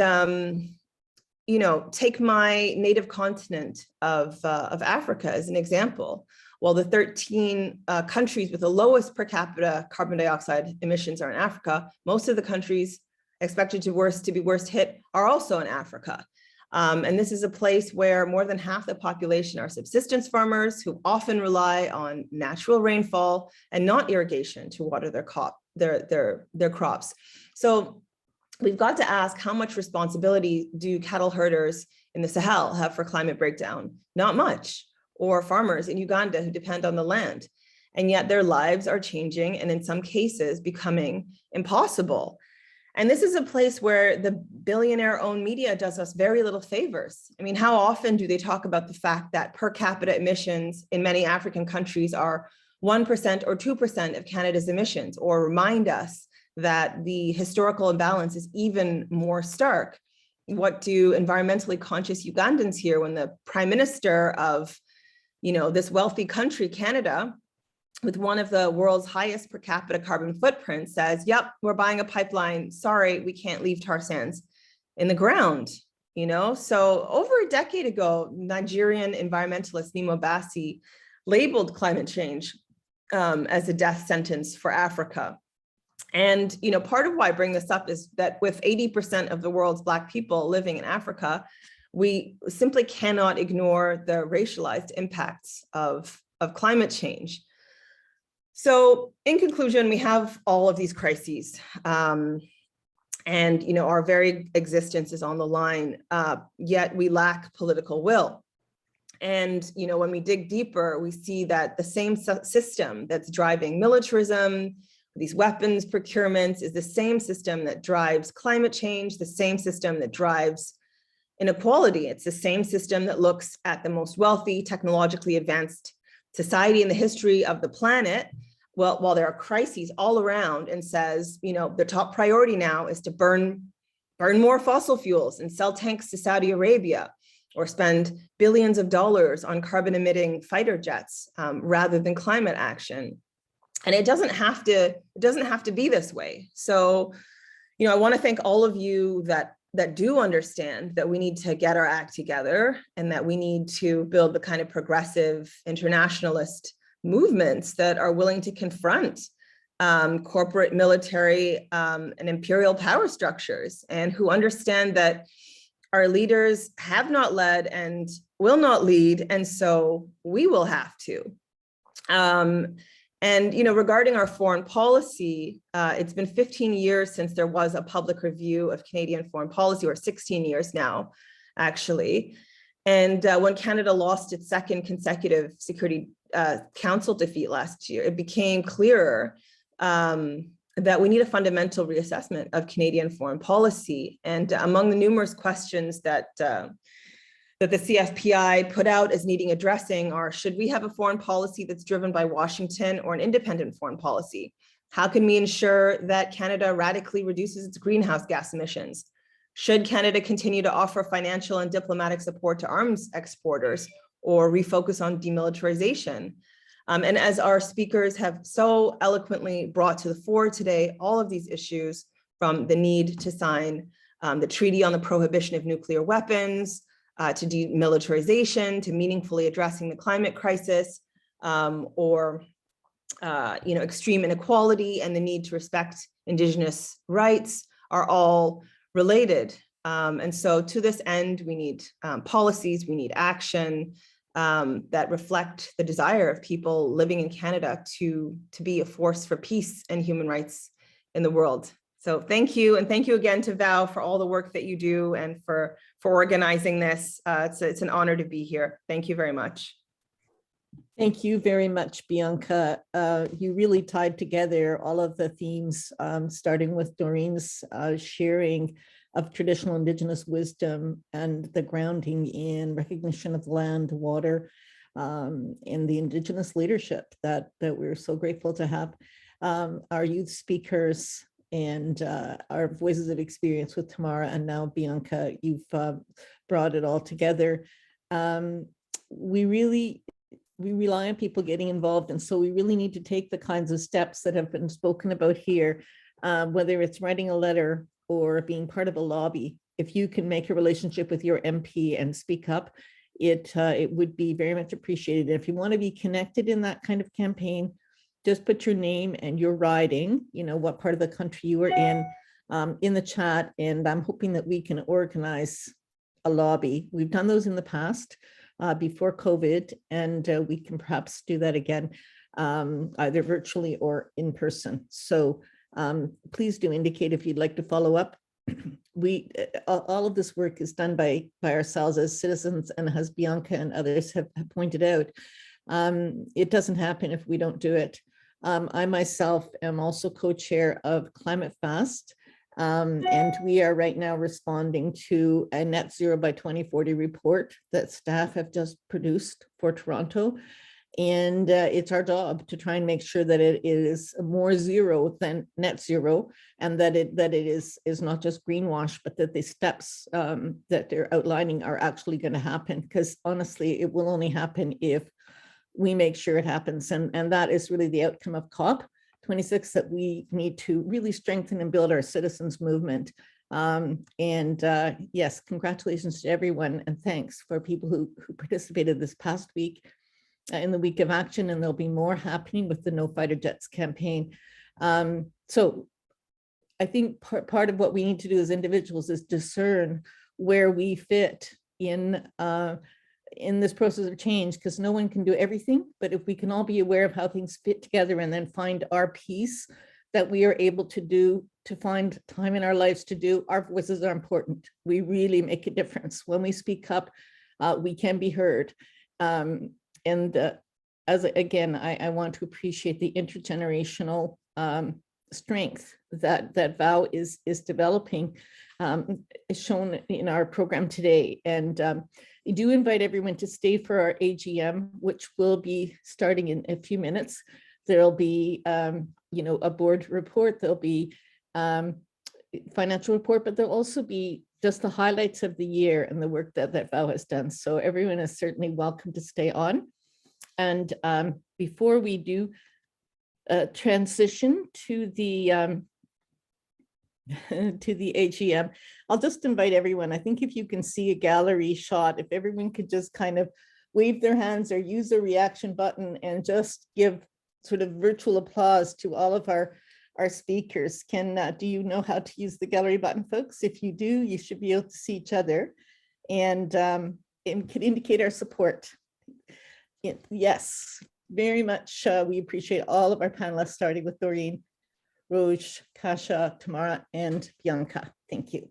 take my native continent of Africa as an example. While the 13 countries with the lowest per capita carbon dioxide emissions are in Africa, most of the countries expected to be worst hit are also in Africa. And this is a place where more than half the population are subsistence farmers who often rely on natural rainfall and not irrigation to water their crops. So we've got to ask, how much responsibility do cattle herders in the Sahel have for climate breakdown? Not much. Or farmers in Uganda who depend on the land. And yet their lives are changing and in some cases becoming impossible. And this is a place where the billionaire-owned media does us very little favors. I mean, how often do they talk about the fact that per capita emissions in many African countries are 1% or 2% of Canada's emissions, or remind us that the historical imbalance is even more stark? What do environmentally conscious Ugandans hear when the Prime Minister of this wealthy country, Canada, with one of the world's highest per capita carbon footprints, says, yep, we're buying a pipeline. Sorry, we can't leave tar sands in the ground. So over a decade ago, Nigerian environmentalist Nimo Bassi labeled climate change as a death sentence for Africa. And, part of why I bring this up is that with 80% of the world's Black people living in Africa, we simply cannot ignore the racialized impacts of climate change. So in conclusion, we have all of these crises and, our very existence is on the line, yet we lack political will. And, when we dig deeper, we see that the same system that's driving militarism, these weapons procurements, is the same system that drives climate change, the same system that drives inequality. It's the same system that looks at the most wealthy, technologically advanced society in the history of the planet, while there are crises all around, and says, the top priority now is to burn more fossil fuels and sell tanks to Saudi Arabia, or spend billions of dollars on carbon emitting fighter jets rather than climate action. And it doesn't have to be this way. So, I want to thank all of you that do understand that we need to get our act together and that we need to build the kind of progressive internationalist movements that are willing to confront corporate, military, and imperial power structures, and who understand that our leaders have not led and will not lead, and so we will have to. And, regarding our foreign policy, it's been 15 years since there was a public review of Canadian foreign policy, or 16 years now, actually. And when Canada lost its second consecutive Security Council defeat last year, it became clearer that we need a fundamental reassessment of Canadian foreign policy. And among the numerous questions that the CFPI put out as needing addressing are, should we have a foreign policy that's driven by Washington or an independent foreign policy? How can we ensure that Canada radically reduces its greenhouse gas emissions? Should Canada continue to offer financial and diplomatic support to arms exporters, or refocus on demilitarization? And as our speakers have so eloquently brought to the fore today, all of these issues, from the need to sign the Treaty on the Prohibition of Nuclear Weapons, to demilitarization, to meaningfully addressing the climate crisis, or extreme inequality and the need to respect Indigenous rights are all related. And so to this end, we need policies, we need action that reflect the desire of people living in Canada to be a force for peace and human rights in the world. So thank you. And thank you again to Val for all the work that you do and for organizing this. It's an honor to be here. Thank you very much. Thank you very much, Bianca. You really tied together all of the themes, starting with Doreen's sharing of traditional Indigenous wisdom and the grounding in recognition of land, water, and the Indigenous leadership that we're so grateful to have. Our youth speakers and our voices of experience with Tamara and now Bianca, you've brought it all together. We rely on people getting involved, and so we really need to take the kinds of steps that have been spoken about here, whether it's writing a letter or being part of a lobby. If you can make a relationship with your MP and speak up, it would be very much appreciated. If you want to be connected in that kind of campaign, just put your name and your riding, what part of the country you are in the chat, and I'm hoping that we can organize a lobby. We've done those in the past before COVID, and we can perhaps do that again, either virtually or in person. So please do indicate if you'd like to follow up. All of this work is done by ourselves as citizens, and as Bianca and others have pointed out, it doesn't happen if we don't do it. I myself am also co-chair of Climate Fast, and we are right now responding to a net zero by 2040 report that staff have just produced for Toronto. And it's our job to try and make sure that it is more zero than net zero, and that it is not just greenwash, but that the steps that they're outlining are actually going to happen. Because honestly, it will only happen if we make sure it happens. And that is really the outcome of COP26, that we need to really strengthen and build our citizens movement. Yes, congratulations to everyone, and thanks for people who participated this past week in the week of action, and there'll be more happening with the No Fighter Jets campaign. So I think part of what we need to do as individuals is discern where we fit in this process of change, because no one can do everything. But if we can all be aware of how things fit together and then find our piece that we are able to do, to find time in our lives to do, our voices are important. We really make a difference. When we speak up, we can be heard. As again, I want to appreciate the intergenerational strength that Val is developing, is shown in our program today. And I do invite everyone to stay for our AGM, which will be starting in a few minutes. There'll be, a board report. There'll be financial report, but there'll also be just the highlights of the year and the work that Val has done. So everyone is certainly welcome to stay on. And before we do transition to the AGM, I'll just invite everyone. I think if you can see a gallery shot, if everyone could just kind of wave their hands or use the reaction button and just give sort of virtual applause to all of our speakers. Do you know how to use the gallery button, folks? If you do, you should be able to see each other and it can indicate our support. Yes, very much. We appreciate all of our panelists, starting with Doreen, Roj, Kasha, Tamara, and Bianca. Thank you.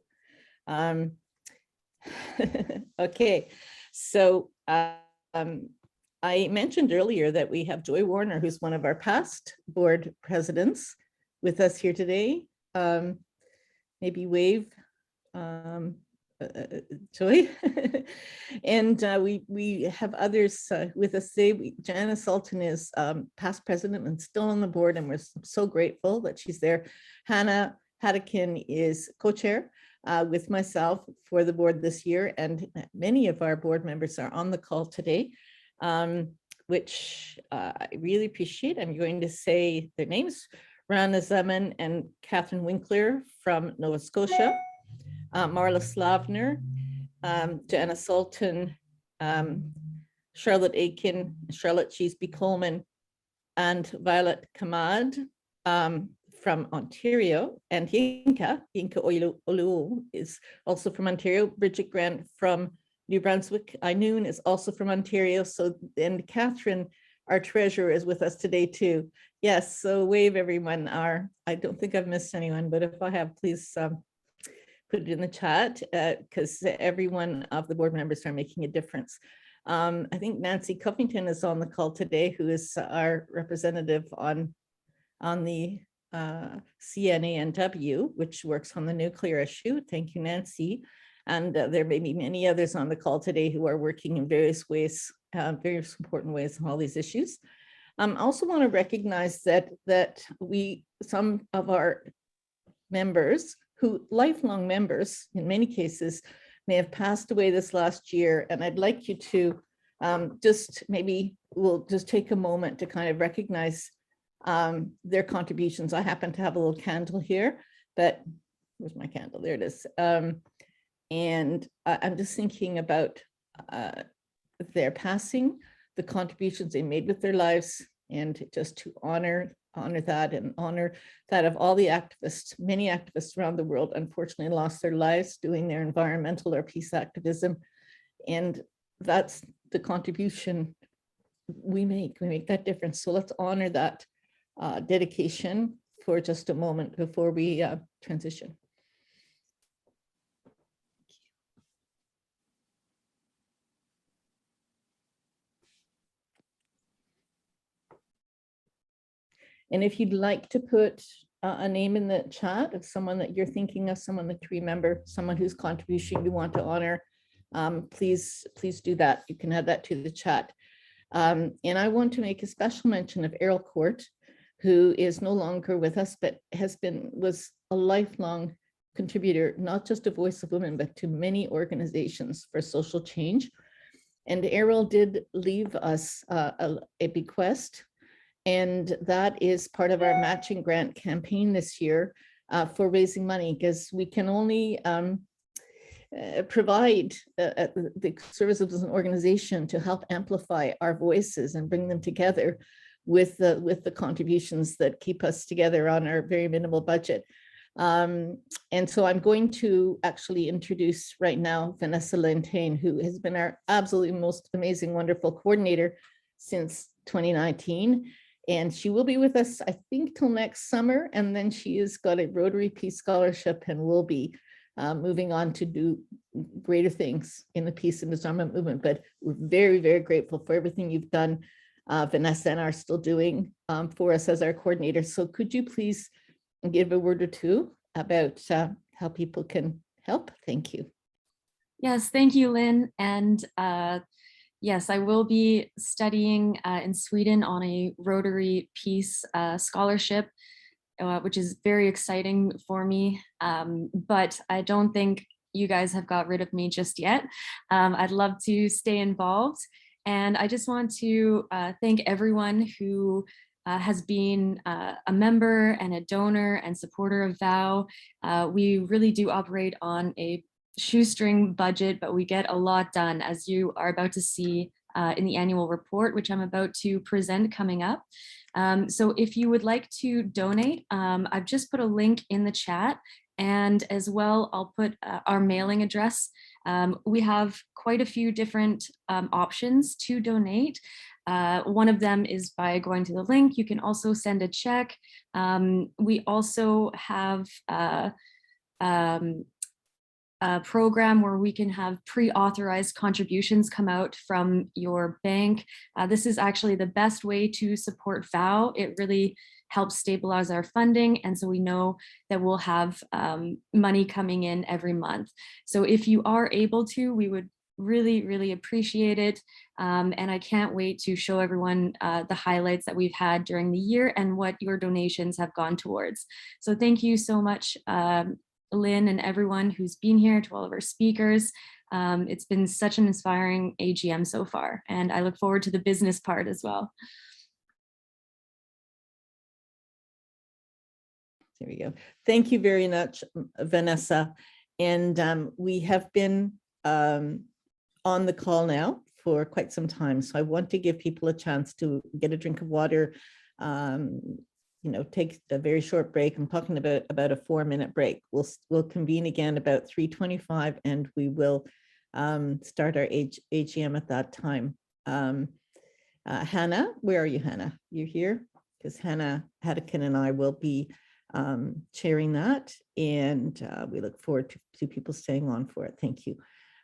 Okay, so I mentioned earlier that we have Joy Warner, who's one of our past board presidents, with us here today. Maybe wave, Joy. And we have others with us today. Janice Sultan is past president and still on the board, and we're so grateful that she's there. Hannah Haddokin is co-chair with myself for the board this year, and many of our board members are on the call today, which I really appreciate. I'm going to say their names: Rana Zeman and Catherine Winkler from Nova Scotia, Marla Slavner, Janice Sultan, Charlotte Aiken, Charlotte Cheeseby Coleman, and Violet Kamad from Ontario, and Yinka Olu is also from Ontario. Bridget Grant from New Brunswick. Ainoon is also from Ontario. So, and Catherine, our treasurer, is with us today too. Yes, so wave everyone. I don't think I've missed anyone, but if I have, please put it in the chat because every one of the board members are making a difference. I think Nancy Covington is on the call today, who is our representative on the CNANW, which works on the nuclear issue. Thank you, Nancy. And there may be many others on the call today who are working in various ways, various important ways on all these issues. I also want to recognize that some of our members who lifelong members in many cases may have passed away this last year. And I'd like you to we'll just take a moment to kind of recognize their contributions. I happen to have a little candle here, but where's my candle? There it is. And I'm just thinking about their passing, the contributions they made with their lives, and just to honor that and honor that of all the activists. Many activists around the world unfortunately lost their lives doing their environmental or peace activism. And that's the contribution we make that difference. So let's honor that dedication for just a moment before we transition. And if you'd like to put a name in the chat of someone that you're thinking of, someone that you remember, someone whose contribution you want to honor, please do that. You can add that to the chat. And I want to make a special mention of Errol Court, who is no longer with us, but was a lifelong contributor, not just to Voice of Women, but to many organizations for social change. And Errol did leave us a bequest, and that is part of our matching grant campaign this year for raising money, because we can only provide the services as an organization to help amplify our voices and bring them together with the contributions that keep us together on our very minimal budget. And so I'm going to actually introduce right now Vanessa Lentane, who has been our absolutely most amazing, wonderful coordinator since 2019. And she will be with us, I think, till next summer. And then she has got a Rotary Peace Scholarship and will be moving on to do greater things in the peace and disarmament movement. But we're very, very grateful for everything you've done, Vanessa, and are still doing for us as our coordinator. So could you please give a word or two about how people can help? Thank you. Yes, thank you, Lynn. And yes, I will be studying in Sweden on a Rotary Peace Scholarship, which is very exciting for me. But I don't think you guys have got rid of me just yet. I'd love to stay involved. And I just want to thank everyone who has been a member and a donor and supporter of VOW. We really do operate on a shoestring budget, but we get a lot done, as you are about to see in the annual report, which I'm about to present coming up. So if you would like to donate, I've just put a link in the chat, and as well, I'll put our mailing address. We have quite a few different options to donate. One of them is by going to the link. You can also send a check. We also have a program where we can have pre-authorized contributions come out from your bank. This is actually the best way to support VOW. It really helps stabilize our funding, and so we know that we'll have money coming in every month. So if you are able to, we would really, really appreciate it. And I can't wait to show everyone the highlights that we've had during the year and what your donations have gone towards. So thank you so much, Lynn, and everyone who's been here, to all of our speakers. It's been such an inspiring AGM so far, and I look forward to the business part as well. There we go. Thank you very much, Vanessa. And we have been on the call now for quite some time, so I want to give people a chance to get a drink of water, take a very short break. I'm talking about a 4-minute break. We'll convene again about 3:25, and we will start our AGM at that time. Hannah, where are you, Hannah? You're here? Because Hannah Haddocken and I will be chairing that, and we look forward to people staying on for it. Thank you.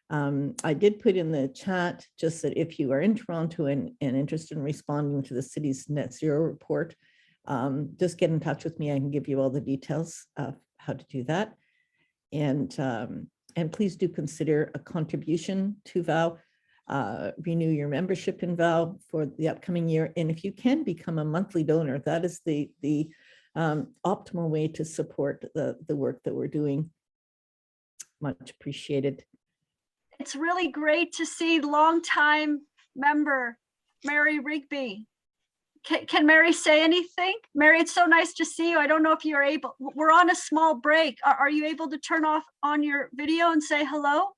I did put in the chat just that if you are in Toronto and interested in responding to the city's net zero report, just get in touch with me. I can give you all the details of how to do that. And please do consider a contribution to VOW. Renew your membership in VOW for the upcoming year. And if you can become a monthly donor, that is the optimal way to support the work that we're doing. Much appreciated. It's really great to see longtime member Mary Rigby. Can Mary say anything? Mary, it's so nice to see you. I don't know if you're able, we're on a small break. Are you able to turn off on your video and say hello?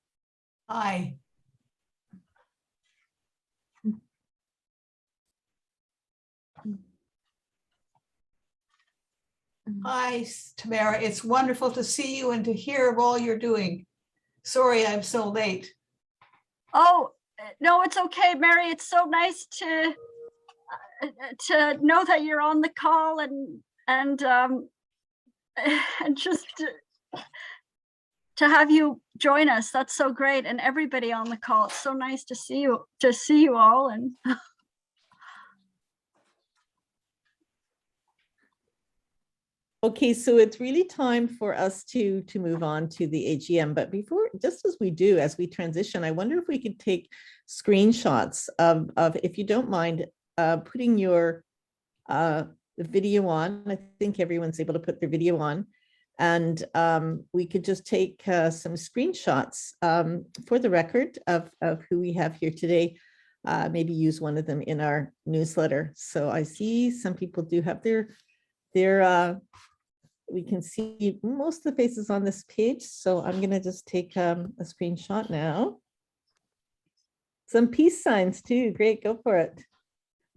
Hi. Hi, Tamara. It's wonderful to see you and to hear of all you're doing. Sorry, I'm so late. Oh, no, it's okay, Mary. It's so nice to know that you're on the call and just to have you join us. That's so great, and everybody on the call. It's so nice to see you all. And okay, so it's really time for us to move on to the AGM. But before, just as we transition, I wonder if we could take screenshots of if you don't mind, putting your video on. I think everyone's able to put their video on, and we could just take some screenshots for the record of who we have here today. Maybe use one of them in our newsletter. So I see some people do have their we can see most of the faces on this page. So I'm going to just take a screenshot now. Some peace signs too. Great, go for it.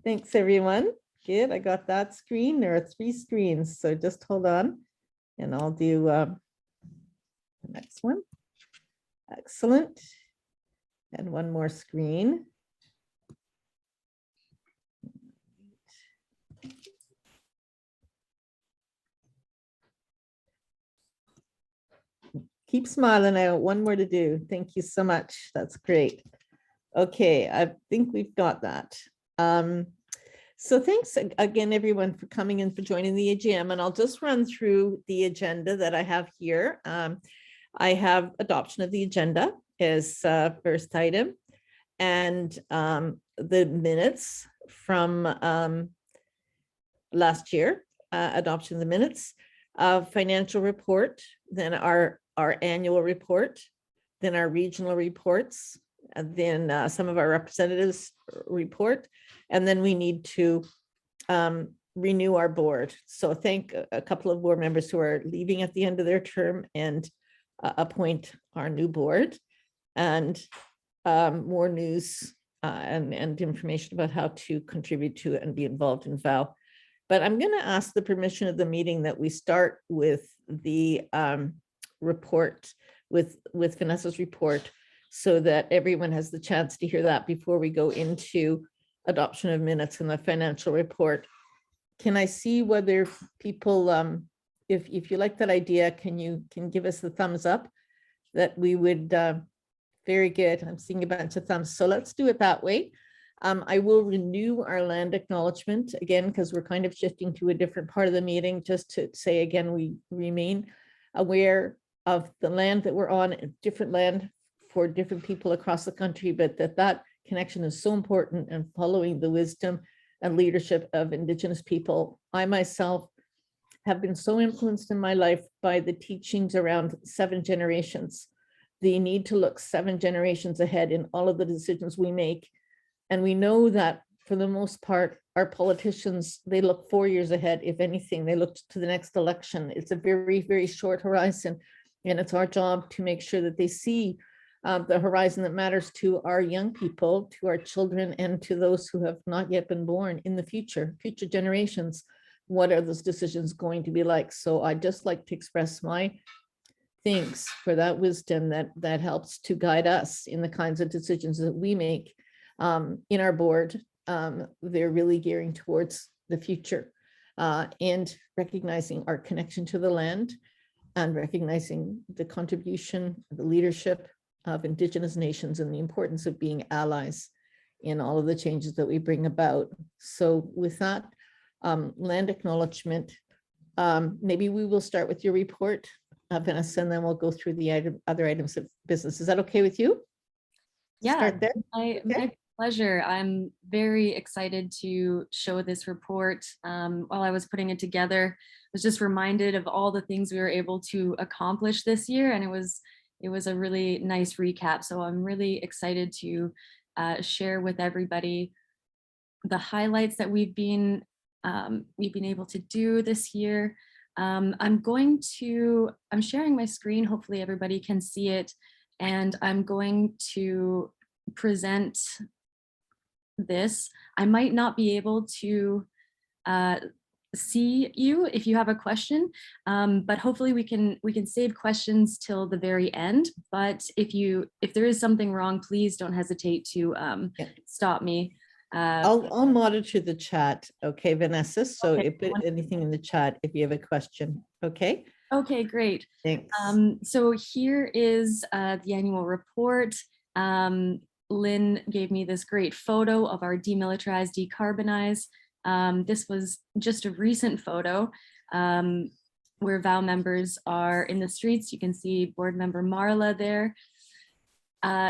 Thanks, everyone. Good, I got that screen. There are 3 screens, so just hold on and I'll do the next one. Excellent. And one more screen. Keep smiling. I got one more to do. Thank you so much. That's great. Okay, I think we've got that. So thanks again, everyone, for coming and for joining the AGM. And I'll just run through the agenda that I have here. I have adoption of the agenda as first item, and the minutes from last year, adoption of the minutes, financial report, then our annual report, then our regional reports, and then some of our representatives report, and then we need to renew our board. So thank a couple of board members who are leaving at the end of their term and appoint our new board, and more news and information about how to contribute to it and be involved in VOW. But I'm going to ask the permission of the meeting that we start with the report, with Vanessa's report, so that everyone has the chance to hear that before we go into adoption of minutes and the financial report. Can I see whether people, if you like that idea, can give us the thumbs up that we would, very good. I'm seeing a bunch of thumbs. So let's do it that way. I will renew our land acknowledgement again, because we're kind of shifting to a different part of the meeting, just to say again, we remain aware of the land that we're on, different land for different people across the country, but that connection is so important, and following the wisdom and leadership of Indigenous people. I myself have been so influenced in my life by the teachings around 7 generations, the need to look 7 generations ahead in all of the decisions we make. And we know that for the most part, our politicians, they look 4 years ahead. If anything, they look to the next election. It's a very, very short horizon. And it's our job to make sure that they see the horizon that matters to our young people, to our children, and to those who have not yet been born in the future generations. What are those decisions going to be like? So I'd just like to express my thanks for that wisdom that helps to guide us in the kinds of decisions that we make in our board. They're really gearing towards the future and recognizing our connection to the land and recognizing the contribution, the leadership of Indigenous nations and the importance of being allies in all of the changes that we bring about. So with that land acknowledgement, maybe we will start with your report, Vanessa, and then we'll go through the other items of business. Is that okay with you? Yeah, Start there? my pleasure. I'm very excited to show this report. While I was putting it together, I was just reminded of all the things we were able to accomplish this year, and it was a really nice recap. So I'm really excited to share with everybody the highlights that we've been able to do this year. I'm sharing my screen. Hopefully everybody can see it. And I'm going to present this. I might not be able to see you if you have a question, but hopefully we can save questions till the very end. But if there is something wrong, please don't hesitate to stop me. I'll monitor the chat, okay, Vanessa? So if anything in the chat, if you have a question, okay? Okay, great. Thanks. So here is the annual report. Lynn gave me this great photo of our demilitarize, decarbonize. This was just a recent photo where VOW members are in the streets. You can see board member Marla there.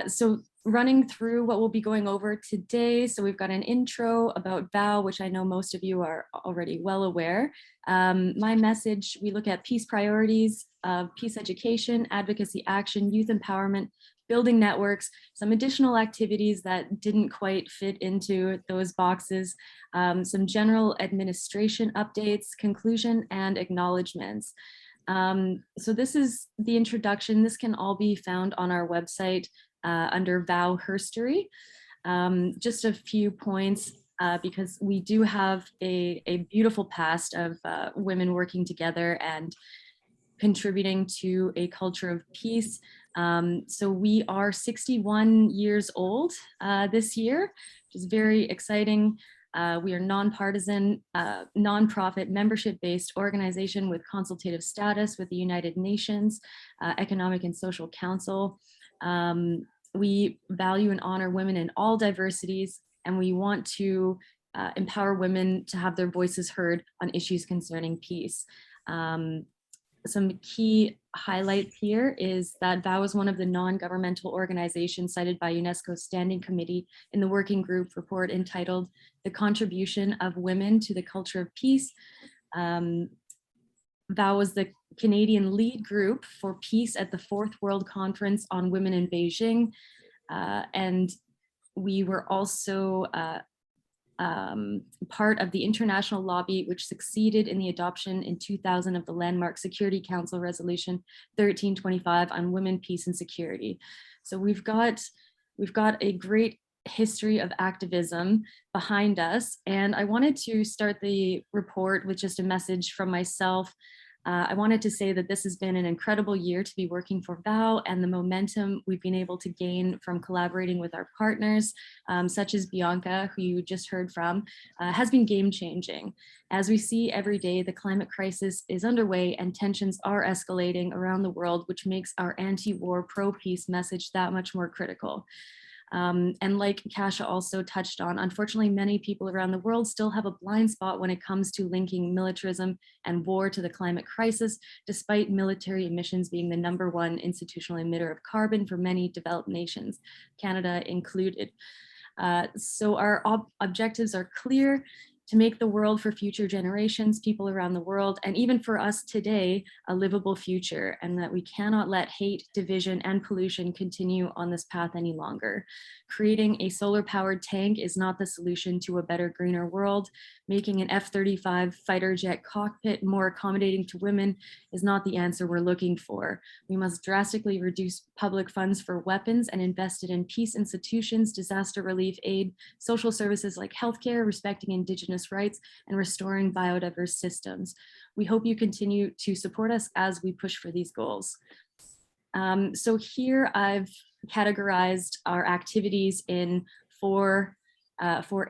So running through what we'll be going over today. So we've got an intro about VOW, which I know most of you are already well aware. My message, we look at peace priorities of peace education, advocacy action, youth empowerment, building networks, some additional activities that didn't quite fit into those boxes, some general administration updates, conclusion, and acknowledgements. So this is the introduction. This can all be found on our website under VOW Herstory. Just a few points because we do have a beautiful past of women working together and contributing to a culture of peace. So we are 61 years old this year, which is very exciting. We are nonpartisan, nonprofit, membership-based organization with consultative status with the United Nations Economic and Social Council. We value and honor women in all diversities, and we want to empower women to have their voices heard on issues concerning peace. Some key highlights here is that VOW is one of the non-governmental organizations cited by UNESCO's Standing Committee in the working group report entitled "The Contribution of Women to the Culture of Peace." VOW was the Canadian lead group for peace at the 4th World Conference on Women in Beijing. And we were also part of the international lobby, which succeeded in the adoption in 2000 of the landmark Security Council Resolution 1325 on women, peace, and security. So we've got a great history of activism behind us. And I wanted to start the report with just a message from myself. I wanted to say that this has been an incredible year to be working for VOW, and the momentum we've been able to gain from collaborating with our partners, such as Bianca, who you just heard from, has been game-changing. As we see every day, the climate crisis is underway and tensions are escalating around the world, which makes our anti-war, pro-peace message that much more critical. And like Kasia also touched on, unfortunately, many people around the world still have a blind spot when it comes to linking militarism and war to the climate crisis, despite military emissions being the #1 institutional emitter of carbon for many developed nations, Canada included. So our objectives are clear: to make the world for future generations, people around the world, and even for us today, a livable future, and that we cannot let hate, division, and pollution continue on this path any longer. Creating a solar-powered tank is not the solution to a better, greener world. Making an F-35 fighter jet cockpit more accommodating to women is not the answer we're looking for. We must drastically reduce public funds for weapons and invest it in peace institutions, disaster relief aid, social services like healthcare, respecting Indigenous rights, and restoring biodiverse systems. We hope you continue to support us as we push for these goals. So here I've categorized our activities in four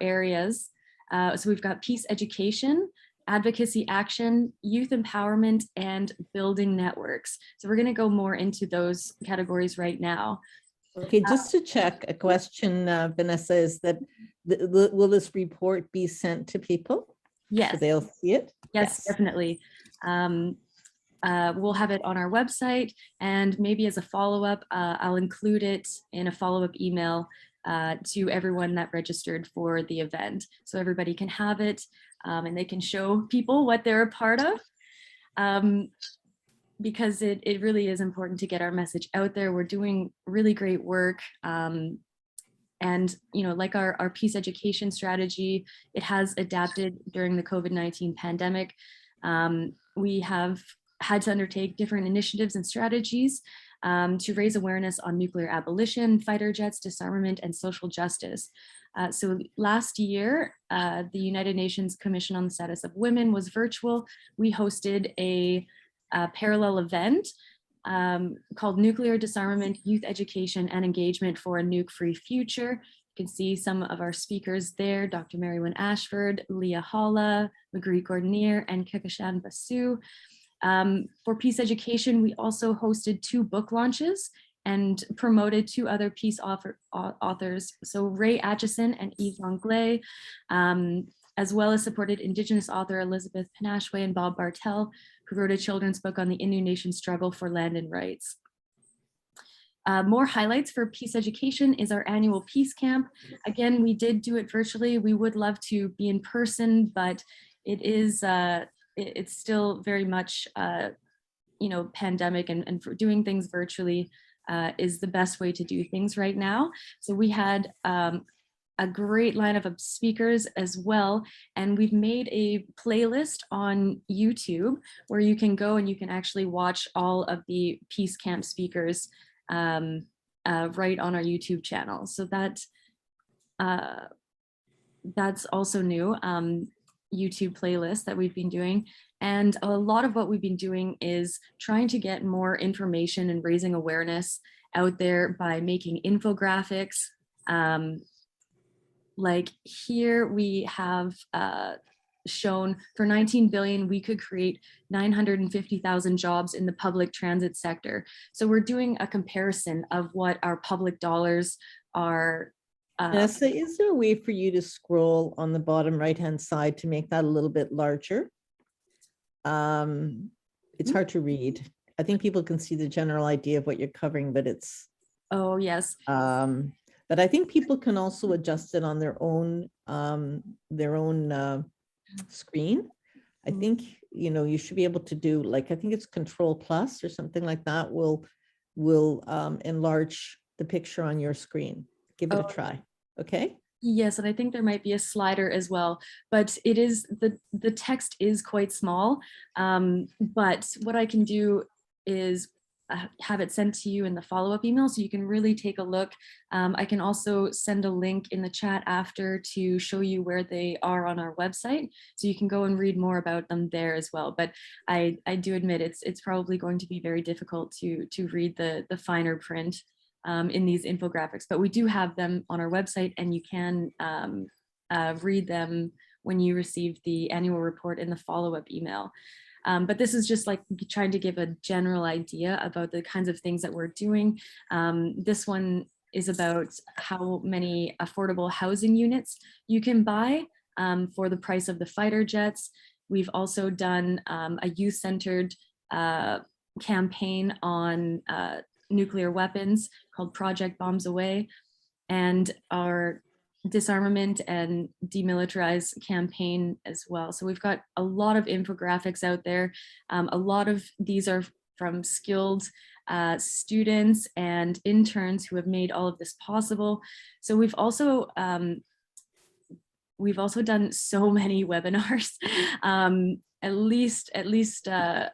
areas. So we've got peace education, advocacy action, youth empowerment, and building networks. So we're going to go more into those categories right now. Okay, just to check, a question, Vanessa, is that will this report be sent to people? Yes. So they'll see it? Yes, definitely. We'll have it on our website, and maybe as a follow-up, I'll include it in a follow-up email to everyone that registered for the event. So everybody can have it and they can show people what they're a part of. Because it really is important to get our message out there. We're doing really great work. And like our peace education strategy, it has adapted during the COVID-19 pandemic. We have had to undertake different initiatives and strategies to raise awareness on nuclear abolition, fighter jets, disarmament, and social justice. So last year, the United Nations Commission on the Status of Women was virtual. We hosted a parallel event called Nuclear Disarmament, Youth Education and Engagement for a Nuke-Free Future. You can see some of our speakers there, Dr. Mary-Wynne Ashford, Leah Halla, Marguerite Gordonier, and Kekashan Basu. For peace education, we also hosted 2 book launches and promoted 2 other peace authors. So Ray Atchison and Yves Langlais, as well as supported Indigenous author Elizabeth Panashway and Bob Bartel, who wrote a children's book on the Innu Nation struggle for land and rights. More highlights for peace education is our annual peace camp. Again, we did do it virtually. We would love to be in person, but it is it's still very much pandemic, and for doing things virtually is the best way to do things right now. So we had a great lineup of speakers as well. And we've made a playlist on YouTube where you can go and you can actually watch all of the Peace Camp speakers right on our YouTube channel. So that's also new, YouTube playlist that we've been doing. And a lot of what we've been doing is trying to get more information and raising awareness out there by making infographics. Like here we have shown for 19 billion, we could create 950,000 jobs in the public transit sector. So we're doing a comparison of what our public dollars are. Vanessa, is there a way for you to scroll on the bottom right-hand side to make that a little bit larger? It's hard to read. I think people can see the general idea of what you're covering, but it's... Oh, yes. But I think people can also adjust it on their own screen. I think, you should be able to do, like, I think it's Control+ or something like that will enlarge the picture on your screen. Give it a try. Okay. Yes, and I think there might be a slider as well, but it is the text is quite small. But what I can do is have it sent to you in the follow-up email so you can really take a look. I can also send a link in the chat after to show you where they are on our website, so you can go and read more about them there as well. But I do admit it's probably going to be very difficult to read the finer print in these infographics, but we do have them on our website, and you can read them when you receive the annual report in the follow-up email. But this is just like trying to give a general idea about the kinds of things that we're doing. This one is about how many affordable housing units you can buy for the price of the fighter jets. We've also done a youth-centered campaign on nuclear weapons called Project Bombs Away. And our disarmament and demilitarize campaign as well. So we've got a lot of infographics out there. A lot of these are from skilled students and interns who have made all of this possible. So we've also done so many webinars, at least a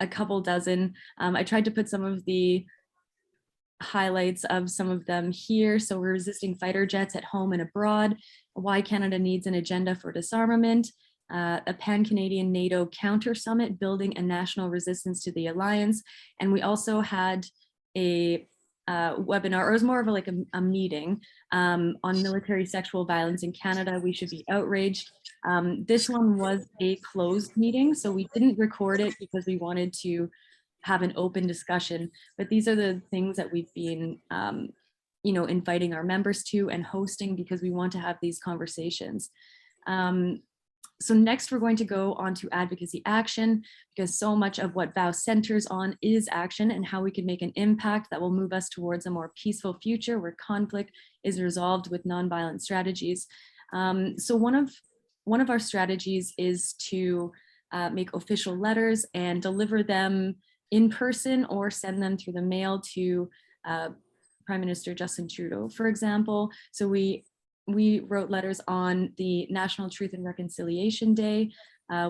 couple dozen. I tried to put some of the highlights of some of them here. So we're resisting fighter jets at home and abroad, why Canada needs an agenda for disarmament, a pan-Canadian NATO counter summit, building a national resistance to the alliance. And we also had a webinar, or it was more of a meeting on military sexual violence in Canada. We should be outraged. This one was a closed meeting, so we didn't record it because we wanted to have an open discussion, but these are the things that we've been inviting our members to and hosting because we want to have these conversations. So next we're going to go on to advocacy action, because so much of what VOW centers on is action and how we can make an impact that will move us towards a more peaceful future where conflict is resolved with nonviolent strategies. So one of our strategies is to make official letters and deliver them in person or send them through the mail to Prime Minister Justin Trudeau, for example. So we wrote letters on the National Truth and Reconciliation Day.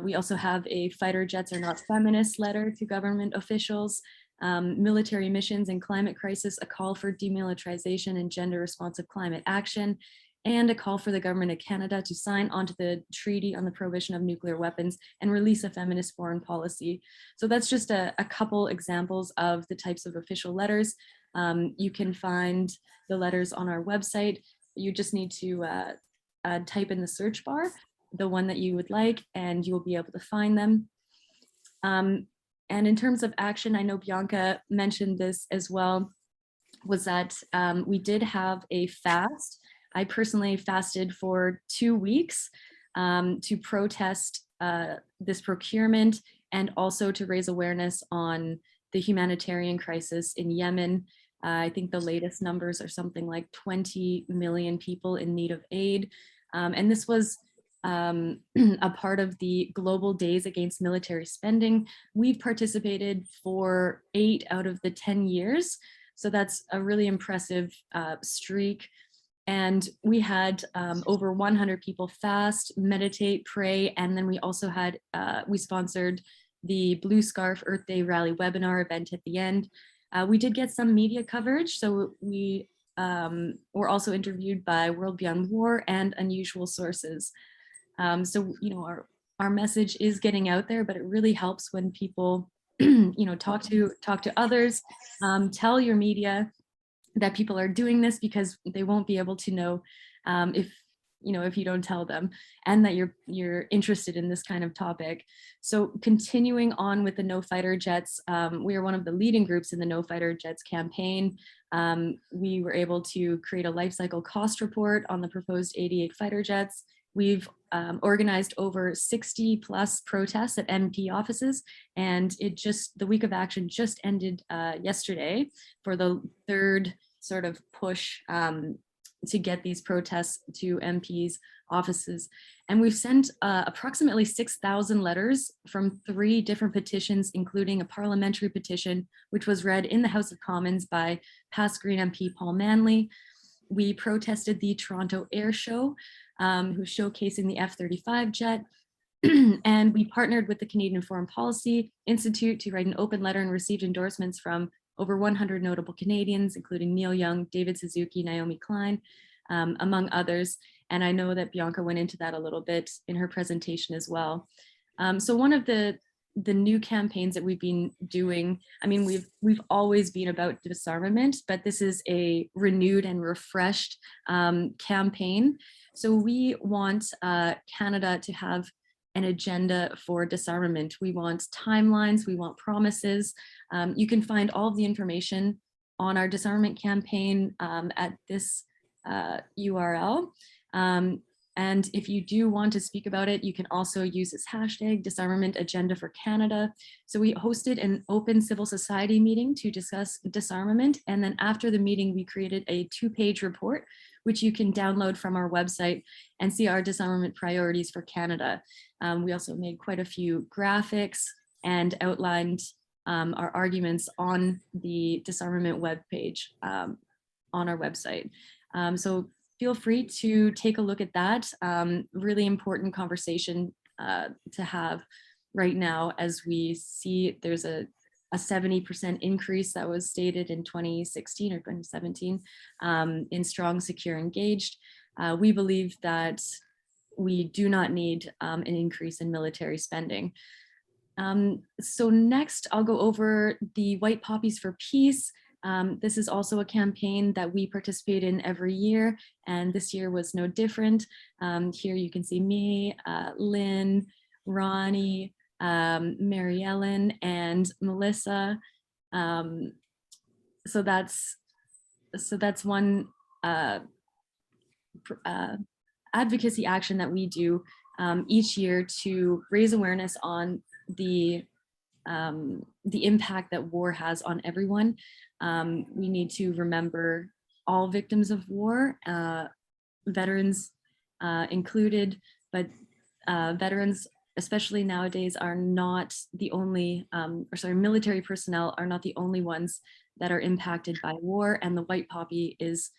We also have a fighter jets are not feminist letter to government officials, military missions and climate crisis, a call for demilitarization and gender responsive climate action, and a call for the government of Canada to sign onto the Treaty on the Prohibition of Nuclear Weapons and release a feminist foreign policy. So that's just a couple examples of the types of official letters. You can find the letters on our website. You just need to type in the search bar the one that you would like, and you will be able to find them. And in terms of action, I know Bianca mentioned this as well, was that we did have a fast. I personally fasted for 2 weeks to protest this procurement and also to raise awareness on the humanitarian crisis in Yemen. I think the latest numbers are something like 20 million people in need of aid. And this was a part of the Global Days Against Military Spending. We've participated for 8 out of the 10 years. So that's a really impressive streak. And we had over 100 people fast, meditate, pray, and then we also had, we sponsored the Blue Scarf Earth Day Rally webinar event at the end. We did get some media coverage, so we were also interviewed by World Beyond War and Unusual Sources. So, our message is getting out there, but it really helps when people, talk to others, tell your media that people are doing this, because they won't be able to know if you don't tell them, and that you're interested in this kind of topic. So continuing on with the No Fighter Jets, we are one of the leading groups in the No Fighter Jets campaign. We were able to create a life cycle cost report on the proposed 88 fighter jets. We've organized over 60 plus protests at MP offices, and the week of action just ended yesterday for the third sort of push to get these protests to MPs' offices. And we've sent approximately 6,000 letters from 3 different petitions, including a parliamentary petition, which was read in the House of Commons by past Green MP Paul Manley. We protested the Toronto Air Show, who's showcasing the F-35 jet. And we partnered with the Canadian Foreign Policy Institute to write an open letter and received endorsements from over 100 notable Canadians, including Neil Young, David Suzuki, Naomi Klein, among others. And I know that Bianca went into that a little bit in her presentation as well. So one of the new campaigns that we've been doing, I mean, we've always been about disarmament, but this is a renewed and refreshed campaign. So we want Canada to have an agenda for disarmament. We want timelines, we want promises. You can find all of the information on our disarmament campaign at this URL. And if you do want to speak about it, you can also use this hashtag Disarmament Agenda for Canada. So we hosted an open civil society meeting to discuss disarmament. And then after the meeting, we created a 2-page report, which you can download from our website and see our disarmament priorities for Canada. We also made quite a few graphics and outlined our arguments on the disarmament webpage on our website. So feel free to take a look at that. Really important conversation to have right now as we see there's a 70% increase that was stated in 2016 or 2017 in strong, secure, engaged. We believe that we do not need an increase in military spending. So next, I'll go over the White Poppies for Peace. This is also a campaign that we participate in every year, and this year was no different. Here you can see me, Lynn, Ronnie, Mary Ellen, and Melissa. So that's one advocacy action that we do each year to raise awareness on the impact that war has on everyone. We need to remember all victims of war, veterans included, but veterans, especially nowadays, are not the only, military personnel are not the only ones that are impacted by war, and the White Poppy is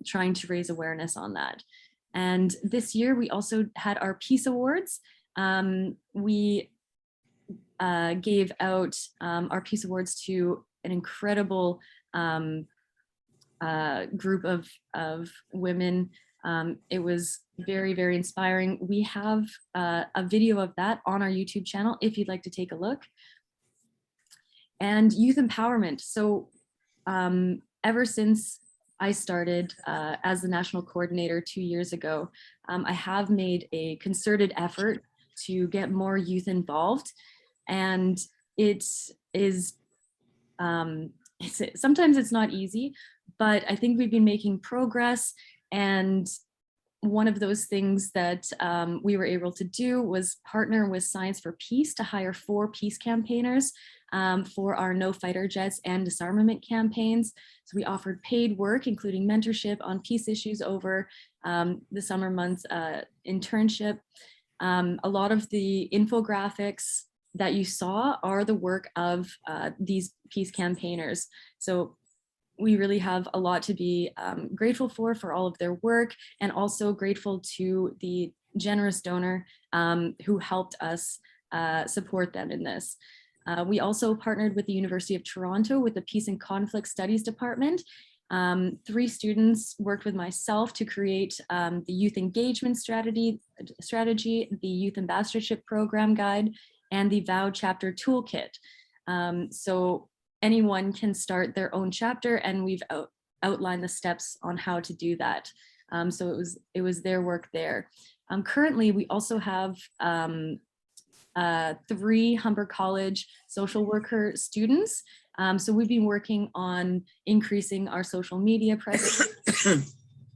trying to raise awareness on that. And this year we also had our Peace Awards. We gave out our Peace Awards to an incredible group of women. It was very, very inspiring. We have a video of that on our YouTube channel if you'd like to take a look. And youth empowerment. So ever since I started as the national coordinator 2 years ago, I have made a concerted effort to get more youth involved. And it is, sometimes it's not easy, but I think we've been making progress. And one of those things that we were able to do was partner with Science for Peace to hire 4 peace campaigners for our No Fighter Jets and disarmament campaigns. So we offered paid work, including mentorship on peace issues over the summer months internship. A lot of the infographics that you saw are the work of these peace campaigners. So we really have a lot to be grateful for all of their work, and also grateful to the generous donor who helped us support them in this. We also partnered with the University of Toronto with the Peace and Conflict Studies Department. 3 students worked with myself to create the Youth Engagement Strategy, the Youth Ambassadorship Program Guide, and the VOW Chapter Toolkit. So anyone can start their own chapter, and we've outlined the steps on how to do that. So it was their work there. Currently, we also have 3 Humber College social worker students. So we've been working on increasing our social media presence,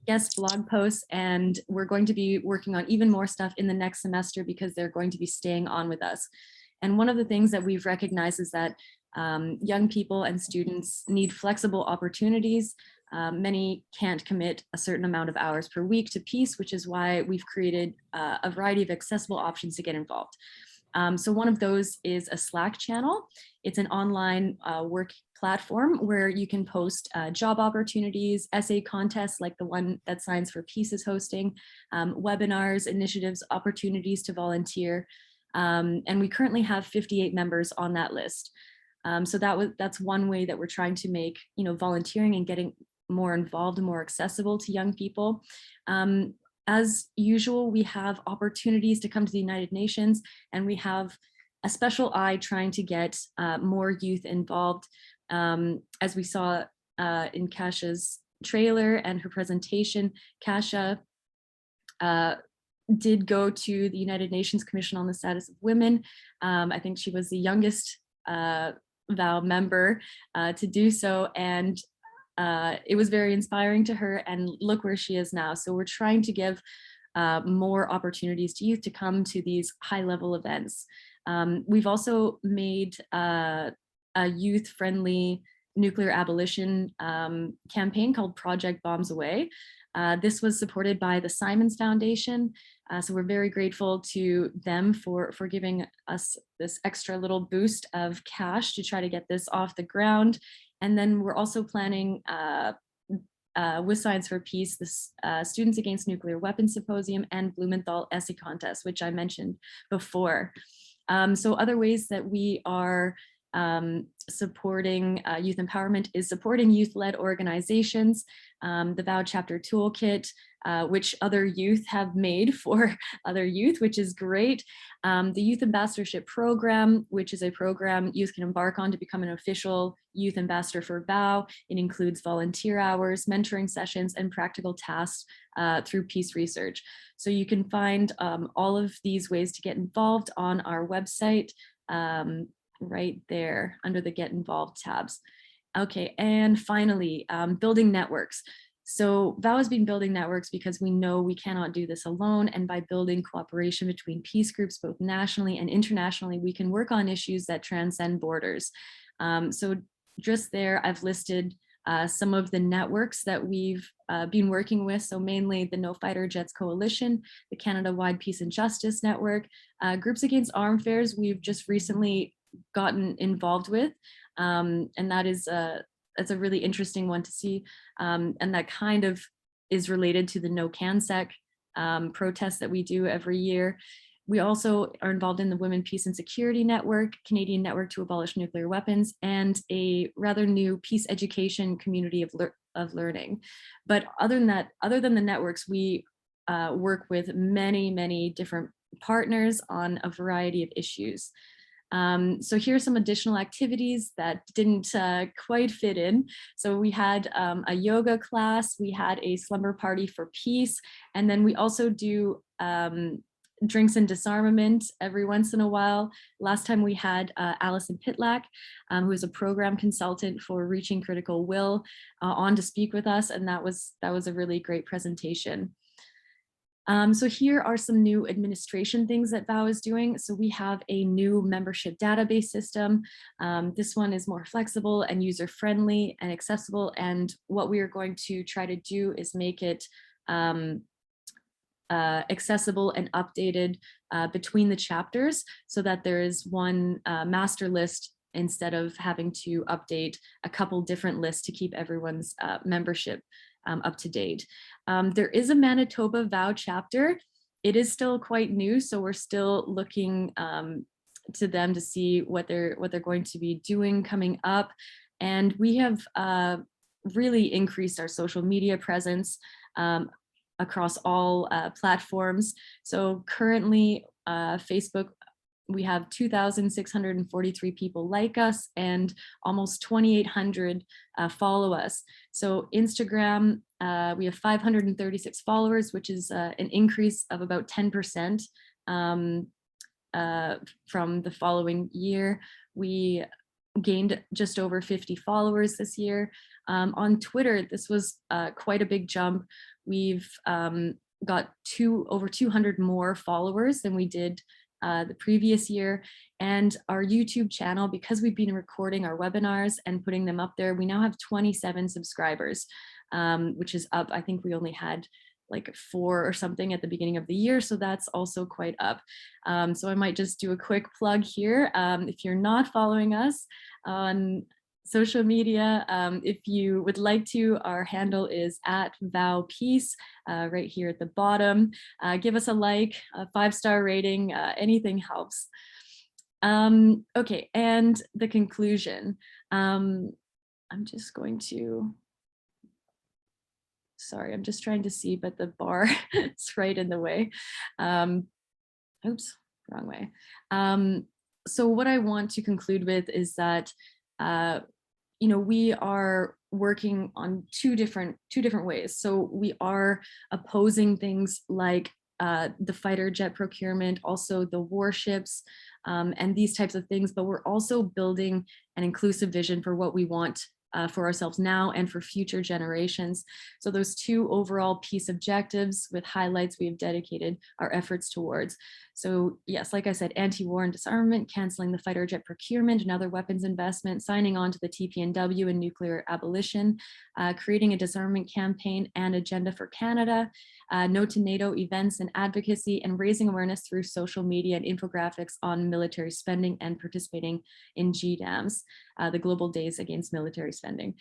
guest blog posts, and we're going to be working on even more stuff in the next semester because they're going to be staying on with us. And one of the things that we've recognized is that young people and students need flexible opportunities. Many can't commit a certain amount of hours per week to peace, which is why we've created a variety of accessible options to get involved. So one of those is a Slack channel. It's an online work platform where you can post job opportunities, essay contests like the one that Science for Peace is hosting, webinars, initiatives, opportunities to volunteer. And we currently have 58 members on that list. So that's one way that we're trying to make, volunteering and getting more involved and more accessible to young people. As usual, we have opportunities to come to the United Nations, and we have a special eye trying to get more youth involved. As we saw in Kasha's trailer and her presentation, Kasha did go to the United Nations Commission on the Status of Women. I think she was the youngest VOW member to do so, and it was very inspiring to her, and look where she is now. So we're trying to give more opportunities to youth to come to these high-level events. We've also made a youth-friendly nuclear abolition campaign called Project Bombs Away. This was supported by the Simons Foundation. So we're very grateful to them for giving us this extra little boost of cash to try to get this off the ground. And then we're also planning with Science for Peace, this Students Against Nuclear Weapons Symposium and Blumenthal Essay Contest, which I mentioned before. So other ways that we are supporting youth empowerment is supporting youth-led organizations, the VOW Chapter Toolkit, which other youth have made for other youth, which is great. The Youth Ambassadorship Program, which is a program youth can embark on to become an official youth ambassador for VOW. It includes volunteer hours, mentoring sessions, and practical tasks through peace research. So you can find all of these ways to get involved on our website, right there under the Get Involved tabs. Okay, and finally, building networks. So VOW has been building networks because we know we cannot do this alone, and by building cooperation between peace groups, both nationally and internationally, we can work on issues that transcend borders. So just there, I've listed some of the networks that we've been working with. So mainly the No Fighter Jets Coalition, the Canada-wide Peace and Justice Network, Groups Against Arms Fairs we've just recently gotten involved with, and that's a really interesting one to see, and that kind of is related to the No CanSec protests that we do every year. We also are involved in the Women, Peace and Security Network, Canadian Network to Abolish Nuclear Weapons, and a rather new peace education community of learning. But other than the networks, we work with many different partners on a variety of issues. So here are some additional activities that didn't quite fit in. So we had a yoga class, we had a slumber party for peace, and then we also do drinks and disarmament every once in a while. Last time we had Alison Pitlack, who is a program consultant for Reaching Critical Will, on to speak with us, and that was a really great presentation. So here are some new administration things that VOW is doing. So we have a new membership database system. This one is more flexible and user-friendly and accessible. And what we are going to try to do is make it accessible and updated between the chapters so that there is one master list instead of having to update a couple different lists to keep everyone's membership up to date. There is a Manitoba VOW chapter. It is still quite new, so we're still looking to them to see what they're going to be doing coming up. And we have really increased our social media presence across all platforms. So currently, Facebook, we have 2,643 people like us and almost 2,800 follow us. So Instagram, we have 536 followers, which is an increase of about 10% from the following year. We gained just over 50 followers this year. On Twitter, this was quite a big jump. We've got over 200 more followers than we did the previous year. And our YouTube channel, because we've been recording our webinars and putting them up there, we now have 27 subscribers, which is up. I think we only had like 4 or something at the beginning of the year, so that's also quite up. So I might just do a quick plug here. If you're not following us on social media, if you would like to, our handle is @VowPeace, right here at the bottom. Give us a like, a 5-star rating, anything helps. Okay, and the conclusion. I'm just going to, sorry, I'm just trying to see, but the bar is right in the way. Oops, wrong way. So what I want to conclude with is that you know, we are working on two different ways. So we are opposing things like the fighter jet procurement, also the warships, and these types of things, but we're also building an inclusive vision for what we want for ourselves now and for future generations. So those two overall peace objectives with highlights we have dedicated our efforts towards. So yes, like I said, anti-war and disarmament, canceling the fighter jet procurement and other weapons investment, signing on to the TPNW and nuclear abolition, creating a disarmament campaign and agenda for Canada, no to NATO events and advocacy, and raising awareness through social media and infographics on military spending and participating in GDAMs, the Global Days Against Military Spending.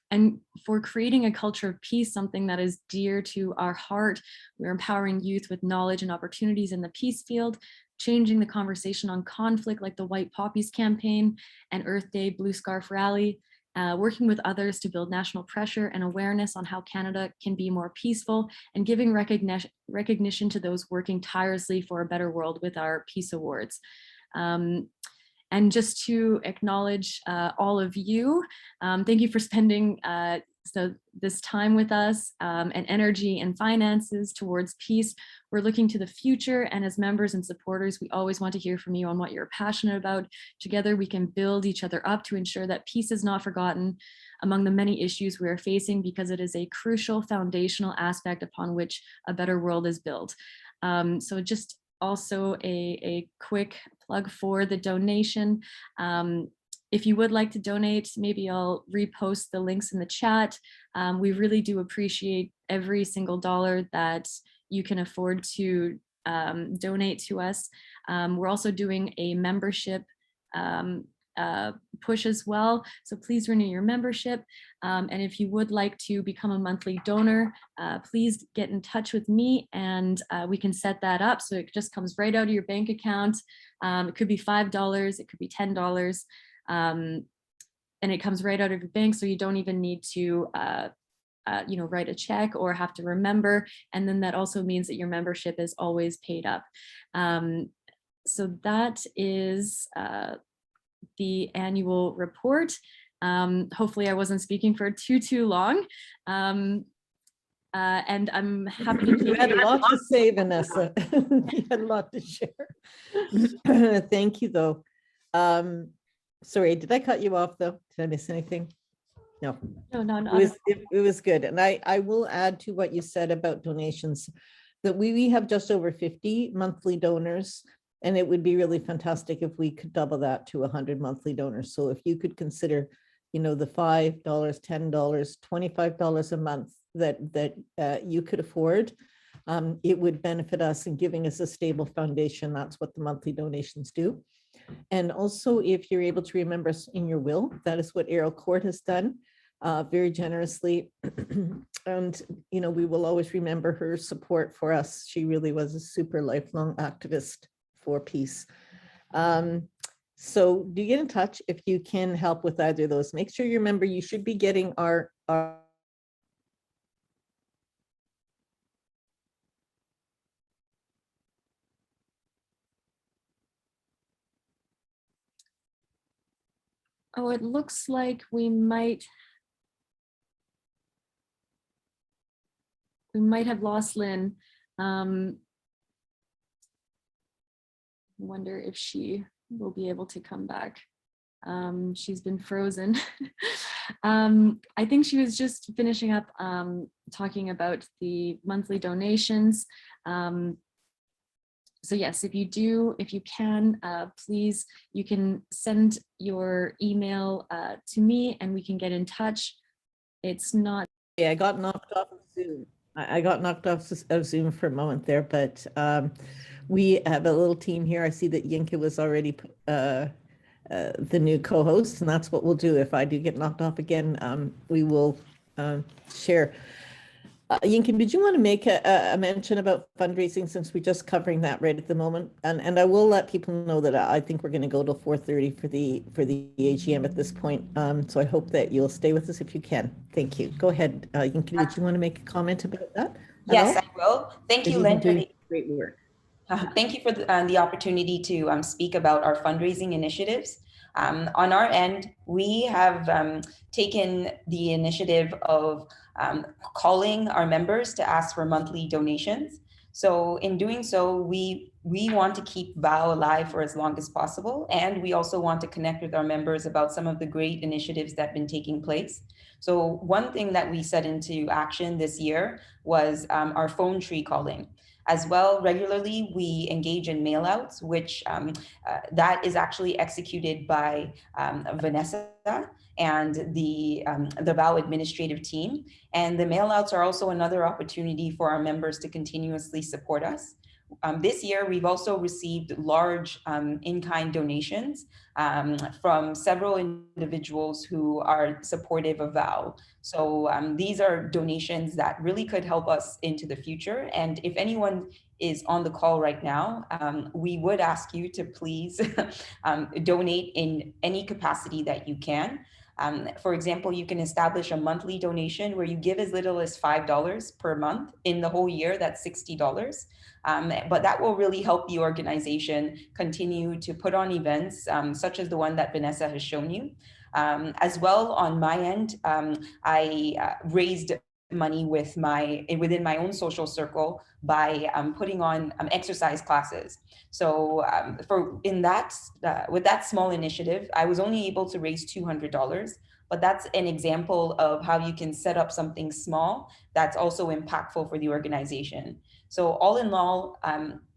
And for creating a culture of peace, something that is dear to our heart, we're empowering youth with knowledge and opportunities in the peace field, changing the conversation on conflict like the White Poppies campaign and Earth Day Blue Scarf Rally, working with others to build national pressure and awareness on how Canada can be more peaceful, and giving recognition to those working tirelessly for a better world with our Peace Awards. And just to acknowledge all of you, thank you for spending this time with us, and energy and finances towards peace. We're looking to the future, and as members and supporters, we always want to hear from you on what you're passionate about. Together, we can build each other up to ensure that peace is not forgotten among the many issues we are facing, because it is a crucial foundational aspect upon which a better world is built. So just also a quick plug for the donation. If you would like to donate, maybe I'll repost the links in the chat. We really do appreciate every single dollar that you can afford to donate to us. We're also doing a membership push as well. So please renew your membership. And if you would like to become a monthly donor, please get in touch with me and we can set that up. So it just comes right out of your bank account. It could be $5, it could be $10. And it comes right out of your bank. So you don't even need to write a check or have to remember. And then that also means that your membership is always paid up. So that is the annual report. Hopefully I wasn't speaking for too long. And I'm happy to You had a lot to say, Vanessa. You had a lot to share. Thank you, though. Sorry, did I cut you off, though? Did I miss anything? No. No. It was good. And I will add to what you said about donations, that we have just over 50 monthly donors. And it would be really fantastic if we could double that to 100 monthly donors. So if you could consider, the $5, $10, $25 a month that you could afford, it would benefit us in giving us a stable foundation. That's what the monthly donations do. And also, if you're able to remember us in your will, that is what Errol Court has done very generously. And, we will always remember her support for us. She really was a super lifelong activist for peace. So do get in touch if you can help with either of those. Make sure you remember you should be getting our Oh, it looks like we might have lost Lynn. Wonder if she will be able to come back. She's been frozen. I think she was just finishing up talking about the monthly donations. So yes, if you can, please, you can send your email to me and we can get in touch. It's not. Yeah, I got knocked off of Zoom. I got knocked off of Zoom for a moment there, but we have a little team here. I see that Yinka was already the new co-host, and that's what we'll do. If I do get knocked off again, we will share. Yinka, did you want to make a mention about fundraising, since we're just covering that right at the moment? And I will let people know that I think we're going to go till 4:30 for the AGM at this point. So I hope that you'll stay with us if you can. Thank you. Go ahead, Yinka, did you want to make a comment about that? Yes, I will. Thank you, Lynn, for the great work. Thank you for the opportunity to speak about our fundraising initiatives. On our end, we have taken the initiative of calling our members to ask for monthly donations. So in doing so, we want to keep VOW alive for as long as possible. And we also want to connect with our members about some of the great initiatives that have been taking place. So one thing that we set into action this year was our phone tree calling. As well, regularly, we engage in mailouts, which that is actually executed by Vanessa and the VOW administrative team. And the mailouts are also another opportunity for our members to continuously support us. This year, we've also received large in-kind donations from several individuals who are supportive of VOW. So these are donations that really could help us into the future. And if anyone is on the call right now, we would ask you to please donate in any capacity that you can. For example, you can establish a monthly donation where you give as little as $5 per month. In the whole year, that's $60. But that will really help the organization continue to put on events such as the one that Vanessa has shown you. As well, on my end, I raised money within my own social circle by putting on exercise classes. So with that small initiative, I was only able to raise $200, but that's an example of how you can set up something small that's also impactful for the organization. So all in all,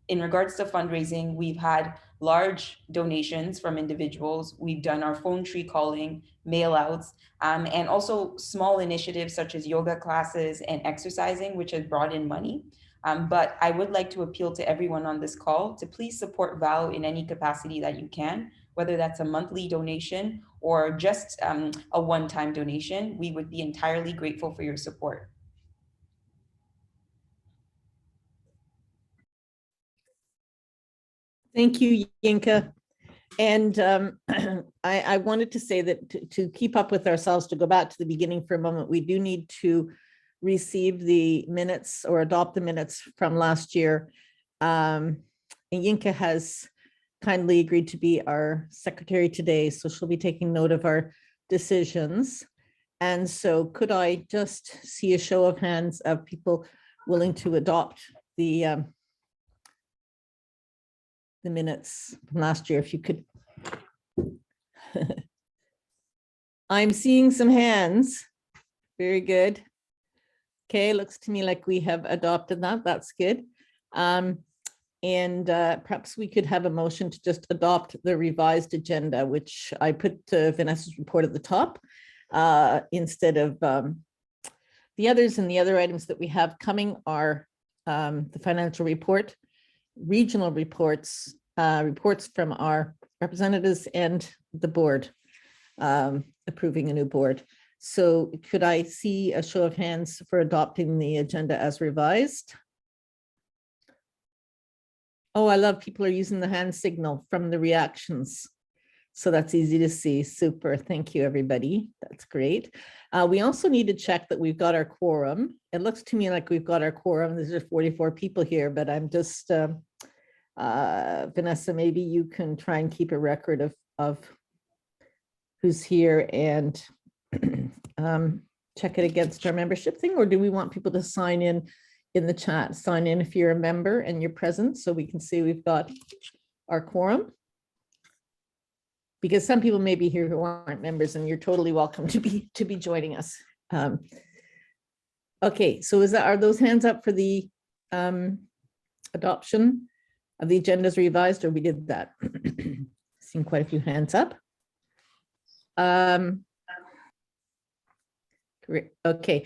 in regards to fundraising, we've had large donations from individuals. We've done our phone tree calling, mail outs, and also small initiatives such as yoga classes and exercising, which has brought in money. But I would like to appeal to everyone on this call to please support VOW in any capacity that you can, whether that's a monthly donation or just a one-time donation. We would be entirely grateful for your support. Thank you, Yinka. And I wanted to say that to keep up with ourselves, to go back to the beginning for a moment, we do need to receive the minutes or adopt the minutes from last year. And Yinka has kindly agreed to be our secretary today, so she'll be taking note of our decisions. And so could I just see a show of hands of people willing to adopt the minutes from last year, if you could. I'm seeing some hands. Very good. Okay, looks to me like we have adopted that. That's good. And perhaps we could have a motion to just adopt the revised agenda, which I put Vanessa's report at the top instead of the others. And the other items that we have coming are the financial report, regional reports, reports from our representatives, and the board approving a new board. So could I see a show of hands for adopting the agenda as revised? Oh, I love people are using the hand signal from the reactions. So that's easy to see. Super. Thank you, everybody. That's great. We also need to check that we've got our quorum. It looks to me like we've got our quorum. There's 44 people here, but I'm just, Vanessa, maybe you can try and keep a record of who's here and check it against our membership thing, or do we want people to sign in the chat? Sign in if you're a member and you're present so we can see we've got our quorum. Because some people may be here who aren't members, and you're totally welcome to be joining us. Okay, so are those hands up for the adoption of the agendas revised, or we did that? Seen quite a few hands up. Great. Okay,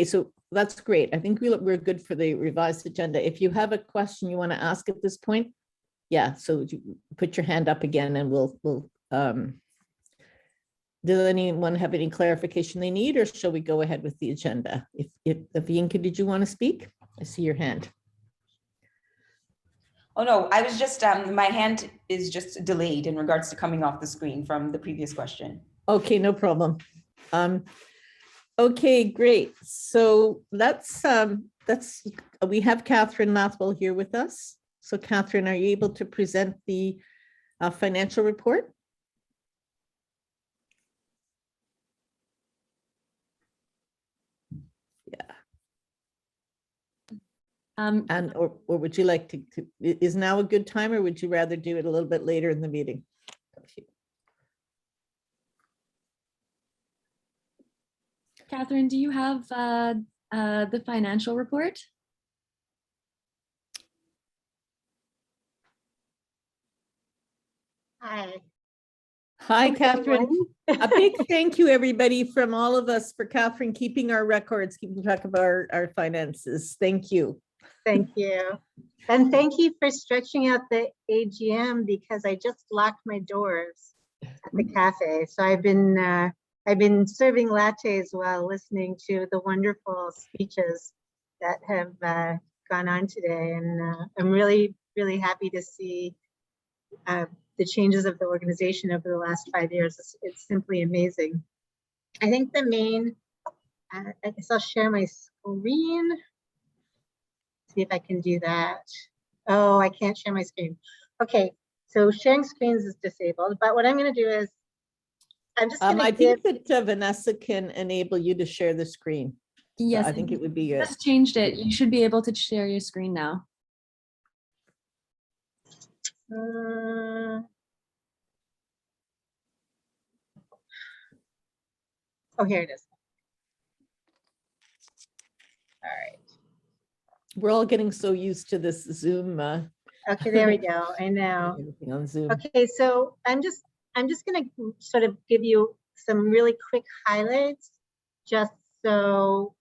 so that's great. I think we're good for the revised agenda. If you have a question you want to ask at this point, yeah, so you put your hand up again and we'll does anyone have any clarification they need, or shall we go ahead with the agenda? If Yinka, did you want to speak? I see your hand. Oh no, I was just, my hand is just delayed in regards to coming off the screen from the previous question. Okay, no problem. Okay, great. So we have Catherine Mathwell here with us. So Catherine, are you able to present the financial report? Yeah. And or would you like to, is now a good time, or would you rather do it a little bit later in the meeting? Catherine, do you have the financial report? Hi. Hi, Catherine. A big thank you, everybody, from all of us for Catherine keeping our records, keeping track of our finances. Thank you. Thank you. And thank you for stretching out the AGM, because I just locked my doors at the cafe. So I've been serving lattes while listening to the wonderful speeches that have gone on today. And I'm really, really happy to see the changes of the organization over the last 5 years. It's simply amazing. I think the main, I guess I'll share my screen. See if I can do that. Oh, I can't share my screen. Okay, so sharing screens is disabled, but what I'm going to do is I'm just going to I think that Vanessa can enable you to share the screen. Yes, so I think it would be good. Just changed it. You should be able to share your screen now. Oh, here it is. All right. We're all getting so used to this Zoom. Okay, there we go. I know. On Zoom. Okay, so I'm just going to sort of give you some really quick highlights, just so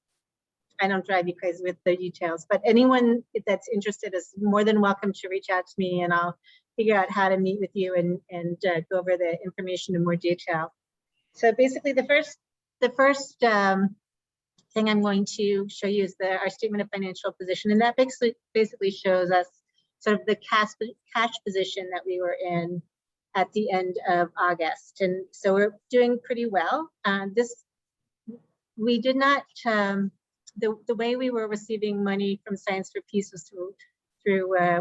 I don't drive you crazy with the details. But anyone that's interested is more than welcome to reach out to me, and I'll figure out how to meet with you and go over the information in more detail. So basically, the first thing I'm going to show you is our statement of financial position, and that basically shows us sort of the cash position that we were in at the end of August. And so we're doing pretty well. We did not, the way we were receiving money from Science for Peace was through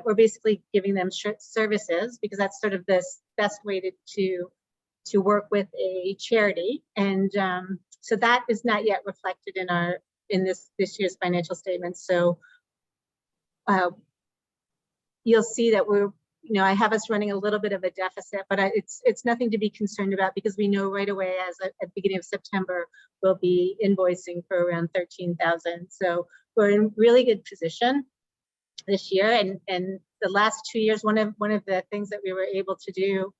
we're basically giving them services, because that's sort of the best way to work with a charity. And so that is not yet reflected in this year's financial statements. So you'll see that I have us running a little bit of a deficit, but it's nothing to be concerned about, because we know right away at the beginning of September, we'll be invoicing for around 13,000. So we're in really good position this year. And the last 2 years, one of the things that we were able to do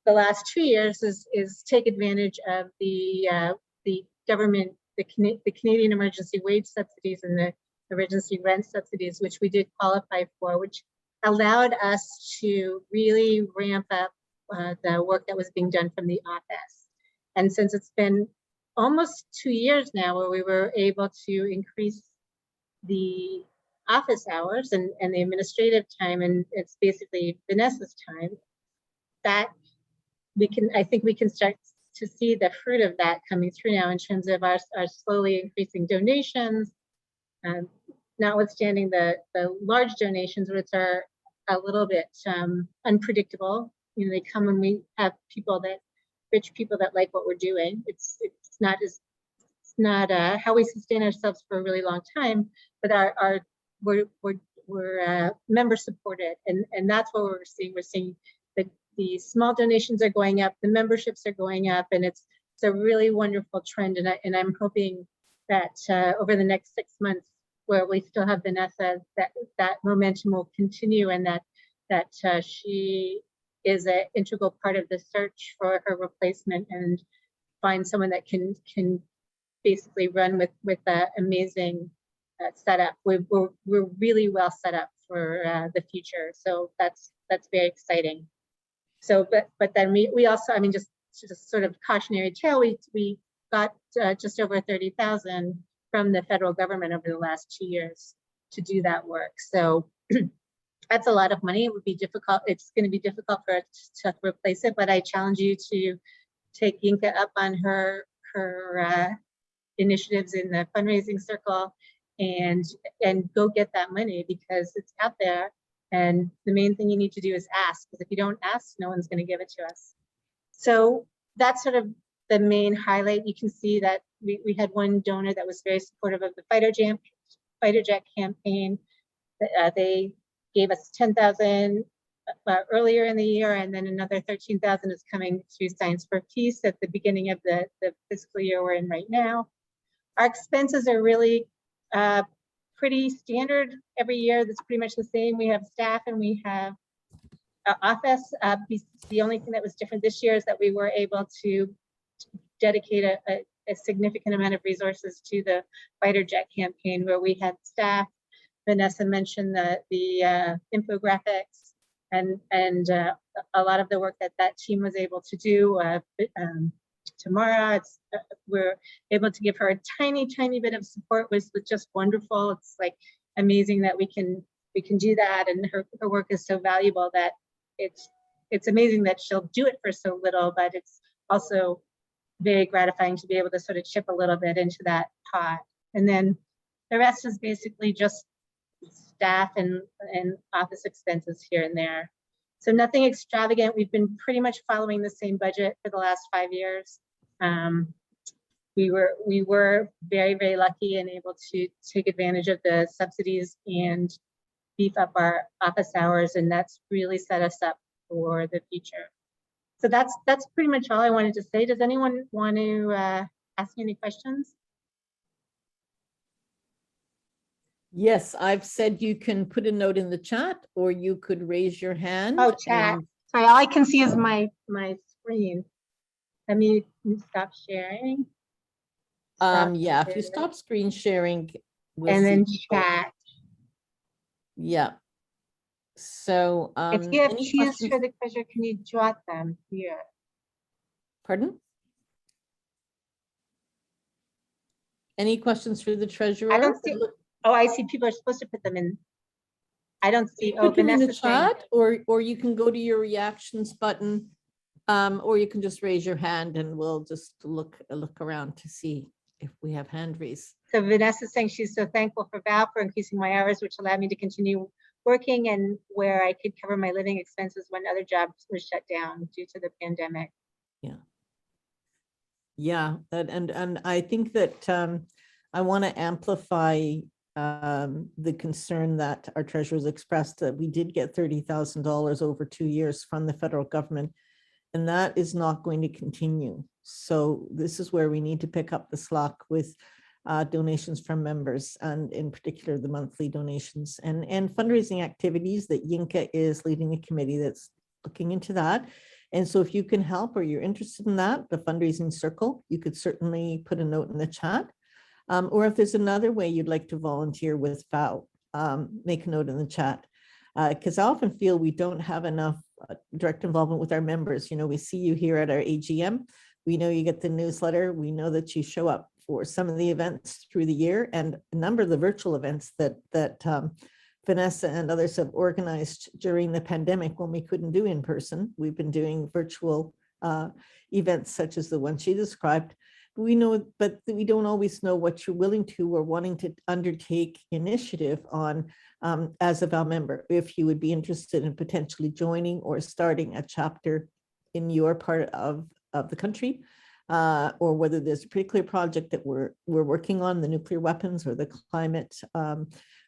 the last 2 years is take advantage of the government, the Canadian emergency wage subsidies and the emergency rent subsidies, which we did qualify for, which allowed us to really ramp up the work that was being done from the office. And since it's been almost 2 years now where we were able to increase the office hours and the administrative time, and it's basically Vanessa's time, that I think we can start to see the fruit of that coming through now in terms of our slowly increasing donations, notwithstanding the large donations, which are a little bit unpredictable. They come when we have rich people that like what we're doing. It's not how we sustain ourselves for a really long time, but we're member supported, and that's what we're seeing. We're seeing the small donations are going up, the memberships are going up, and it's a really wonderful trend. And I'm hoping that over the next 6 months, where we still have Vanessa, that momentum will continue, and that she is an integral part of the search for her replacement, and find someone that can basically run with an amazing setup. We're really well set up for the future, so that's very exciting. So, but then we also, just sort of cautionary tale, we got just over 30,000 from the federal government over the last 2 years to do that work. So that's a lot of money. It would be difficult. It's going to be difficult for us to replace it, but I challenge you to take Yinka up on her initiatives in the fundraising circle and go get that money, because it's out there. And the main thing you need to do is ask, because if you don't ask, no one's going to give it to us. So that's sort of the main highlight. You can see that we had one donor that was very supportive of the fighter fighter jet campaign. They gave us 10,000 earlier in the year, and then another 13,000 is coming through Science for Peace at the beginning of the fiscal year we're in right now. Our expenses are really pretty standard every year. That's pretty much the same. We have staff and we have office. The only thing that was different this year is that we were able to dedicate a significant amount of resources to the fighter jet campaign, where we had staff. Vanessa mentioned the infographics and a lot of the work that team was able to do. Tamara, we're able to give her a tiny bit of support, was just wonderful. It's like amazing that we can do that, and her work is so valuable that it's amazing that she'll do it for so little, but it's also very gratifying to be able to sort of chip a little bit into that pot. And then the rest is basically just staff and office expenses here and there. So nothing extravagant. We've been pretty much following the same budget for the last 5 years. We were very lucky and able to take advantage of the subsidies and beef up our office hours, and that's really set us up for the future. So that's pretty much all I wanted to say. Does anyone want to ask me any questions? Yes, I've said you can put a note in the chat, or you could raise your hand. Oh, chat. Sorry, all I can see is my screen. Let me stop sharing. Yeah, if you stop screen sharing, we'll and then see chat. Yeah. So if you have any cues questions? for the treasure, can you jot them here? Pardon? Any questions for the treasurer? I don't see. Oh, I see. People are supposed to put them in. I don't see. Put them in the saying- chat, or you can go to your reactions button, or you can just raise your hand, and we'll just look around to see if we have hand raised. So Vanessa's saying she's so thankful for Val for increasing my hours, which allowed me to continue working and where I could cover my living expenses when other jobs were shut down due to the pandemic. Yeah, and I think that I want to amplify the concern that our treasurers expressed, that we did get $30,000 over 2 years from the federal government, and that is not going to continue. So this is where we need to pick up the slack with donations from members, and in particular the monthly donations and fundraising activities that Yinka is leading a committee that's looking into that. And so if you can help, or you're interested in that, the fundraising circle, you could certainly put a note in the chat. Or if there's another way you'd like to volunteer with VOW, make a note in the chat. Because I often feel we don't have enough direct involvement with our members. You know, we see you here at our AGM. We know you get the newsletter. We know that you show up for some of the events through the year, and a number of the virtual events that Vanessa and others have organized during the pandemic when we couldn't do in person. We've been doing virtual events such as the one she described. We know, but we don't always know what you're willing to or wanting to undertake initiative on as a VOW member. If you would be interested in potentially joining or starting a chapter in your part of the country, or whether there's a particular project that we're working on, the nuclear weapons or the climate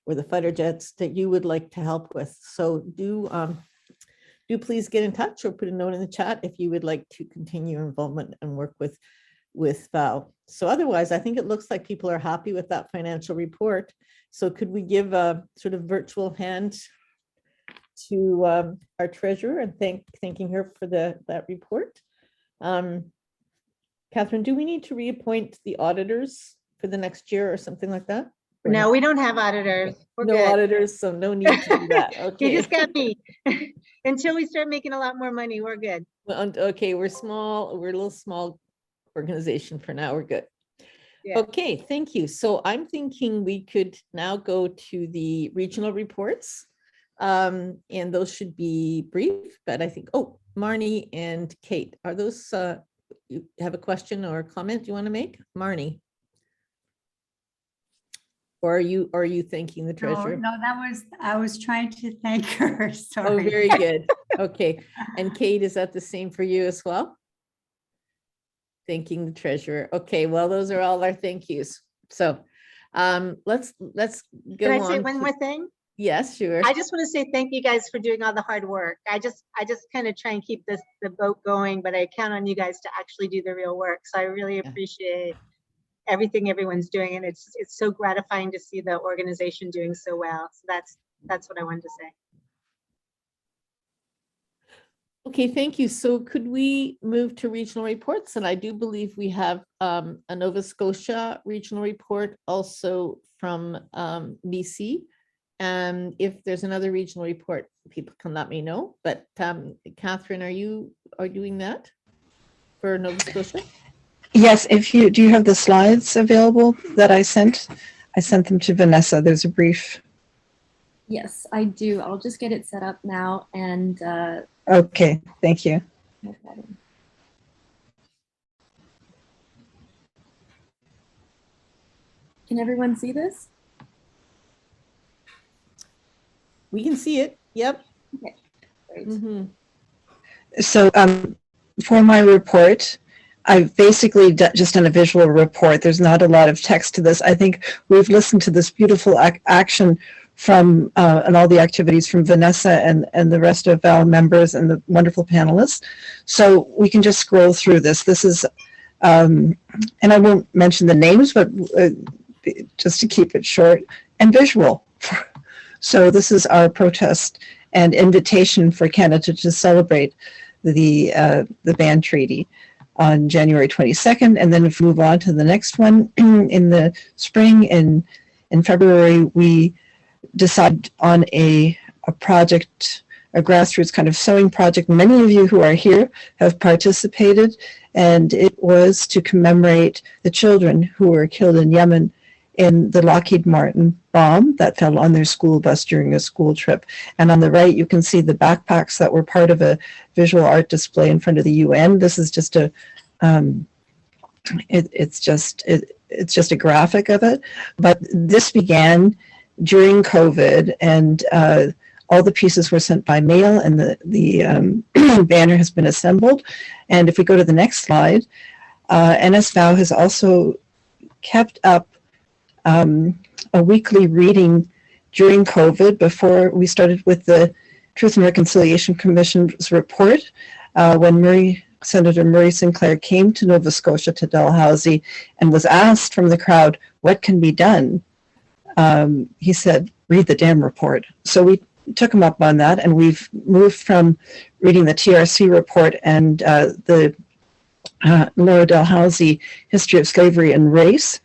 or the fighter jets that you would like to help with. So do please get in touch or put a note in the chat if you would like to continue your involvement and work with VOW. So otherwise, I think it looks like people are happy with that financial report. So could we give a sort of virtual hand to our treasurer and thanking her for that report? Catherine, do we need to reappoint the auditors for the next year or something like that? Or No, we don't have auditors. We're no good. auditors, so no need to do that. Okay. You just got me. Until we start making a lot more money, we're good. Well, okay, we're small. We're a little small organization for now. We're good. Yeah. Okay, thank you. So I'm thinking we could now go to the regional reports. And those should be brief, but I think, oh, Marnie and Kate, are those, you have a question or a comment you want to make? Marnie? Or are you thanking the treasurer? No, I was trying to thank her. Sorry. Oh, very good. Okay. And Kate, is that the same for you as well? Thanking the treasurer. Okay, well, those are all our thank yous. So Let's go Can I on. say one more thing? Yes, sure. I just want to say thank you guys for doing all the hard work. I just kind of try and keep the boat going, but I count on you guys to actually do the real work. So I really appreciate everything everyone's doing, and it's so gratifying to see the organization doing so well. So that's what I wanted to say. Okay, thank you. So could we move to regional reports? And I do believe we have a Nova Scotia regional report, also from BC. And if there's another regional report, people can let me know. But Catherine, are you doing that for Nova Scotia? Yes, do you have the slides available that I sent? I sent them to Vanessa. There's a brief. Yes, I do. I'll just get it set up now and Okay, thank you. no problem. Can everyone see this? We can see it. Yep. Okay, great. So for my report, I've basically just done a visual report. There's not a lot of text to this. I think we've listened to this beautiful action from and all the activities from Vanessa and the rest of VAL members and the wonderful panelists. So we can just scroll through this. This is, and I won't mention the names, but just to keep it short and visual. So this is our protest and invitation for Canada to celebrate the ban treaty on January 22nd. And then if we move on to the next one, in the spring, in February, we decide on a project, a grassroots kind of sewing project. Many of you who are here have participated, and it was to commemorate the children who were killed in Yemen in the Lockheed Martin bomb that fell on their school bus during a school trip. And on the right, you can see the backpacks that were part of a visual art display in front of the UN. This is just a, it's just a graphic of it. But this began during COVID, and all the pieces were sent by mail, and the banner has been assembled. And if we go to the next slide, NSVAL has also kept up a weekly reading during COVID before we started with the Truth and Reconciliation Commission's report. When Senator Murray Sinclair came to Nova Scotia, to Dalhousie, and was asked from the crowd, what can be done? He said, read the damn report. So we took him up on that, and we've moved from reading the TRC report and the Laura Dalhousie History of Slavery and Race.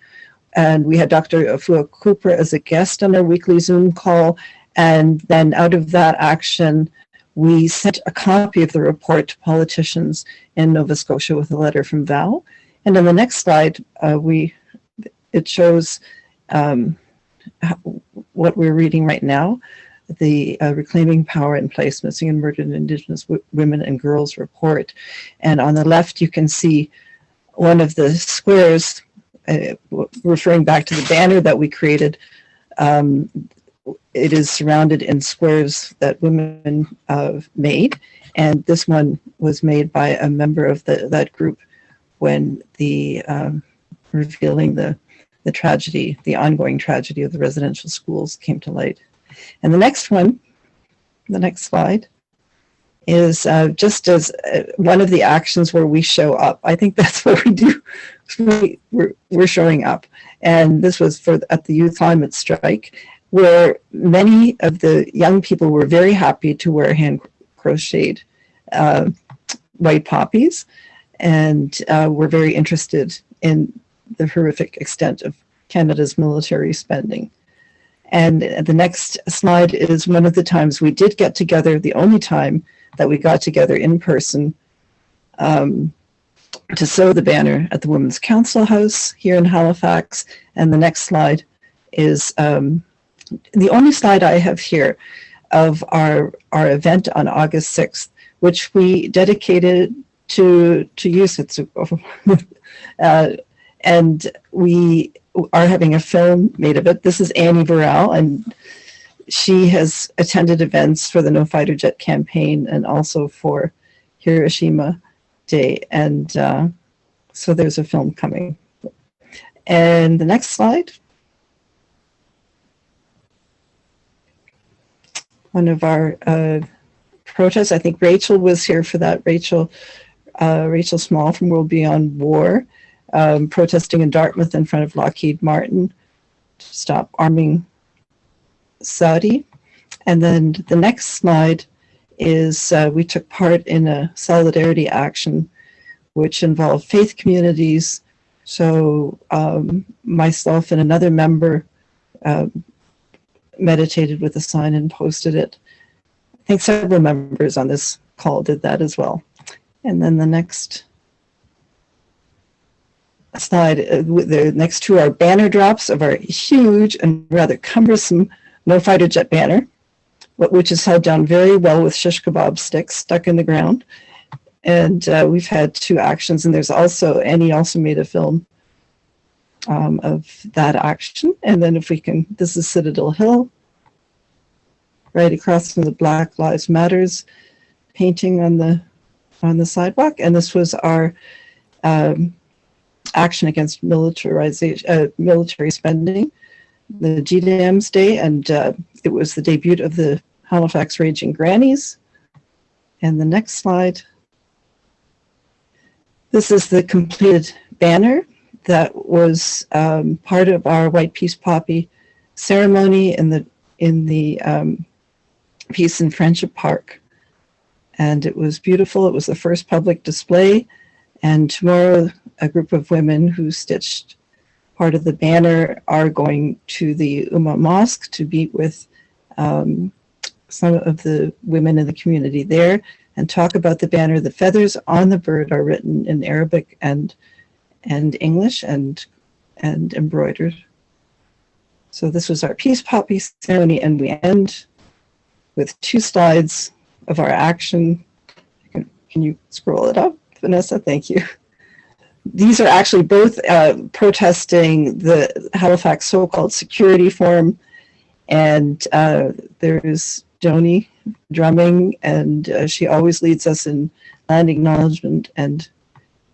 And we had Dr. Afua Cooper as a guest on our weekly Zoom call. And then out of that action, we sent a copy of the report to politicians in Nova Scotia with a letter from Val. And on the next slide, it shows what we're reading right now, the Reclaiming Power in Place, Missing and Murdered Indigenous Women and Girls report. And on the left, you can see one of the squares, referring back to the banner that we created. It is surrounded in squares that women made, and this one was made by a member of that group when revealing the tragedy, the ongoing tragedy of the residential schools came to light. And the next one, the next slide, is just as one of the actions where we show up. I think that's what we do. We're showing up. And this was at the Youth Climate Strike, where many of the young people were very happy to wear hand crocheted white poppies, and were very interested in the horrific extent of Canada's military spending. And the next slide is one of the times we did get together, the only time that we got together in person, to sew the banner at the Women's Council House here in Halifax. And the next slide is the only slide I have here of our event on August 6th, which we dedicated to youth. And we are having a film made of it. This is Annie Burrell, and she has attended events for the No Fighter Jet campaign and also for Hiroshima Day. And so there's a film coming. And the next slide one of our protests. I think Rachel was here for that. Rachel Small from World Beyond War, protesting in Dartmouth in front of Lockheed Martin to stop arming Saudi. And then the next slide is we took part in a solidarity action which involved faith communities. So myself and another member meditated with a sign and posted it. I think several members on this call did that as well. And then the next slide, the next two are banner drops of our huge and rather cumbersome no fighter jet banner, which is held down very well with shish kebab sticks stuck in the ground. And we've had two actions, and there's also, Annie also made a film of that action. And then if we can, this is Citadel Hill, right across from the Black Lives Matters painting on the sidewalk. And this was our action against military spending, the GDAM's Day, and it was the debut of the Halifax Raging Grannies. And the next slide. This is the completed banner that was part of our White Peace Poppy ceremony in the Peace and Friendship Park. And it was beautiful. It was the first public display. And tomorrow, a group of women who stitched part of the banner are going to the Ummah Mosque to meet with some of the women in the community there and talk about the banner. The feathers on the bird are written in Arabic and English and embroidered. So this was our Peace Poppy ceremony, and we end with two slides of our action. Can you scroll it up, Vanessa? Thank you. These are actually both protesting the Halifax so-called security forum, and there's Joni drumming, and she always leads us in land acknowledgement and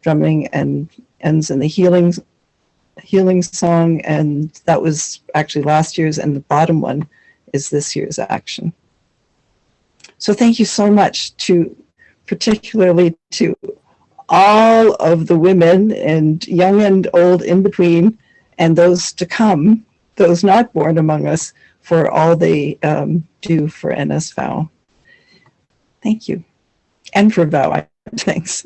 drumming, and ends in the healing song, and that was actually last year's, and the bottom one is this year's action. So thank you so much particularly to all of the women, and young and old in between, and those to come, those not born among us, for all they do for NSVOW. Thank you. And for VOW, thanks.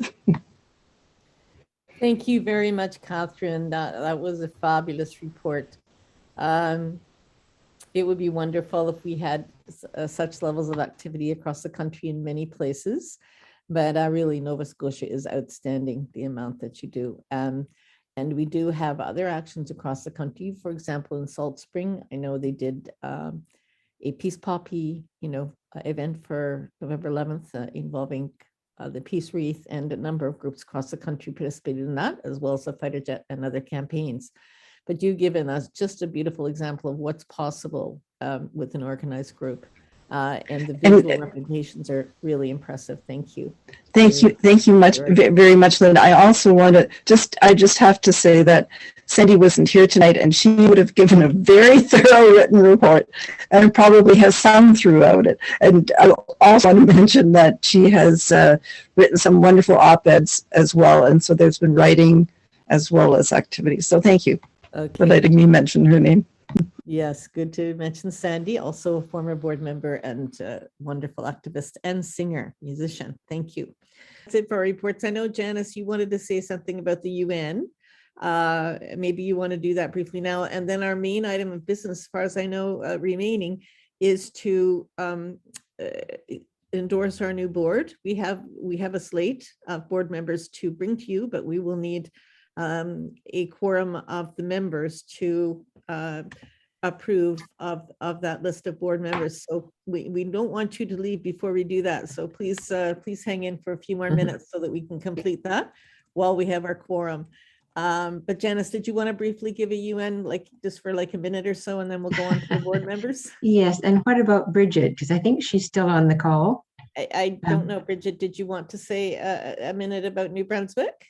Thank you very much, Catherine. That was a fabulous report. It would be wonderful if we had such levels of activity across the country in many places, but really Nova Scotia is outstanding, the amount that you do. And we do have other actions across the country. For example, in Salt Spring, I know they did a Peace Poppy, event for November 11th involving the Peace Wreath, and a number of groups across the country participated in that, as well as the Fighter Jet and other campaigns. But you've given us just a beautiful example of what's possible with an organized group. And the visual representations are really impressive. Thank you. Thank you very much, Linda. I also want to I just have to say that Sandy wasn't here tonight, and she would have given a very thorough written report, and probably has some throughout it. And I also want to mention that she has written some wonderful op-eds as well, and so there's been writing as well as activities. So thank you for letting me mention her name. Yes, good to mention Sandy, also a former board member and wonderful activist and singer, musician. Thank you. That's it for our reports. I know, Janice, you wanted to say something about the UN. Maybe you want to do that briefly now. And then our main item of business, as far as I know, remaining is to endorse our new board. We have a slate of board members to bring to you, but we will need a quorum of the members to approve of that list of board members. So we don't want you to leave before we do that. So please hang in for a few more minutes so that we can complete that while we have our quorum. But Janice, did you want to briefly give a UN, just for a minute or so, and then we'll go on to the board members? Yes, and what about Bridget? Because I think she's still on the call. I don't know, Bridget, did you want to say a minute about New Brunswick?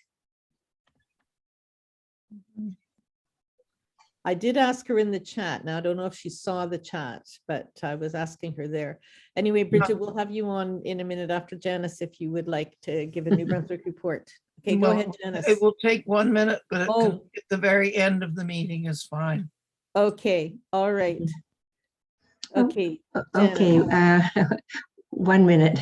I did ask her in the chat. Now, I don't know if she saw the chat, but I was asking her there. Anyway, Bridget, we'll have you on in a minute after Janice if you would like to give a New Brunswick report. Okay, go ahead, Janice. It will take 1 minute, but it Oh. can, at the very end of the meeting is fine. Okay, all right. Okay. Okay, 1 minute.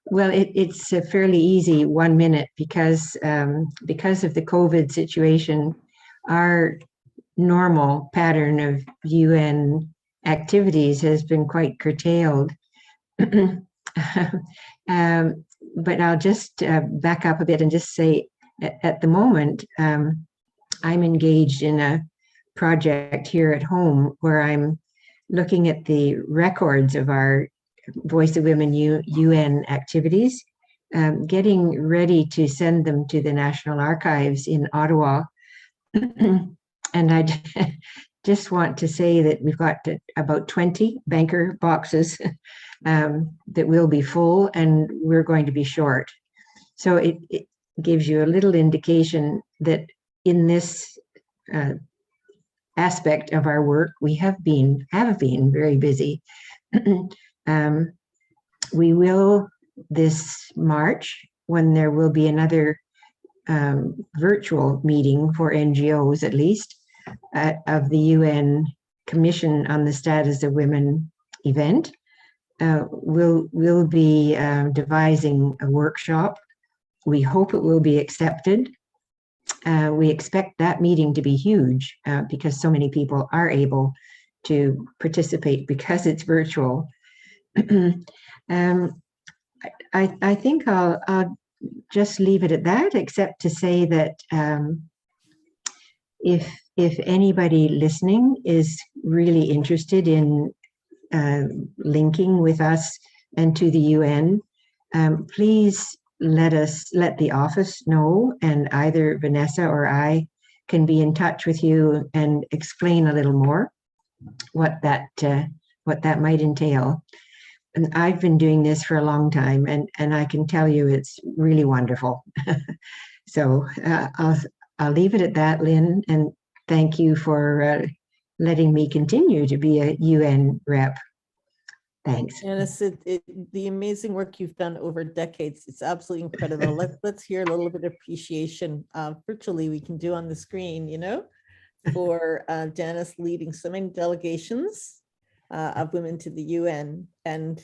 Well, it's fairly easy, 1 minute, because of the COVID situation, our normal pattern of UN activities has been quite curtailed. But I'll just back up a bit and just say, at the moment, I'm engaged in a project here at home where I'm looking at the records of our Voice of Women UN activities, getting ready to send them to the National Archives in Ottawa. And I just want to say that we've got about 20 banker boxes that will be full, and we're going to be short. So it gives you a little indication that in this aspect of our work, we have been very busy. We will this March, when there will be another virtual meeting for NGOs at least, of the UN Commission on the Status of Women event. We'll be devising a workshop. We hope it will be accepted. We expect that meeting to be huge because so many people are able to participate because it's virtual. I think I'll just leave it at that, except to say that if anybody listening is really interested in linking with us and to the UN, please let the office know, and either Vanessa or I can be in touch with you and explain a little more what that might entail. And I've been doing this for a long time, and I can tell you it's really wonderful. So I'll leave it at that, Lynn, and thank you for letting me continue to be a UN rep. Thanks. Janice, the amazing work you've done over decades, it's absolutely incredible. Let's hear a little bit of appreciation virtually we can do on the screen, you know, for Janice leading so many delegations of women to the UN. And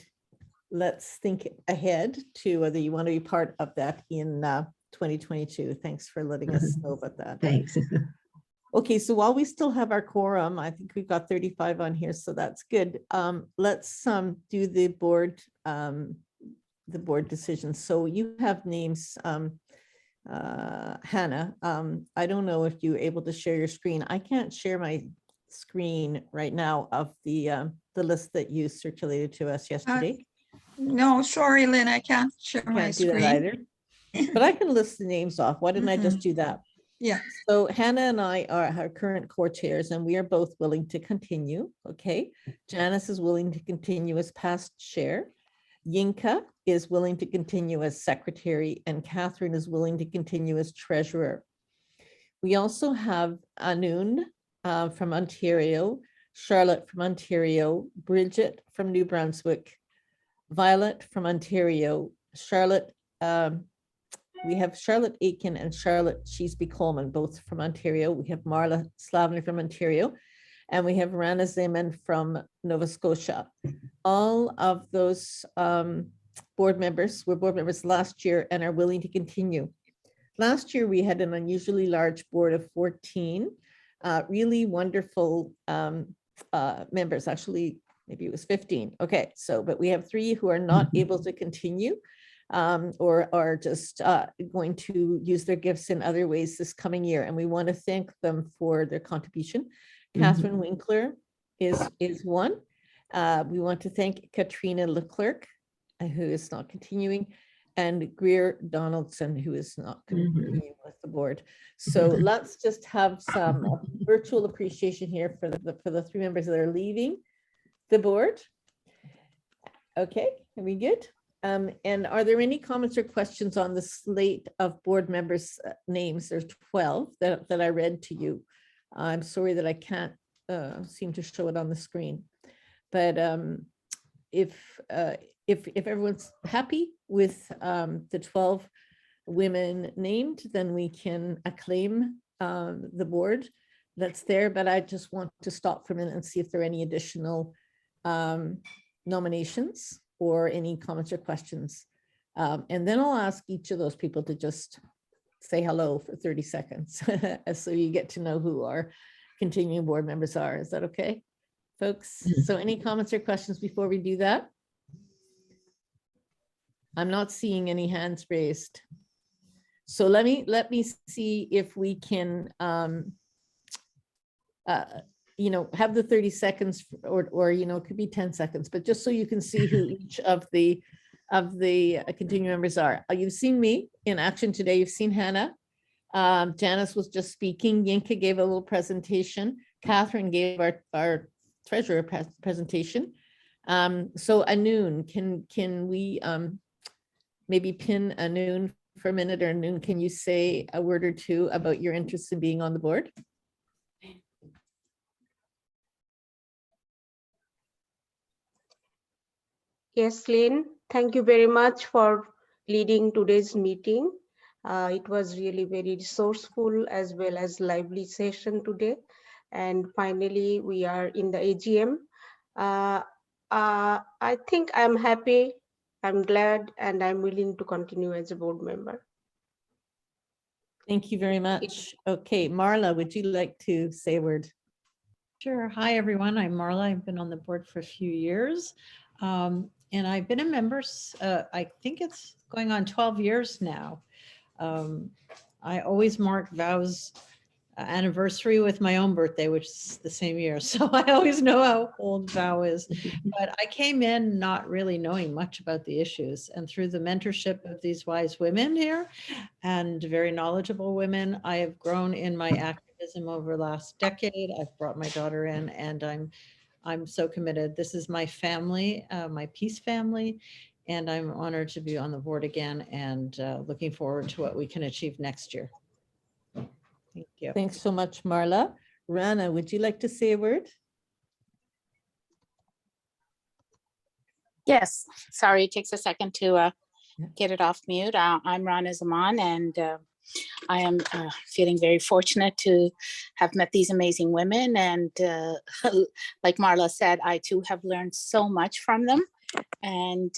let's think ahead to whether you want to be part of that in 2022. Thanks for letting us know about that. Thanks. Okay, so while we still have our quorum, I think we've got 35 on here, so that's good. Let's do the board decisions. So you have names, Hannah. I don't know if you're able to share your screen. I can't share my screen right now of the list that you circulated to us yesterday. No, sorry, Lynn, I can't share my Can't do screen. that either. But I can list the names off. Why didn't I just do that? Yeah. So Hannah and I are our current co-chairs, and we are both willing to continue. Okay. Janice is willing to continue as past chair. Yinka is willing to continue as secretary, and Catherine is willing to continue as treasurer. We also have Anun from Ontario, Charlotte from Ontario, Bridget from New Brunswick, Violet from Ontario, Charlotte, we have Charlotte Aiken and Charlotte Cheeseby Coleman, both from Ontario. We have Marla Slavny from Ontario, and we have Rana Zeman from Nova Scotia. All of those board members were board members last year and are willing to continue. Last year, we had an unusually large board of 14, really wonderful members. Actually, maybe it was 15. Okay, so, but we have 3 who are not able to continue. Or are just going to use their gifts in other ways this coming year. And we want to thank them for their contribution. Catherine Winkler is one. We want to thank Katrina Leclerc, who is not continuing, and Greer Donaldson, who is not continuing with the board. So let's just have some virtual appreciation here for the 3 members that are leaving the board. Okay, are we good? And are there any comments or questions on the slate of board members' names? There's 12 that I read to you. I'm sorry that I can't seem to show it on the screen. But if everyone's happy with the 12 women named, then we can acclaim the board that's there. But I just want to stop for a minute and see if there are any additional nominations or any comments or questions. And then I'll ask each of those people to just say hello for 30 seconds. So you get to know who our continuing board members are. Is that okay, folks? So any comments or questions before we do that? I'm not seeing any hands raised. So let me see if we can have the 30 seconds or it could be 10 seconds, but just so you can see who each of the continuing members are. You've seen me in action today. You've seen Hannah. Janice was just speaking. Yinka gave a little presentation. Catherine gave our treasurer presentation. So Anoon, can we maybe pin Anoon for a minute? Or Anoon, can you say a word or two about your interest in being on the board? Yes, Lynn, thank you very much for leading today's meeting. It was really very resourceful as well as lively session today. And finally, we are in the AGM. I think I'm happy, I'm glad, and I'm willing to continue as a board member. Thank you very much. Okay, Marla, would you like to say a word? Sure. Hi, everyone. I'm Marla. I've been on the board for a few years. And I've been a member, I think it's going on 12 years now. I always mark Vow's anniversary with my own birthday, which is the same year. So I always know how old Vow is. But I came in not really knowing much about the issues. And through the mentorship of these wise women here and very knowledgeable women, I have grown in my activism over the last decade. I've brought my daughter in, and I'm so committed. This is my family, my peace family, and I'm honored to be on the board again and looking forward to what we can achieve next year. Thank you. Thanks so much, Marla. Rana, would you like to say a word? Yes, sorry, it takes a second to get it off mute. I'm Rana Zaman, and I am feeling very fortunate to have met these amazing women. And like Marla said, I too have learned so much from them. And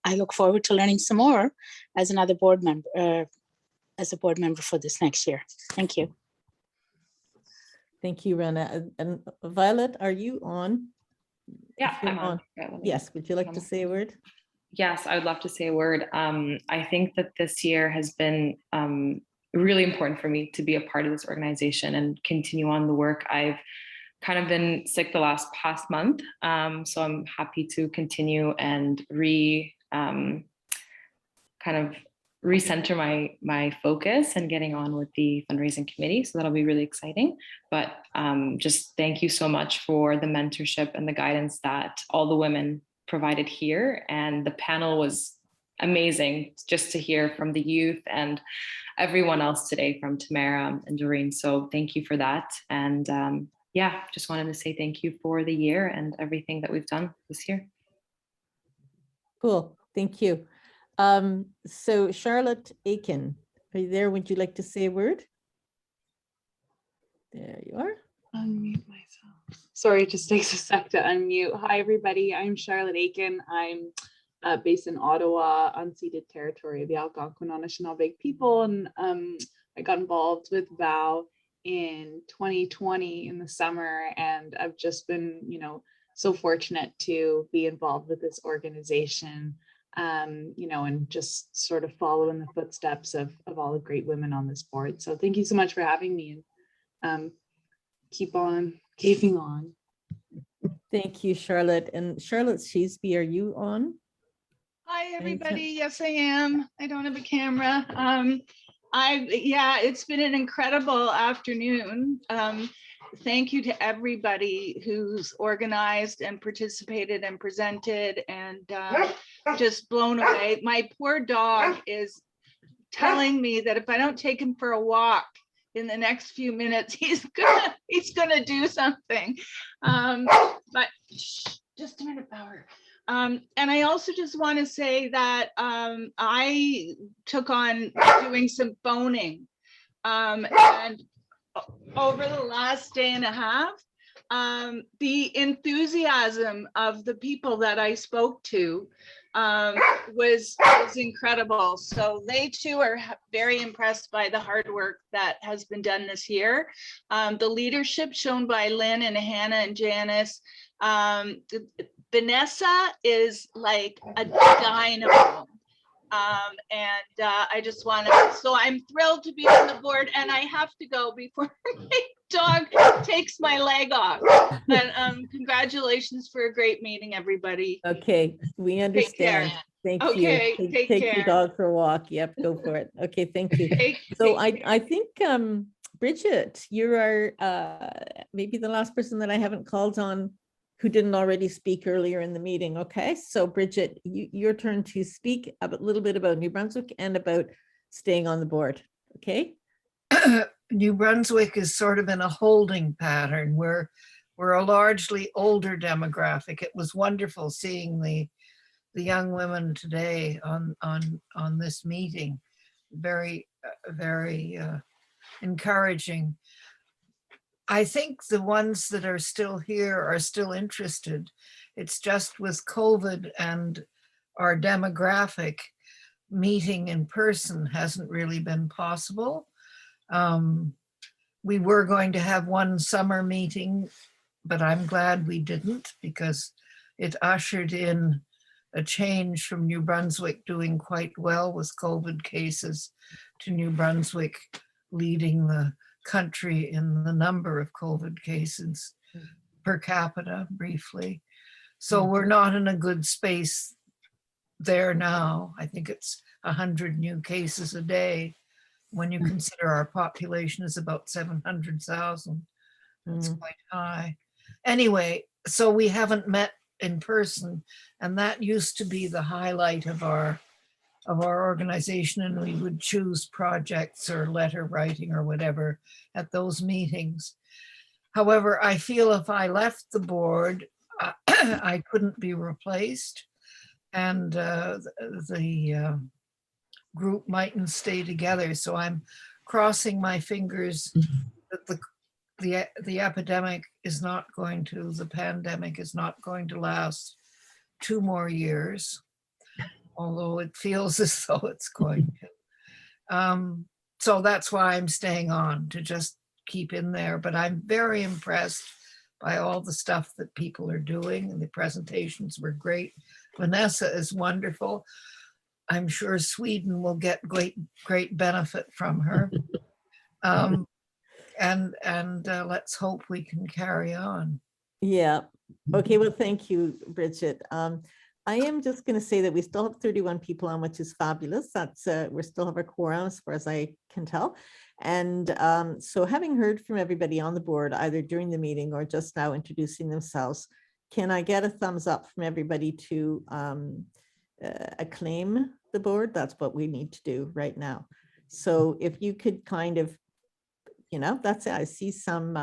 I look forward to learning some more as another board member, as a board member for this next year. Thank you. Thank you, Rana. And Violet, are you on? Yeah, I'm on. Yes, would you like to say a word? Yes, I would love to say a word. I think that this year has been really important for me to be a part of this organization and continue on the work. I've kind of been sick the past month, so I'm happy to continue and recenter my focus and getting on with the fundraising committee. So that'll be really exciting. But just thank you so much for the mentorship and the guidance that all the women provided here. And the panel was amazing just to hear from the youth and everyone else today, from Tamara and Doreen. So thank you for that. And yeah, just wanted to say thank you for the year and everything that we've done this year. Cool, thank you. So Charlotte Aiken, are you there? Would you like to say a word? There you are. Unmute myself. Sorry, it just takes a sec to unmute. Hi, everybody. I'm Charlotte Aiken. I'm based in Ottawa, unceded territory of the Algonquin Anishinaabe people. And I got involved with VOW in 2020 in the summer. And I've just been, so fortunate to be involved with this organization, and just sort of follow in the footsteps of all the great women on this board. So thank you so much for having me, and keep on keeping on. Thank you, Charlotte. And Charlotte Sheesby, are you on? Hi, everybody. Yes, I am. I don't have a camera. It's been an incredible afternoon. Thank you to everybody who's organized and participated and presented, and just blown away. My poor dog is telling me that if I don't take him for a walk, in the next few minutes he's gonna do something. But shh, just a minute, Bauer. And I also just want to say that I took on doing some phoning, and over the last day and a half, the enthusiasm of the people that I spoke to was incredible. So they too are very impressed by the hard work that has been done this year. The leadership shown by Lynn and Hannah and Janice. Vanessa is like a dynamo. I just want to, so I'm thrilled to be on the board, and I have to go before my dog takes my leg off. And congratulations for a great meeting, everybody. Okay, we understand. Thank Okay, you. take Take care. your dog for a walk. Yep, go for it. Okay, thank you. So I think Bridget, you are maybe the last person that I haven't called on who didn't already speak earlier in the meeting. Okay, so Bridget, your turn to speak a little bit about New Brunswick and about staying on the board. Okay. New Brunswick is sort of in a holding pattern where we're a largely older demographic. It was wonderful seeing the young women today on this meeting. Very encouraging. I think the ones that are still here are still interested. It's just with COVID and our demographic, meeting in person hasn't really been possible. We were going to have one summer meeting, but I'm glad we didn't, because it ushered in a change from New Brunswick doing quite well with COVID cases to New Brunswick leading the country in the number of COVID cases per capita briefly. So we're not in a good space there now. I think it's 100 new cases a day. When you consider our population is about 700,000, that's quite high. Anyway, so we haven't met in person, and that used to be the highlight of our organization, and we would choose projects or letter writing or whatever at those meetings. However, I feel if I left the board, I couldn't be replaced, and the group mightn't stay together. So I'm crossing my fingers that the epidemic is not going to, the pandemic is not going to last 2 more years, although it feels as though it's going to. So that's why I'm staying on, to just keep in there. But I'm very impressed by all the stuff that people are doing, and the presentations were great. Vanessa is wonderful. I'm sure Sweden will get great benefit from her. And let's hope we can carry on. Yeah. Okay. Well, thank you, Bridget. I am just going to say that we still have 31 people on, which is fabulous. That's we still have a quorum as far as I can tell. And so having heard from everybody on the board, either during the meeting or just now introducing themselves, can I get a thumbs up from everybody to acclaim the board? That's what we need to do right now. So if you could kind of, that's it. I see some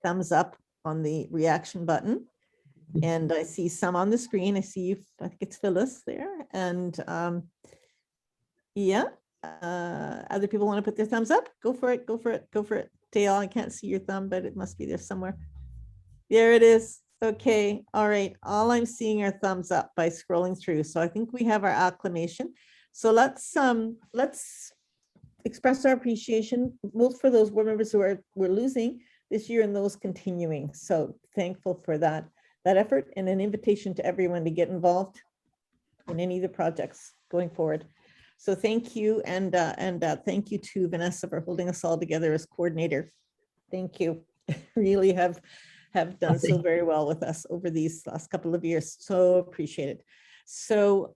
thumbs up on the reaction button. And I see some on the screen. I see you, I think it's Phyllis there. And yeah, other people want to put their thumbs up? Go for it, go for it, go for it. Dale, I can't see your thumb, but it must be there somewhere. There it is. Okay, all right. All I'm seeing are thumbs up by scrolling through. So I think we have our acclamation. So let's express our appreciation both for those board members who we're losing this year and those continuing. So thankful for that effort, and an invitation to everyone to get involved in any of the projects going forward. So thank you, and thank you to Vanessa for holding us all together as coordinator. Thank you. Really have done so very well with us over these last couple of years. So appreciate it. So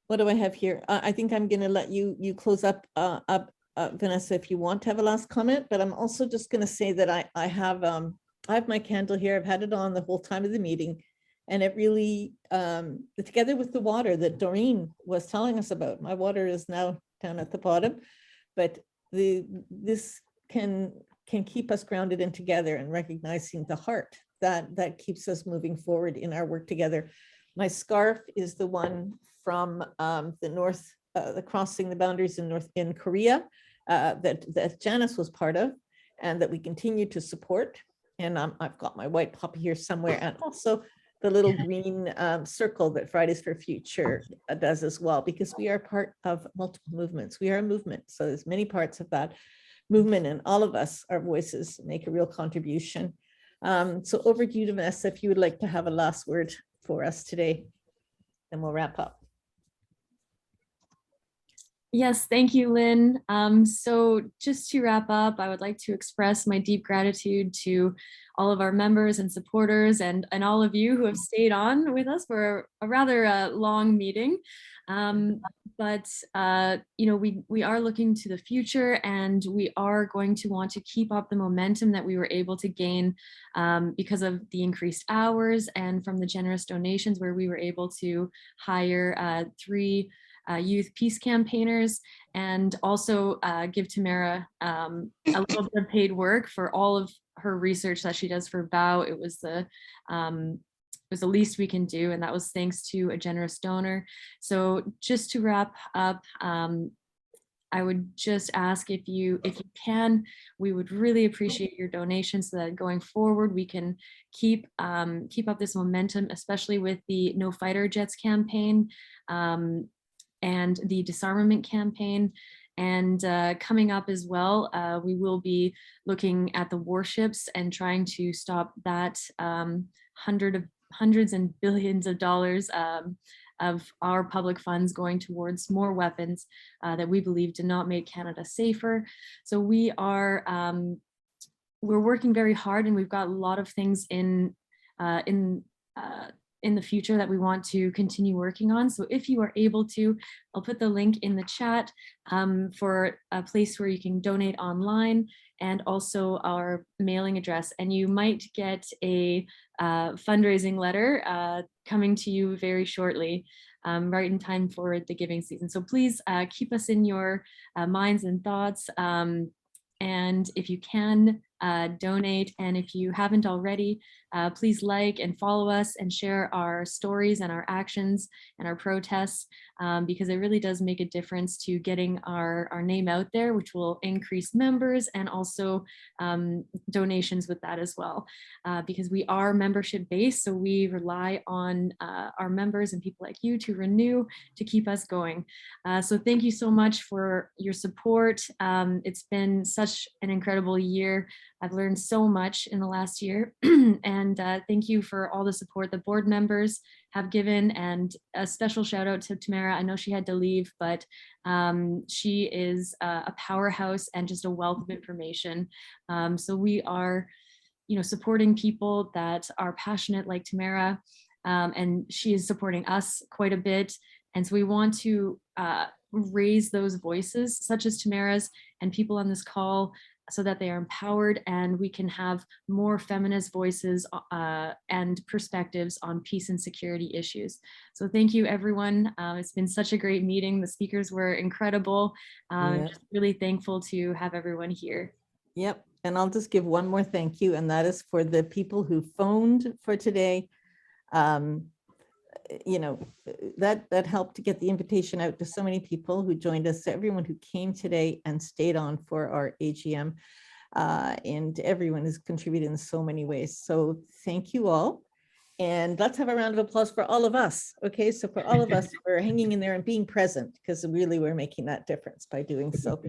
what do I have here? I think I'm going to let you close up, Vanessa, if you want to have a last comment. But I'm also just going to say that I have my candle here. I've had it on the whole time of the meeting, and it really, together with the water that Doreen was telling us about, my water is now down at the bottom, but this can keep us grounded and together, and recognizing the heart that keeps us moving forward in our work together. My scarf is the one from the North, the Crossing the Boundaries in Korea, that Janice was part of, and that we continue to support. And I've got my white poppy here somewhere, and also the little green circle that Fridays for Future does as well, because we are part of multiple movements. We are a movement, so there's many parts of that movement, and all of us, our voices make a real contribution. So over to you, Vanessa, if you would like to have a last word for us today, then we'll wrap up. Yes, thank you, Lynn. So just to wrap up, I would like to express my deep gratitude to all of our members and supporters, and all of you who have stayed on with us for a rather long meeting. But we are looking to the future, and we are going to want to keep up the momentum that we were able to gain because of the increased hours and from the generous donations, where we were able to hire 3 youth peace campaigners, and also give Tamara a little bit of paid work for all of her research that she does for BOW. It was the least we can do, and that was thanks to a generous donor. So just to wrap up, I would just ask, if you can, we would really appreciate your donations, so that going forward we can keep up this momentum, especially with the No Fighter Jets campaign and the disarmament campaign. And coming up as well, we will be looking at the warships and trying to stop that hundreds and billions of dollars of our public funds going towards more weapons that we believe do not make Canada safer. So we are we're working very hard, and we've got a lot of things in the future that we want to continue working on. So if you are able to, I'll put the link in the chat for a place where you can donate online, and also our mailing address. And you might get a fundraising letter coming to you very shortly, right in time for the giving season. So please keep us in your minds and thoughts. And if you can, donate. And if you haven't already, please like and follow us and share our stories and our actions and our protests, because it really does make a difference to getting our name out there, which will increase members and also donations with that as well, because we are membership based. So we rely on our members and people like you to renew, to keep us going. So thank you so much for your support. It's been such an incredible year. I've learned so much in the last year, and thank you for all the support the board members have given, and a special shout out to Tamara. I know she had to leave, but she is a powerhouse and just a wealth of information. So we are, supporting people that are passionate like Tamara, and she is supporting us quite a bit. And so we want to raise those voices, such as Tamara's and people on this call, so that they are empowered, and we can have more feminist voices and perspectives on peace and security issues. So thank you, everyone. It's been such a great meeting. The speakers were incredible. I'm just really thankful to have everyone here. Yep. And I'll just give one more thank you, and that is for the people who phoned for today. That helped to get the invitation out to so many people who joined us, to everyone who came today and stayed on for our AGM, and everyone has contributed in so many ways. So thank you all. And let's have a round of applause for all of us. Okay, so for all of us, we're hanging in there and being present, because really we're making that difference by doing so.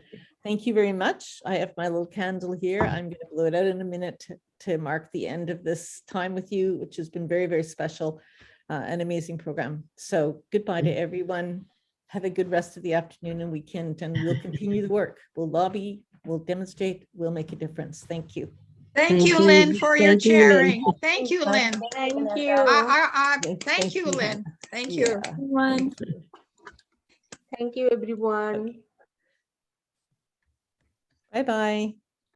Thank you very much. I have my little candle here. I'm going to blow it out in a minute to mark the end of this time with you, which has been very, very special. An amazing program. So goodbye to everyone. Have a good rest of the afternoon and weekend, and we'll continue the work. We'll lobby, we'll demonstrate, we'll make a difference. Thank you. Thank you, Lynn, for your chairing. Lynn. Thank you, Lynn. Thank you. Thank you, Lynn. Thank you. Thank you, everyone. Bye-bye.